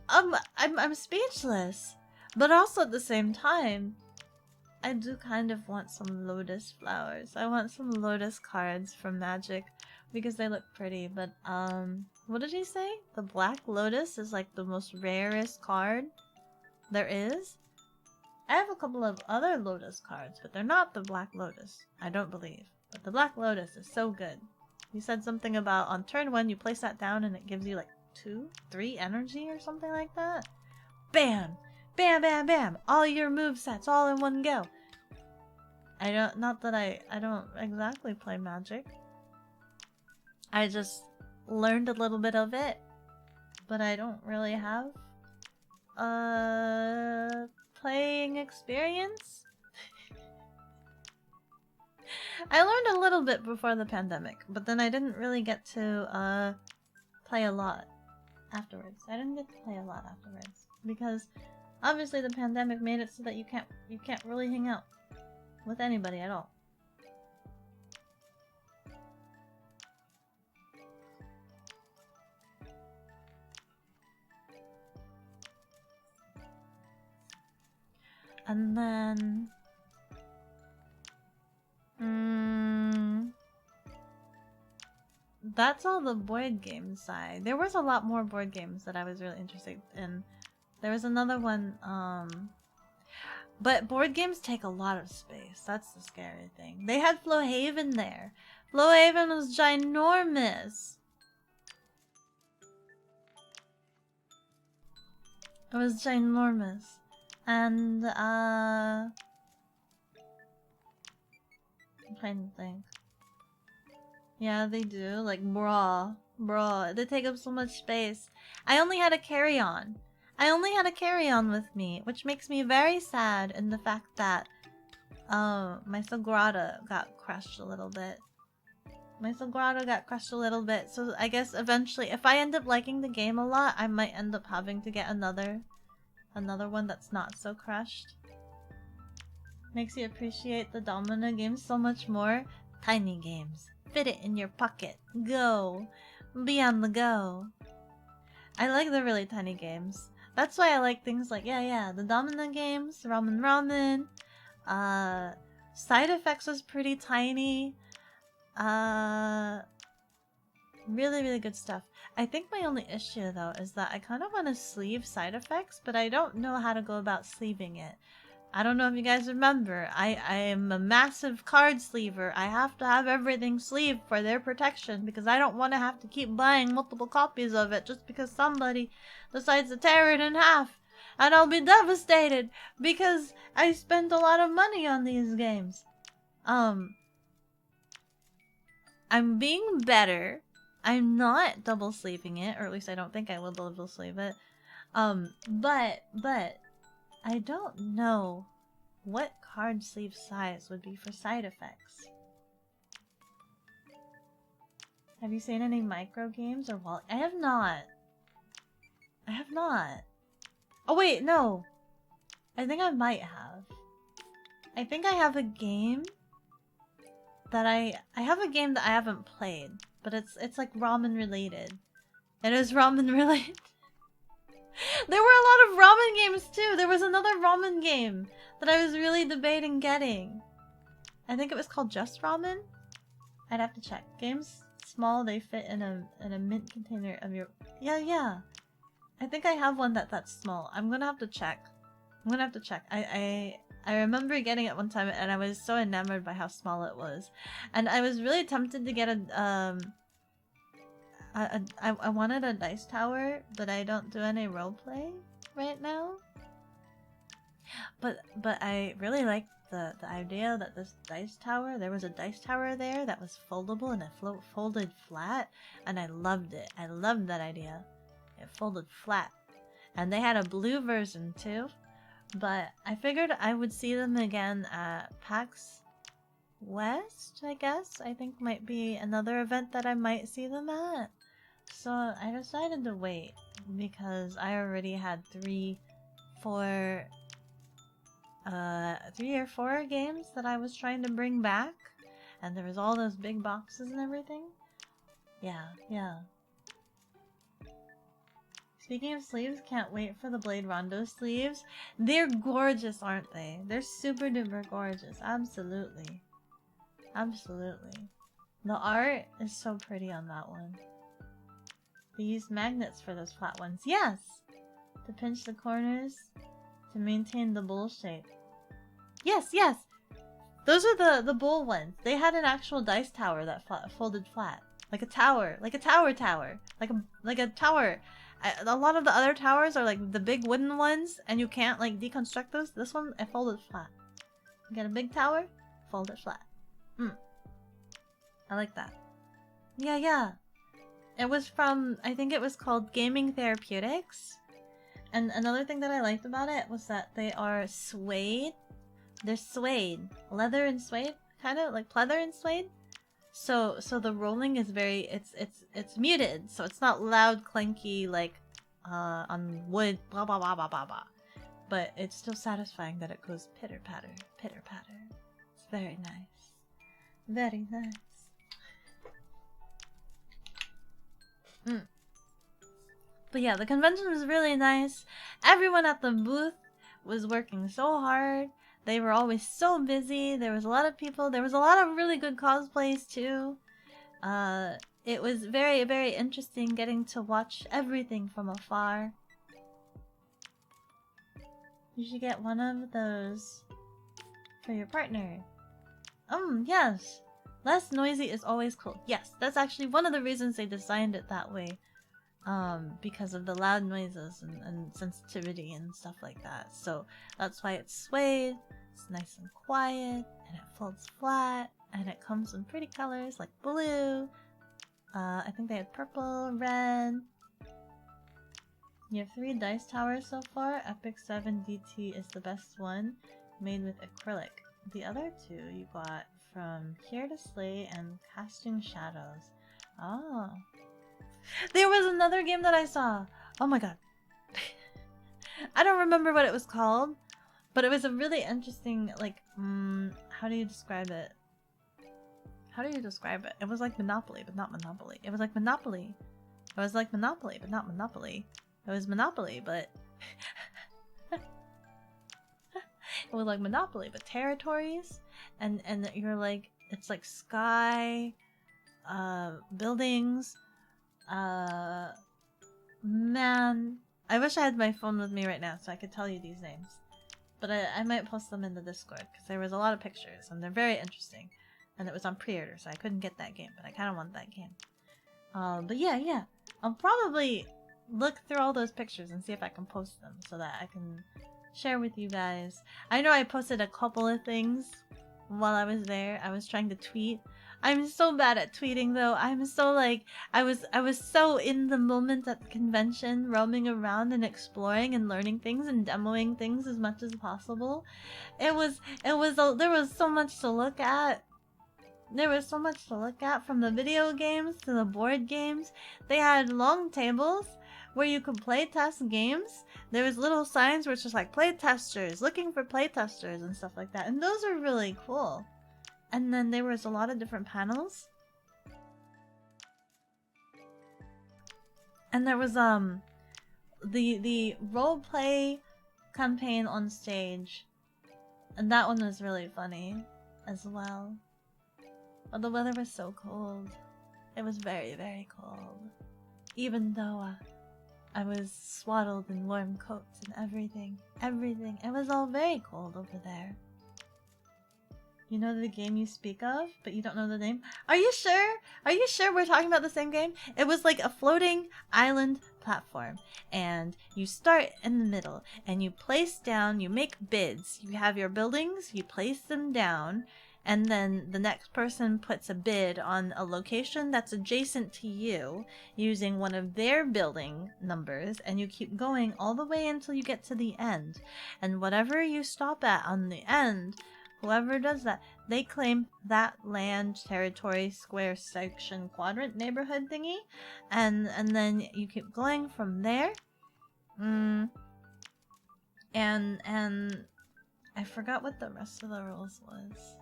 I'm speechless. But also at the same time, I do kind of want some lotus flowers. I want some lotus cards from Magic because they look pretty, but what did he say? The Black Lotus is like the most rarest card there is? I have a couple of other Lotus cards, but they're not the Black Lotus, I don't believe. But the Black Lotus is so good. He said something about on turn 1 you place that down and it gives you like 2, 3 energy or something like that. Bam! Bam, bam, bam! All your movesets all in one go. Not that I don't exactly play Magic. I just learned a little bit of it, but I don't really have playing experience. I learned a little bit before the pandemic, but then I didn't really get to play a lot afterwards. I didn't get to play a lot afterwards because obviously the pandemic made it so that you can't really hang out with anybody at all. And then that's all the board game side. There was a lot more board games that I was really interested in. There was another one, but board games take a lot of space. That's the scary thing. They had Flowhaven there. Flowhaven was ginormous. It was ginormous. And, I'm trying to think. Yeah, they do. Like, bruh. They take up so much space. I only had a carry-on. I only had a carry-on with me, which makes me very sad in the fact that, my Sagrada got crushed a little bit. So I guess eventually, if I end up liking the game a lot, I might end up having to get another one that's not so crushed. Makes you appreciate the domino games so much more. Tiny games. Fit it in your pocket. Go. Be on the go. I like the really tiny games. That's why I like things like, the domino games, Ramen. Side Effects was pretty tiny. Really, really good stuff. I think my only issue, though, is that I kind of want to sleeve Side Effects, but I don't know how to go about sleeving it. I don't know if you guys remember, I am a massive card sleever. I have to have everything sleeved for their protection because I don't want to have to keep buying multiple copies of it just because somebody decides to tear it in half. And I'll be devastated because I spent a lot of money on these games. I'm being better. I'm not double sleeving it, or at least I don't think I will double sleeve it. But I don't know what card sleeve size would be for Side Effects. Have you seen any micro games or wall? I have not. Oh wait, no. I think I might have. I think I have a game that I have a game that I haven't played, but it's like ramen related. It is ramen related. There were a lot of ramen games too. There was another ramen game that I was really debating getting. I think it was called Just Ramen. I'd have to check. Games small, they fit in a mint container of your. Yeah. I think I have one that's small. I'm gonna have to check. I remember getting it one time and I was so enamored by how small it was, and I was really tempted to get I wanted a dice tower, but I don't do any roleplay right now. But I really liked the idea that this dice tower, there was a dice tower there that was foldable and it folded flat, and I loved it. I loved that idea. It folded flat. And they had a blue version too, but I figured I would see them again at PAX West, I guess. I think might be another event that I might see them at. So I decided to wait because I already had 3 or 4 games that I was trying to bring back, and there was all those big boxes and everything. Yeah. Speaking of sleeves, can't wait for the Blade Rondo sleeves. They're gorgeous, aren't they? They're super duper gorgeous. Absolutely. The art is so pretty on that one. They used magnets for those flat ones. Yes! To pinch the corners, to maintain the bowl shape. Yes! Those are the bowl ones. They had an actual dice tower that folded flat. Like a tower. Like a tower. Like a tower. A lot of the other towers are like the big wooden ones, and you can't like deconstruct those. This one, it folded flat. You get a big tower, fold it flat. I like that. Yeah. It was from, I think it was called Gaming Therapeutics. And another thing that I liked about it was that they are suede. They're suede. Leather and suede. Kind of like pleather and suede. So the rolling is very, it's muted. So it's not loud, clanky like on wood, blah blah blah blah blah blah. But it's still satisfying that it goes pitter patter, pitter patter. It's very nice. Very nice. But yeah, the convention was really nice. Everyone at the booth was working so hard. They were always so busy. There was a lot of people. There was a lot of really good cosplays too. It was very, very interesting getting to watch everything from afar. You should get one of those for your partner. Yes. Less noisy is always cool. Yes, that's actually one of the reasons they designed it that way. Because of the loud noises and sensitivity and stuff like that. So that's why it's suede, it's nice and quiet, and it folds flat, and it comes in pretty colors like blue. I think they had purple, red. You have 3 dice towers so far. Epic 7 DT is the best one, made with acrylic. The other 2 you got from Here to Slay and Casting Shadows. Oh. There was another game that I saw. Oh my god. I don't remember what it was called, but it was a really interesting, like, how do you describe it? It was like Monopoly, but not Monopoly. It was like Monopoly. It was like Monopoly, but not Monopoly. It was Monopoly, but... it was like Monopoly, but territories, and you're like, it's like sky, buildings. Man, I wish I had my phone with me right now so I could tell you these names. But I might post them in the Discord because there was a lot of pictures and they're very interesting. And it was on pre-order, so I couldn't get that game, but I kind of want that game. But yeah, I'll probably look through all those pictures and see if I can post them so that I can share with you guys. I know I posted a couple of things while I was there. I was trying to tweet. I'm so bad at tweeting though. I'm so like, I was so in the moment at the convention, roaming around and exploring and learning things and demoing things as much as possible. There was so much to look at. There was so much to look at, from the video games to the board games. They had long tables where you could play test games. There was little signs where it's just like playtesters, looking for playtesters and stuff like that. And those are really cool. And then there was a lot of different panels. And there was the role play campaign on stage. And that one was really funny as well. But the weather was so cold. It was very, very cold. Even though I was swaddled in warm coats and everything. It was all very cold over there. You know the game you speak of, but you don't know the name? Are you sure? Are you sure we're talking about the same game? It was like a floating island platform, and you start in the middle, and you place down, you make bids. You have your buildings, you place them down, and then the next person puts a bid on a location that's adjacent to you using one of their building numbers, and you keep going all the way until you get to the end. And whatever you stop at on the end, whoever does that, they claim that land, territory, square, section, quadrant, neighborhood thingy, and then you keep going from there. And I forgot what the rest of the rules was.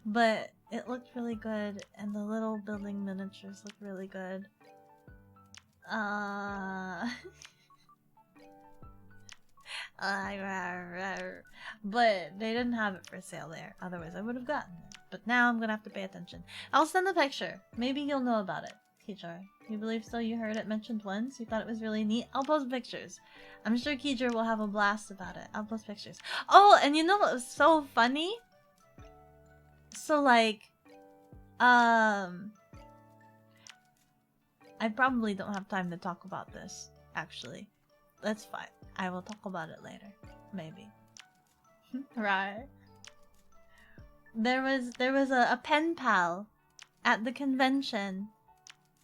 But it looked really good, and the little building miniatures look really good. But they didn't have it for sale there. Otherwise, I would have gotten it. But now I'm gonna have to pay attention. I'll send the picture. Maybe you'll know about it. Kijor, you believe so? You heard it mentioned once? You thought it was really neat? I'll post pictures. I'm sure Kijor will have a blast about it. I'll post pictures. Oh, and you know what was so funny? So, like, I probably don't have time to talk about this, actually. That's fine. I will talk about it later. Maybe. Right. There was a pen pal at the convention,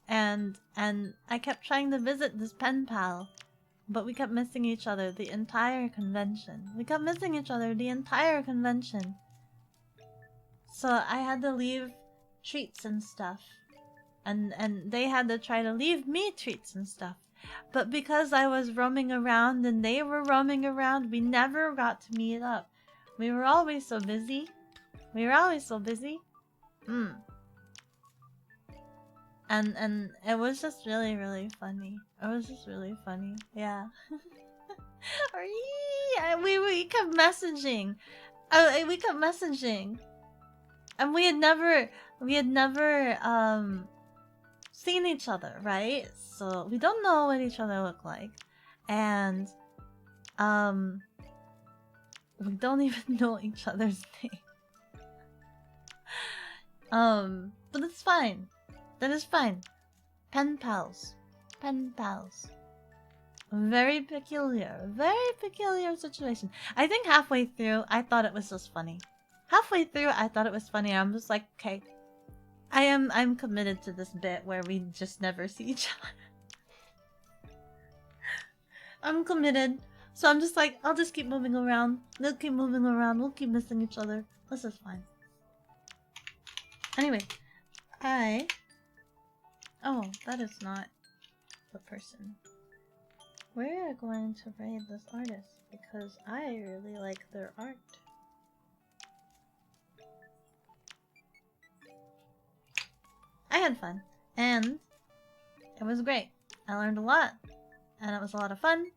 and I kept trying to visit this pen pal, but we kept missing each other the entire convention. So I had to leave treats and stuff. And they had to try to leave me treats and stuff. But because I was roaming around and they were roaming around, we never got to meet up. We were always so busy. And it was just really, really funny. Yeah. We kept messaging. And we had never seen each other, right? So we don't know what each other look like. And we don't even know each other's name. But it's fine. That is fine. Pen pals. Very peculiar situation. I think halfway through, I thought it was just funny. I'm just like, okay, I'm committed to this bit where we just never see each other. I'm committed. So I'm just like, I'll just keep moving around. We'll keep missing each other. This is fine. Anyway, oh, that is not the person. We're going to raid this artist because I really like their art. I had fun, and it was great. I learned a lot, and it was a lot of fun,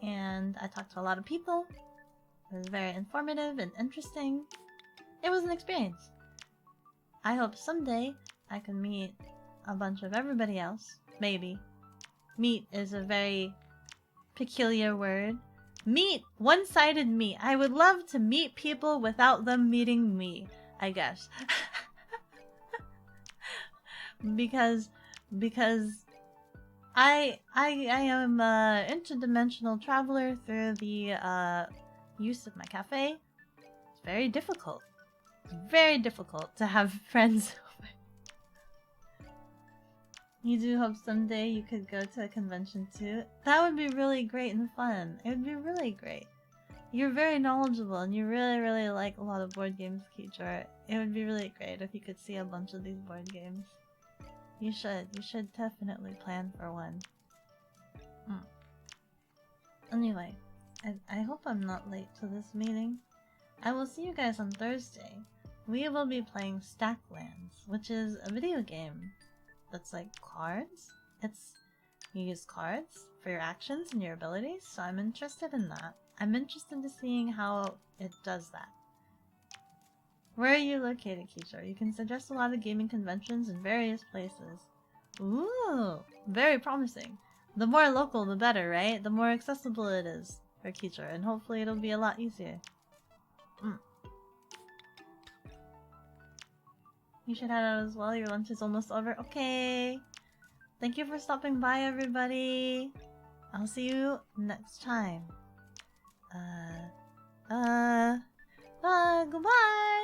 and I talked to a lot of people. It was very informative and interesting. It was an experience. I hope someday I can meet a bunch of everybody else. Maybe. Meet is a very peculiar word. Meet! One-sided meet. I would love to meet people without them meeting me, I guess. because I am an interdimensional traveler through the use of my cafe. It's very difficult. To have friends. You do hope someday you could go to a convention too? That would be really great and fun. It would be really great. You're very knowledgeable and you really like a lot of board games, Kijor. It would be really great if you could see a bunch of these board games. You should definitely plan for one. Anyway, I hope I'm not late to this meeting. I will see you guys on Thursday. We will be playing Stacklands, which is a video game that's like cards. You use cards for your actions and your abilities, so I'm interested in that. I'm interested in seeing how it does that. Where are you located, Kijor? You can suggest a lot of gaming conventions in various places. Ooh, very promising. The more local, the better, right? The more accessible it is for Kijor, and hopefully it'll be a lot easier. You should head out as well. Your lunch is almost over. Okay. Thank you for stopping by, everybody. I'll see you next time. Goodbye.